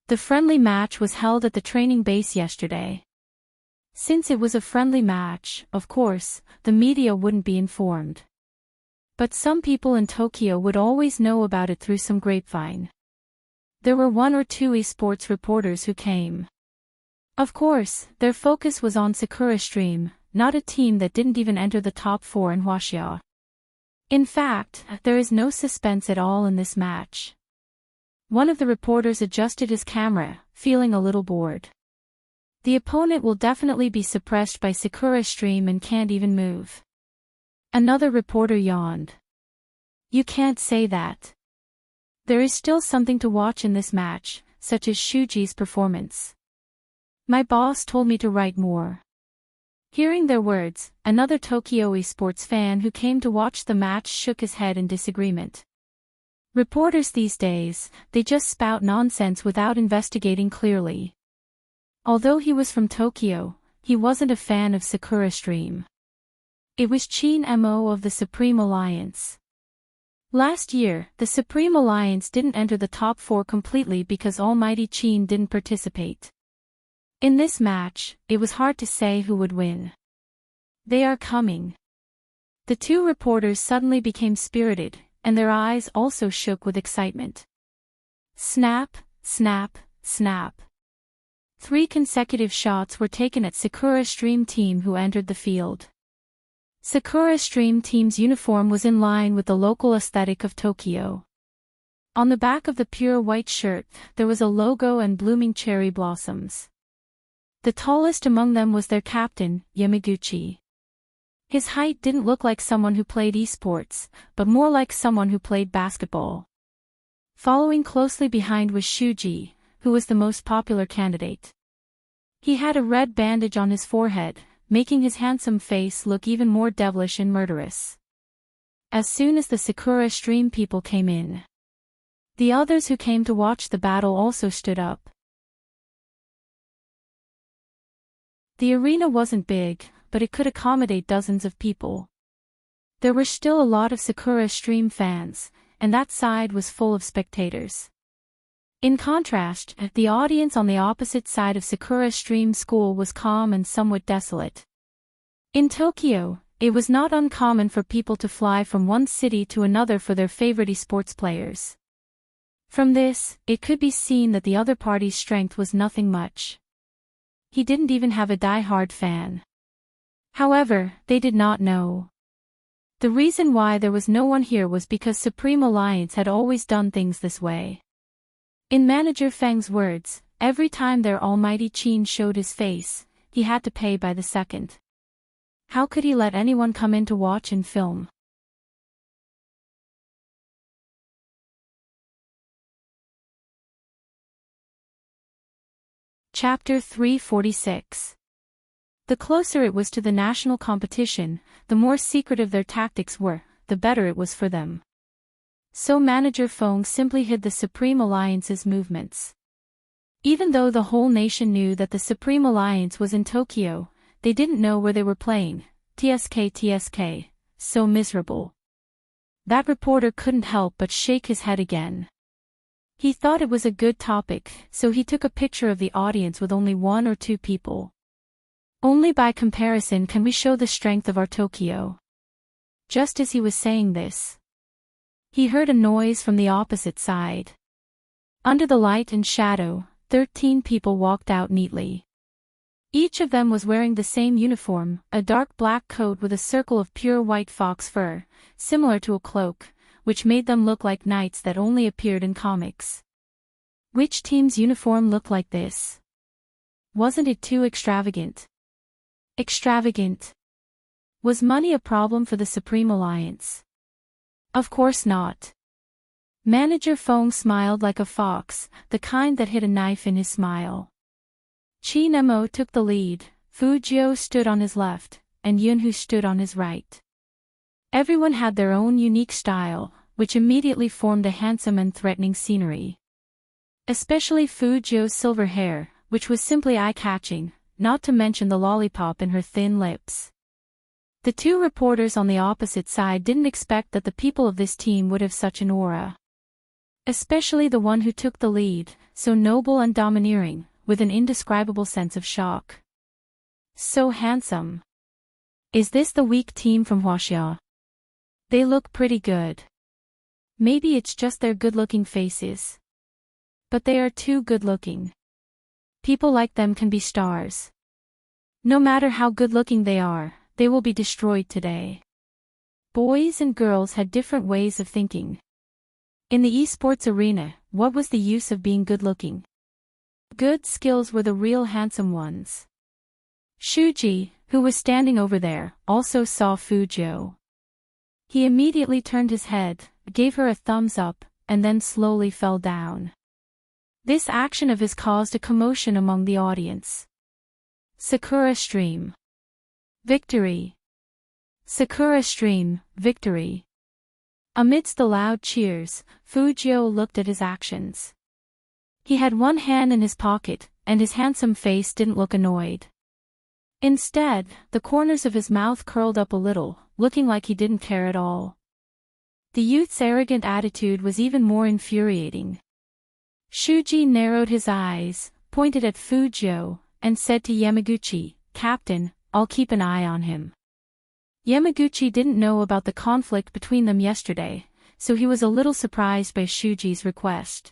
The friendly match was held at the training base yesterday. Since it was a friendly match, of course, the media wouldn't be informed. But some people in Tokyo would always know about it through some grapevine. There were 1 or 2 esports reporters who came. Of course, their focus was on Sakura Stream, not a team that didn't even enter the top 4 in Huaxia. In fact, there is no suspense at all in this match. One of the reporters adjusted his camera, feeling a little bored. The opponent will definitely be suppressed by Sakura Stream and can't even move. Another reporter yawned. You can't say that. There is still something to watch in this match, such as Shuji's performance. My boss told me to write more. Hearing their words, another Tokyo esports fan who came to watch the match shook his head in disagreement. Reporters these days, they just spout nonsense without investigating clearly. Although he was from Tokyo, he wasn't a fan of Sakura Stream. It was Chin Mo of the Supreme Alliance. Last year, the Supreme Alliance didn't enter the top 4 completely because Almighty Chin didn't participate. In this match, it was hard to say who would win. They are coming. The two reporters suddenly became spirited, and their eyes also shook with excitement. Snap, snap, snap. 3 consecutive shots were taken at Sakura Stream Team who entered the field. Sakura Stream Team's uniform was in line with the local aesthetic of Tokyo. On the back of the pure white shirt, there was a logo and blooming cherry blossoms. The tallest among them was their captain, Yamaguchi. His height didn't look like someone who played esports, but more like someone who played basketball. Following closely behind was Shuji, who was the most popular candidate. He had a red bandage on his forehead, making his handsome face look even more devilish and murderous. As soon as the Sakura Stream people came in, the others who came to watch the battle also stood up. The arena wasn't big, but it could accommodate dozens of people. There were still a lot of Sakura Stream fans, and that side was full of spectators. In contrast, the audience on the opposite side of Sakura Stream School was calm and somewhat desolate. In Tokyo, it was not uncommon for people to fly from one city to another for their favorite esports players. From this, it could be seen that the other party's strength was nothing much. He didn't even have a die-hard fan. However, they did not know. The reason why there was no one here was because Supreme Alliance had always done things this way. In Manager Feng's words, every time their almighty Chin showed his face, he had to pay by the second. How could he let anyone come in to watch and film? Chapter 346. The closer it was to the national competition, the more secretive their tactics were, the better it was for them. So Manager Feng simply hid the Supreme Alliance's movements. Even though the whole nation knew that the Supreme Alliance was in Tokyo, they didn't know where they were playing. TSK, so miserable. That reporter couldn't help but shake his head again. He thought it was a good topic, so he took a picture of the audience with only 1 or 2 people. Only by comparison can we show the strength of our Tokyo. Just as he was saying this, he heard a noise from the opposite side. Under the light and shadow, 13 people walked out neatly. Each of them was wearing the same uniform, a dark black coat with a circle of pure white fox fur, similar to a cloak, which made them look like knights that only appeared in comics. Which team's uniform looked like this? Wasn't it too extravagant? Extravagant. Was money a problem for the Supreme Alliance? Of course not. Manager Feng smiled like a fox, the kind that hid a knife in his smile. Chin Mo took the lead, Fujio stood on his left, and Yunhu stood on his right. Everyone had their own unique style, which immediately formed a handsome and threatening scenery. Especially Fujio's silver hair, which was simply eye-catching, not to mention the lollipop in her thin lips. The two reporters on the opposite side didn't expect that the people of this team would have such an aura. Especially the one who took the lead, so noble and domineering, with an indescribable sense of shock. So handsome. Is this the weak team from Huaxia? They look pretty good. Maybe it's just their good-looking faces. But they are too good-looking. People like them can be stars. No matter how good-looking they are, they will be destroyed today. Boys and girls had different ways of thinking. In the esports arena, what was the use of being good-looking? Good skills were the real handsome ones. Shuji, who was standing over there, also saw Fujio. He immediately turned his head, gave her a thumbs up, and then slowly fell down. This action of his caused a commotion among the audience. Sakura Stream. Victory. Sakura Stream, victory. Amidst the loud cheers, Fujio looked at his actions. He had one hand in his pocket, and his handsome face didn't look annoyed. Instead, the corners of his mouth curled up a little, looking like he didn't care at all. The youth's arrogant attitude was even more infuriating. Shuji narrowed his eyes, pointed at Fujio, and said to Yamaguchi, "Captain, I'll keep an eye on him." Yamaguchi didn't know about the conflict between them yesterday, so he was a little surprised by Shuji's request.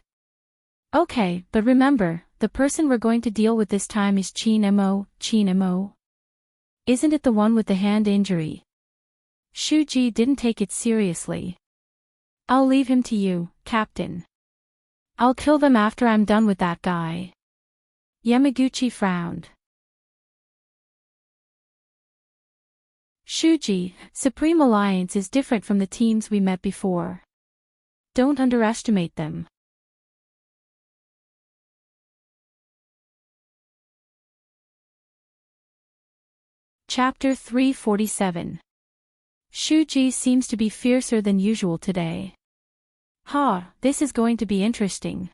"Okay, but remember, the person we're going to deal with this time is Chin-mo. Isn't it the one with the hand injury?" Shuji didn't take it seriously. "I'll leave him to you, Captain. I'll kill them after I'm done with that guy." Yamaguchi frowned. "Shuji, Supreme Alliance is different from the teams we met before. Don't underestimate them." Chapter 347. Shuji seems to be fiercer than usual today. This is going to be interesting.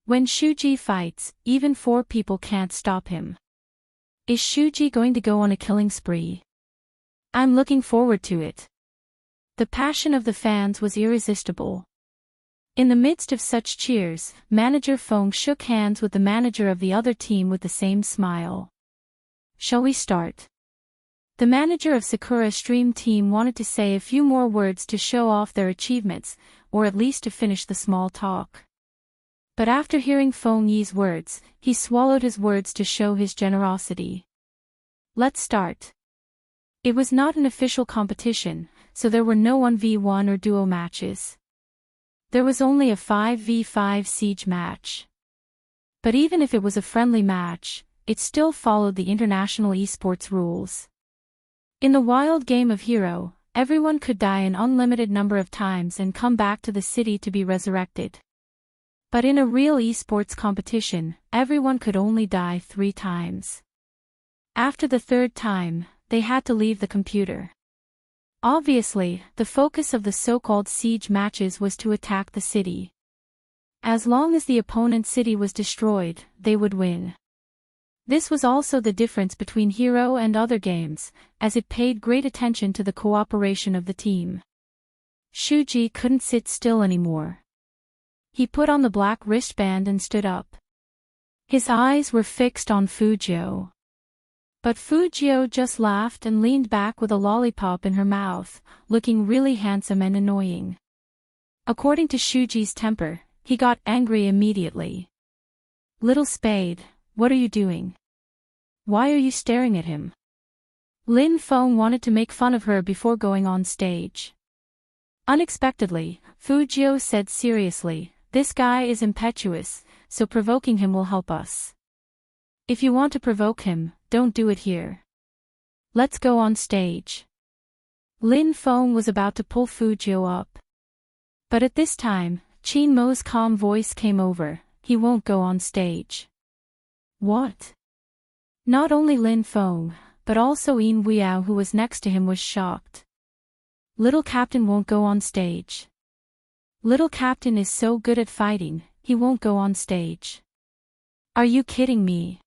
When Shuji fights, even 4 people can't stop him. Is Shuji going to go on a killing spree? I'm looking forward to it. The passion of the fans was irresistible. In the midst of such cheers, Manager Feng shook hands with the manager of the other team with the same smile. "Shall we start?" The manager of Sakura Stream team wanted to say a few more words to show off their achievements, or at least to finish the small talk. But after hearing Feng Yi's words, he swallowed his words to show his generosity. "Let's start." It was not an official competition, so there were no 1v1 or duo matches. There was only a 5v5 siege match. But even if it was a friendly match, it still followed the international esports rules. In the wild game of Hero, everyone could die an unlimited number of times and come back to the city to be resurrected. But in a real esports competition, everyone could only die 3 times. After the 3rd time, they had to leave the computer. Obviously, the focus of the so-called siege matches was to attack the city. As long as the opponent's city was destroyed, they would win. This was also the difference between Hero and other games, as it paid great attention to the cooperation of the team. Shuji couldn't sit still anymore. He put on the black wristband and stood up. His eyes were fixed on Fujio. But Fujio just laughed and leaned back with a lollipop in her mouth, looking really handsome and annoying. According to Shuji's temper, he got angry immediately. "Little Spade, what are you doing? Why are you staring at him?" Lin Feng wanted to make fun of her before going on stage. Unexpectedly, Fujio said seriously, "This guy is impetuous, so provoking him will help us. If you want to provoke him, don't do it here. Let's go on stage." Lin Feng was about to pull Fujio up. But at this time, Chin Mo's calm voice came over, "He won't go on stage." "What?" Not only Lin Feng, but also Yin Weao, who was next to him, was shocked. "Little Captain won't go on stage. Little Captain is so good at fighting, he won't go on stage. Are you kidding me?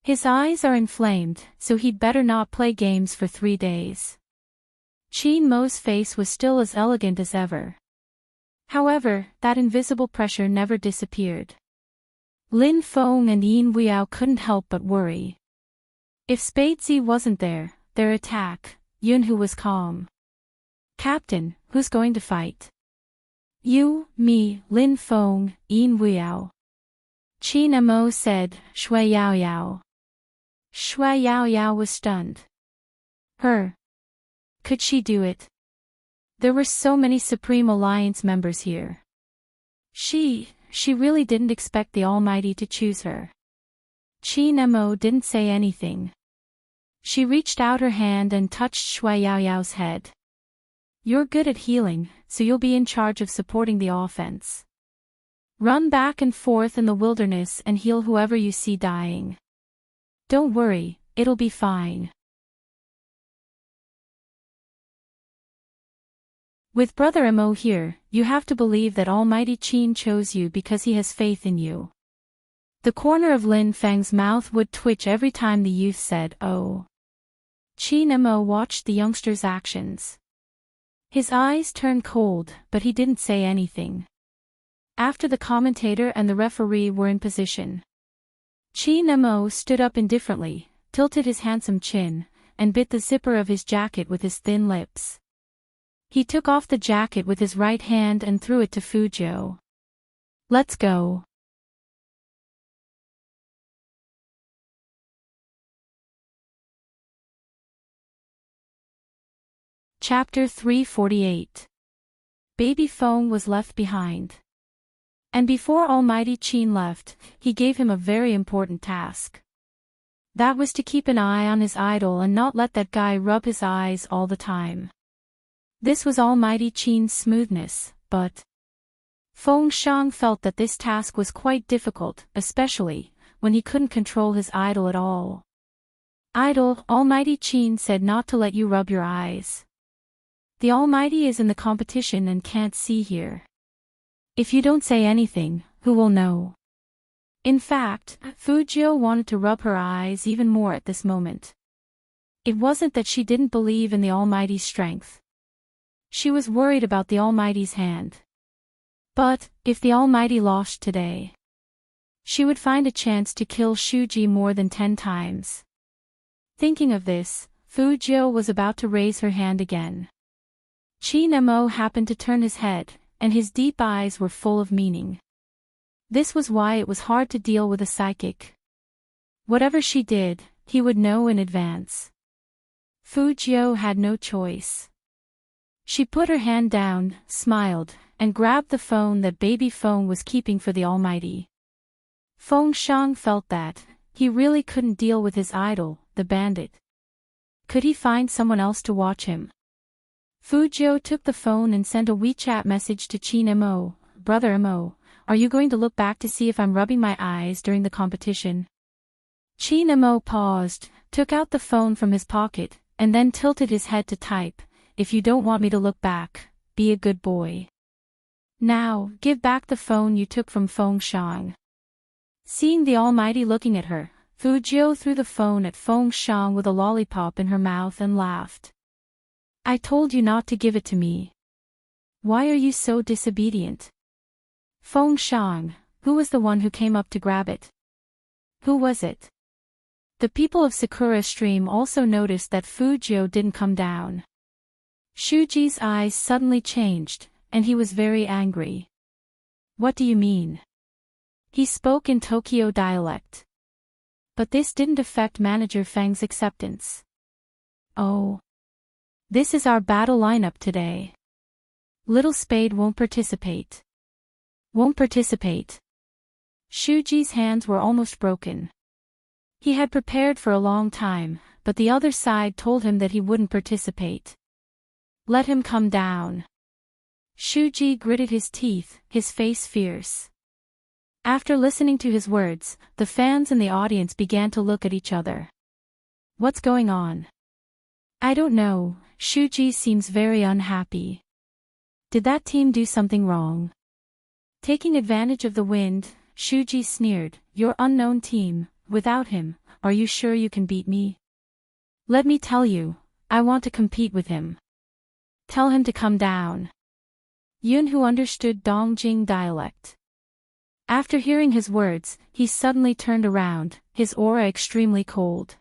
His eyes are inflamed, so he'd better not play games for 3 days." Chin Mo's face was still as elegant as ever. However, that invisible pressure never disappeared. Lin Feng and Yin Weao couldn't help but worry. If Spadesy wasn't there, their attack, Yunhu was calm. "Captain, who's going to fight?" "You, me, Lin Feng, Yin Weao." Chin Mo said, "Shui Yao Yao." Shui Yao Yao was stunned. Her. Could she do it? There were so many Supreme Alliance members here. She really didn't expect the Almighty to choose her. Chin Mo didn't say anything. She reached out her hand and touched Shui Yao Yao's head. "You're good at healing, so you'll be in charge of supporting the offense. Run back and forth in the wilderness and heal whoever you see dying. Don't worry, it'll be fine. With Brother Mo here, you have to believe that Almighty Qin chose you because he has faith in you. The corner of Lin Feng's mouth would twitch every time the youth said, "Oh." Qin Mo watched the youngster's actions. His eyes turned cold, but he didn't say anything. After the commentator and the referee were in position, Qin Mo stood up indifferently, tilted his handsome chin, and bit the zipper of his jacket with his thin lips. He took off the jacket with his right hand and threw it to Fujio. "Let's go." Chapter 348. Baby Feng was left behind. And before Almighty Qin left, he gave him a very important task. That was to keep an eye on his idol and not let that guy rub his eyes all the time. This was Almighty Qin's smoothness, but Feng Shang felt that this task was quite difficult, especially when he couldn't control his idol at all. "Idol, Almighty Qin said not to let you rub your eyes. The Almighty is in the competition and can't see here. If you don't say anything, who will know?" In fact, Fujio wanted to rub her eyes even more at this moment. It wasn't that she didn't believe in the Almighty's strength. She was worried about the Almighty's hand. But, if the Almighty lost today, she would find a chance to kill Shuji more than 10 times. Thinking of this, Fujio was about to raise her hand again. Qin Mo happened to turn his head, and his deep eyes were full of meaning. This was why it was hard to deal with a psychic. Whatever she did, he would know in advance. Fujio had no choice. She put her hand down, smiled, and grabbed the phone that Baby Feng was keeping for the Almighty. Feng Shang felt that he really couldn't deal with his idol, the bandit. Could he find someone else to watch him? Fujio took the phone and sent a WeChat message to Qin Mo. "Brother Mo, are you going to look back to see if I'm rubbing my eyes during the competition?" Qin Mo paused, took out the phone from his pocket, and then tilted his head to type, "If you don't want me to look back, be a good boy. Now, give back the phone you took from Feng Shang." Seeing the Almighty looking at her, Fujio threw the phone at Feng Shang with a lollipop in her mouth and laughed. "I told you not to give it to me. Why are you so disobedient?" "Feng Shang, who was the one who came up to grab it?" "Who was it?" The people of Sakura Stream also noticed that Fujio didn't come down. Shuji's eyes suddenly changed, and he was very angry. "What do you mean?" He spoke in Tokyo dialect. But this didn't affect Manager Feng's acceptance. "Oh. This is our battle lineup today. Little Spade won't participate." "Won't participate?" Shuji's hands were almost broken. He had prepared for a long time, but the other side told him that he wouldn't participate. "Let him come down." Shuji gritted his teeth, his face fierce. After listening to his words, the fans in the audience began to look at each other. "What's going on?" "I don't know, Shuji seems very unhappy. Did that team do something wrong?" Taking advantage of the wind, Shuji sneered, "Your unknown team, without him, are you sure you can beat me? Let me tell you, I want to compete with him. Tell him to come down." Yun, who understood Dongjing dialect. After hearing his words, he suddenly turned around, his aura extremely cold.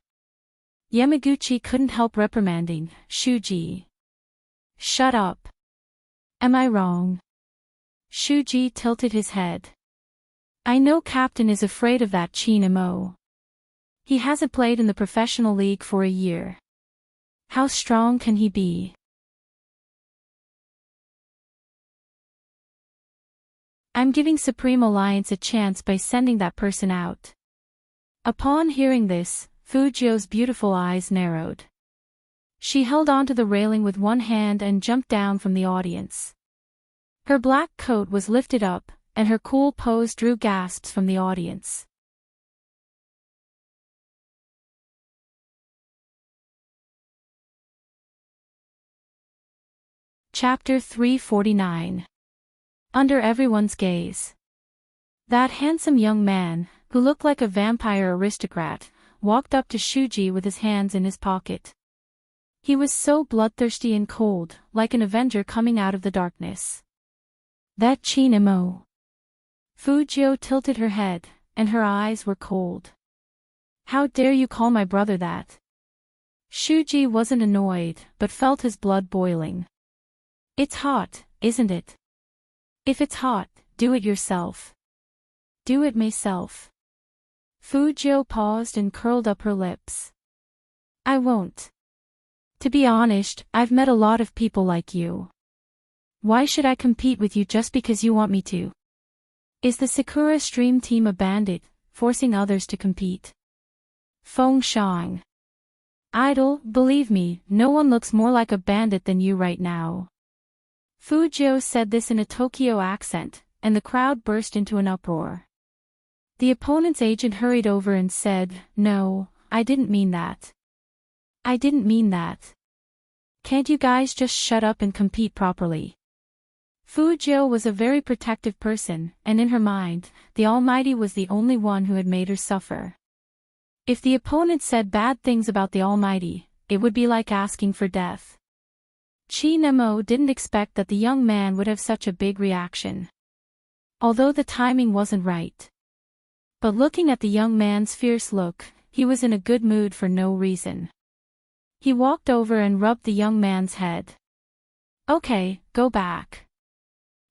Yamaguchi couldn't help reprimanding, "Shuji. Shut up. Am I wrong?" Shuji tilted his head. "I know Captain is afraid of that Qin Mo. He hasn't played in the professional league for a year. How strong can he be?" "I'm giving Supreme Alliance a chance by sending that person out." Upon hearing this, Fujio's beautiful eyes narrowed. She held onto the railing with one hand and jumped down from the audience. Her black coat was lifted up, and her cool pose drew gasps from the audience. Chapter 349. Under everyone's gaze. That handsome young man, who looked like a vampire aristocrat, walked up to Shuji with his hands in his pocket. He was so bloodthirsty and cold, like an avenger coming out of the darkness. That Chinamo. Fujio tilted her head, and her eyes were cold. How dare you call my brother that? Shuji wasn't annoyed, but felt his blood boiling. It's hot, isn't it? If it's hot, do it yourself. Do it myself. Fujio paused and curled up her lips. I won't. To be honest, I've met a lot of people like you. Why should I compete with you just because you want me to? Is the Sakura Stream team a bandit, forcing others to compete? Feng Shang. Idol, believe me, no one looks more like a bandit than you right now. Fujio said this in a Tokyo accent, and the crowd burst into an uproar. The opponent's agent hurried over and said, No, I didn't mean that. I didn't mean that. Can't you guys just shut up and compete properly? Fujio was a very protective person, and in her mind, the Almighty was the only one who had made her suffer. If the opponent said bad things about the Almighty, it would be like asking for death. Chinamo didn't expect that the young man would have such a big reaction. Although the timing wasn't right. But looking at the young man's fierce look, he was in a good mood for no reason. He walked over and rubbed the young man's head. Okay, go back.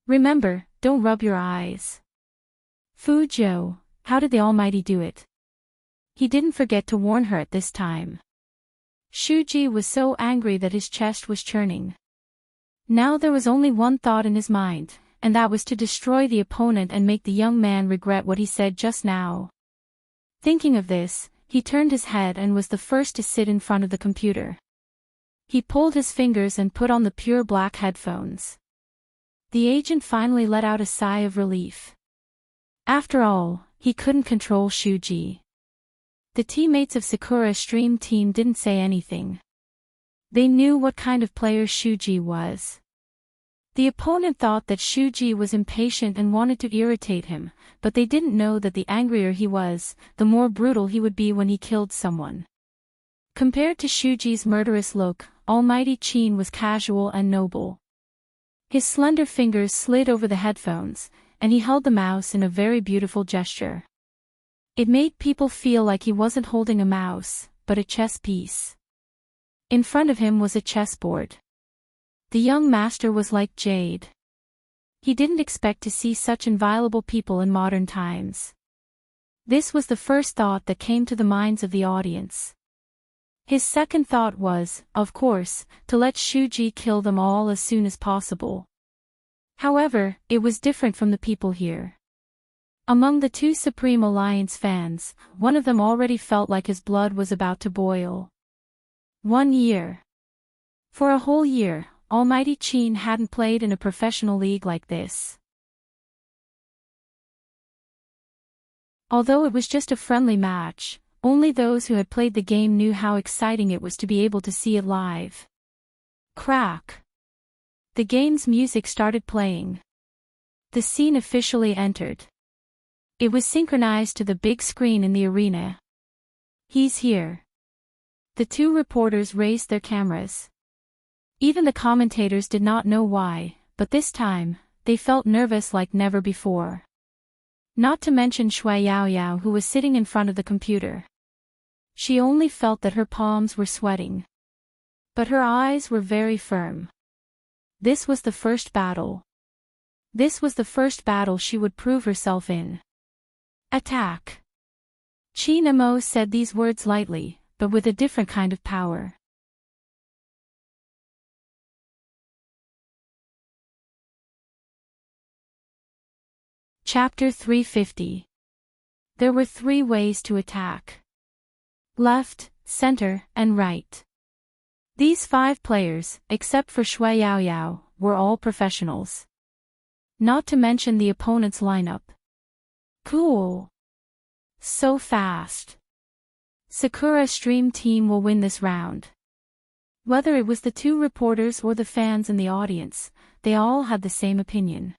Remember, don't rub your eyes. Fujio, how did the Almighty do it? He didn't forget to warn her at this time. Shuji was so angry that his chest was churning. Now there was only one thought in his mind, and that was to destroy the opponent and make the young man regret what he said just now. Thinking of this, he turned his head and was the first to sit in front of the computer. He pulled his fingers and put on the pure black headphones. The agent finally let out a sigh of relief. After all, he couldn't control Shuji. The teammates of Sakura Stream Team didn't say anything. They knew what kind of player Shuji was. The opponent thought that Shuji was impatient and wanted to irritate him, but they didn't know that the angrier he was, the more brutal he would be when he killed someone. Compared to Shuji's murderous look, Almighty Chin was casual and noble. His slender fingers slid over the headphones, and he held the mouse in a very beautiful gesture. It made people feel like he wasn't holding a mouse, but a chess piece. In front of him was a chessboard. The young master was like jade. He didn't expect to see such inviolable people in modern times. This was the first thought that came to the minds of the audience. His second thought was, of course, to let Shuji kill them all as soon as possible. However, it was different from the people here. Among the two Supreme Alliance fans, one of them already felt like his blood was about to boil. 1 year. For a whole year, Almighty Chin hadn't played in a professional league like this. Although it was just a friendly match, only those who had played the game knew how exciting it was to be able to see it live. Crack. The game's music started playing. The scene officially entered. It was synchronized to the big screen in the arena. He's here. The two reporters raised their cameras. Even the commentators did not know why, but this time, they felt nervous like never before. Not to mention Shui Yaoyao, who was sitting in front of the computer. She only felt that her palms were sweating. But her eyes were very firm. This was the first battle. This was the first battle she would prove herself in. Attack. Chinamo said these words lightly, but with a different kind of power. Chapter 350. There were 3 ways to attack. Left, center, and right. These 5 players, except for Shui Yaoyao, were all professionals. Not to mention the opponent's lineup. Cool. So fast. Sakura Stream Team will win this round. Whether it was the two reporters or the fans in the audience, they all had the same opinion.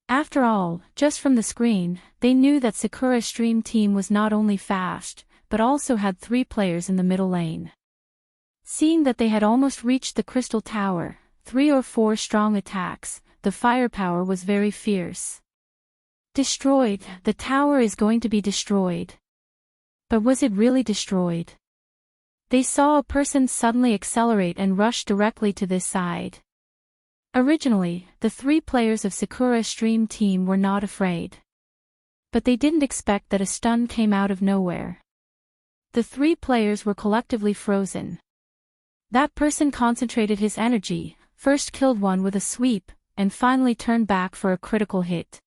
After all, just from the screen, they knew that Sakura's Dream Team was not only fast, but also had 3 players in the middle lane. Seeing that they had almost reached the Crystal Tower, 3 or 4 strong attacks, the firepower was very fierce. Destroyed, the tower is going to be destroyed. But was it really destroyed? They saw a person suddenly accelerate and rush directly to this side. Originally, the 3 players of Sakura's Dream Team were not afraid. But they didn't expect that a stun came out of nowhere. The 3 players were collectively frozen. That person concentrated his energy, first killed one with a sweep, and finally turned back for a critical hit.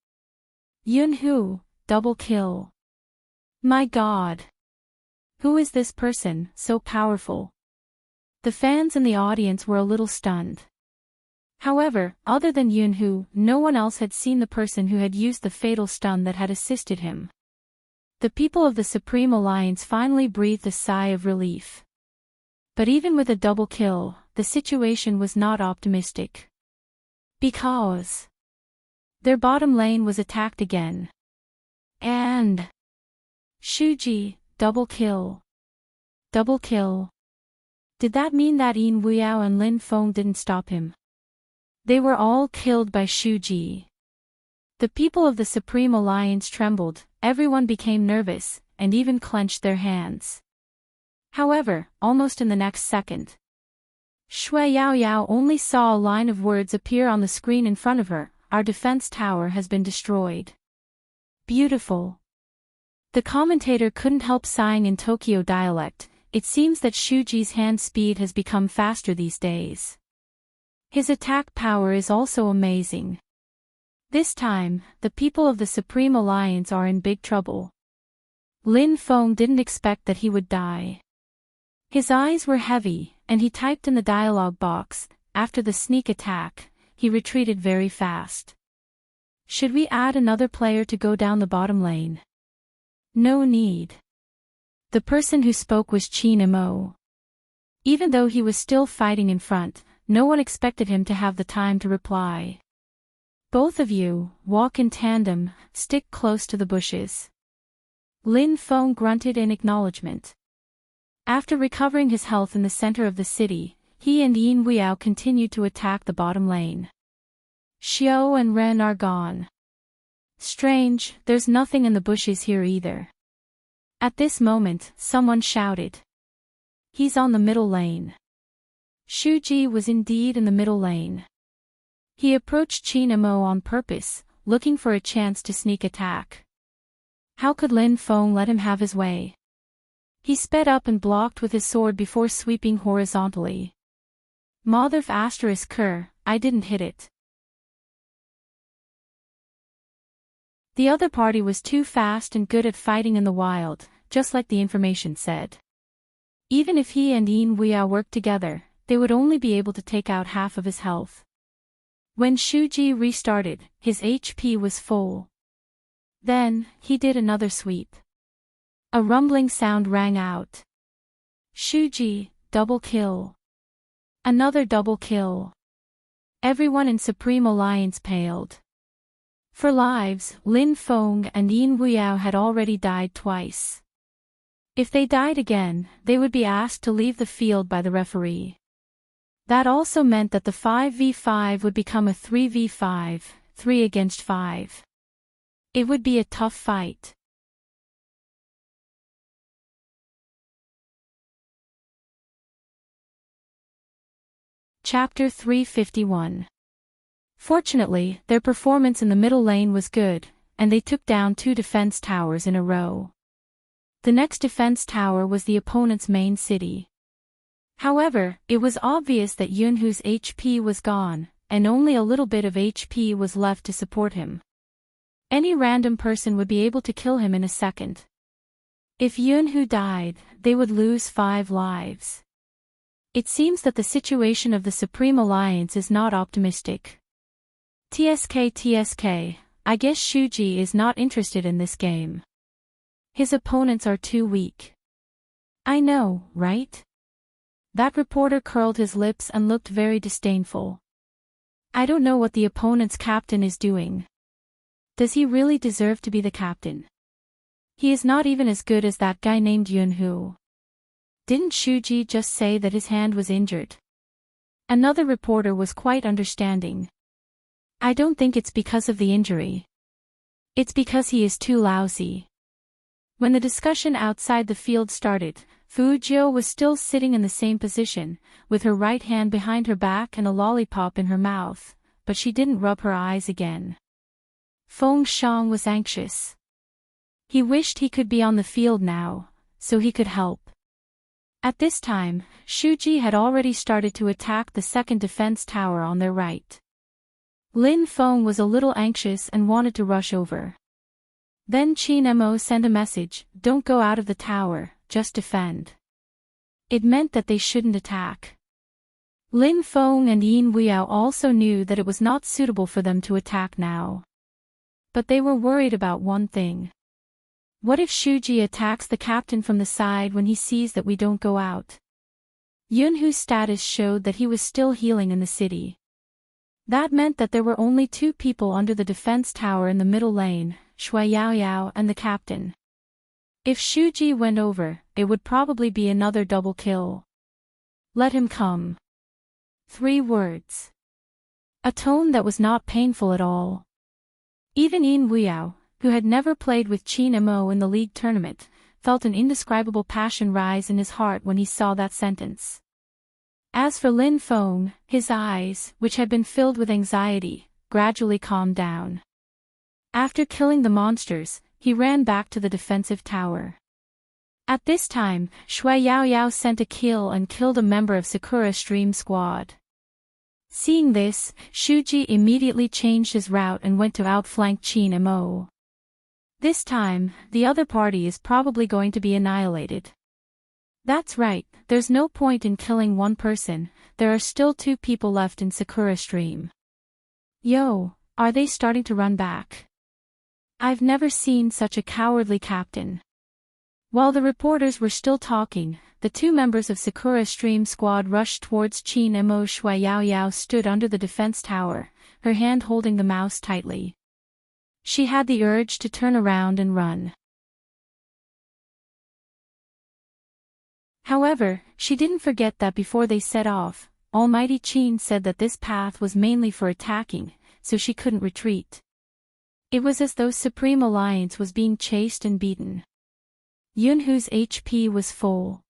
Yunhu, double kill. My god. Who is this person, so powerful? The fans in the audience were a little stunned. However, other than Yunhu, no one else had seen the person who had used the fatal stun that had assisted him. The people of the Supreme Alliance finally breathed a sigh of relief. But even with a double kill, the situation was not optimistic. Because their bottom lane was attacked again. And Shuji, double kill. Double kill. Did that mean that Yin Wuliao and Lin Feng didn't stop him? They were all killed by Shuji. The people of the Supreme Alliance trembled, everyone became nervous, and even clenched their hands. However, almost in the next second, Shui Yaoyao only saw a line of words appear on the screen in front of her: "Our defense tower has been destroyed." Beautiful. The commentator couldn't help sighing in Tokyo dialect. It seems that Shuji's hand speed has become faster these days. His attack power is also amazing. This time, the people of the Supreme Alliance are in big trouble. Lin Feng didn't expect that he would die. His eyes were heavy, and he typed in the dialogue box. After the sneak attack, he retreated very fast. Should we add another player to go down the bottom lane? No need. The person who spoke was Qin Mo. Even though he was still fighting in front, no one expected him to have the time to reply. Both of you, walk in tandem, stick close to the bushes. Lin Feng grunted in acknowledgement. After recovering his health in the center of the city, he and Yin Wuliao continued to attack the bottom lane. Xiao and Ren are gone. Strange, there's nothing in the bushes here either. At this moment, someone shouted. He's on the middle lane. Shuji was indeed in the middle lane. He approached Qin Mo on purpose, looking for a chance to sneak attack. How could Lin Feng let him have his way? He sped up and blocked with his sword before sweeping horizontally. Motherf **, I didn't hit it. The other party was too fast and good at fighting in the wild, just like the information said. Even if he and Yin Wuliao worked together, they would only be able to take out half of his health. When Shuji restarted, his HP was full. Then, he did another sweep. A rumbling sound rang out. Shuji, double kill. Another double kill. Everyone in Supreme Alliance paled. For lives, Lin Feng and Yin Wuliao had already died twice. If they died again, they would be asked to leave the field by the referee. That also meant that the 5v5 would become a 3v5, 3 against 5. It would be a tough fight. Chapter 351. Fortunately, their performance in the middle lane was good, and they took down 2 defense towers in a row. The next defense tower was the opponent's main city. However, it was obvious that Yunhu's HP was gone, and only a little bit of HP was left to support him. Any random person would be able to kill him in a second. If Yunhu died, they would lose 5 lives. It seems that the situation of the Supreme Alliance is not optimistic. TSK, I guess Shuji is not interested in this game. His opponents are too weak. I know, right? That reporter curled his lips and looked very disdainful. I don't know what the opponent's captain is doing. Does he really deserve to be the captain? He is not even as good as that guy named Yunhu. Didn't Shuji just say that his hand was injured? Another reporter was quite understanding. I don't think it's because of the injury. It's because he is too lousy. When the discussion outside the field started, Fujio was still sitting in the same position, with her right hand behind her back and a lollipop in her mouth, but she didn't rub her eyes again. Feng Shang was anxious. He wished he could be on the field now, so he could help. At this time, Shuji had already started to attack the second defense tower on their right. Lin Feng was a little anxious and wanted to rush over. Then Qin Mo sent a message, "Don't go out of the tower, just defend." It meant that they shouldn't attack. Lin Feng and Yin Weiyao also knew that it was not suitable for them to attack now. But they were worried about one thing. What if Shuji attacks the captain from the side when he sees that we don't go out? Yunhu's status showed that he was still healing in the city. That meant that there were only two people under the defense tower in the middle lane, Shui Yaoyao and the captain. If Shuji went over, it would probably be another double kill. Let him come. 3 words. A tone that was not painful at all. Even Yin Weiyao, who had never played with Qin Mo in the league tournament, felt an indescribable passion rise in his heart when he saw that sentence. As for Lin Feng, his eyes, which had been filled with anxiety, gradually calmed down. After killing the monsters, he ran back to the defensive tower. At this time, Shui Yaoyao sent a kill and killed a member of Sakura's Stream Squad. Seeing this, Shuji immediately changed his route and went to outflank Qin Mo. This time, the other party is probably going to be annihilated. That's right, there's no point in killing one person, there are still 2 people left in Sakura Stream. Yo, are they starting to run back? I've never seen such a cowardly captain. While the reporters were still talking, the 2 members of Sakura Stream Squad rushed towards Qin Mo. Shui Yaoyao stood under the defense tower, her hand holding the mouse tightly. She had the urge to turn around and run. However, she didn't forget that before they set off, Almighty Qin said that this path was mainly for attacking, so she couldn't retreat. It was as though Supreme Alliance was being chased and beaten. Yunhu's HP was full.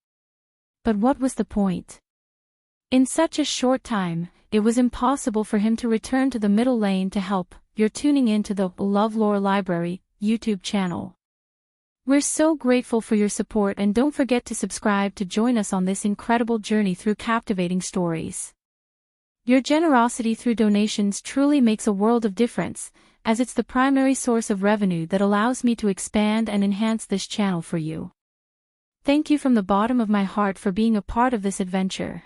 But what was the point? In such a short time, it was impossible for him to return to the middle lane to help. You're tuning in to the LoveLore Library YouTube channel. We're so grateful for your support, and don't forget to subscribe to join us on this incredible journey through captivating stories. Your generosity through donations truly makes a world of difference, as it's the primary source of revenue that allows me to expand and enhance this channel for you. Thank you from the bottom of my heart for being a part of this adventure.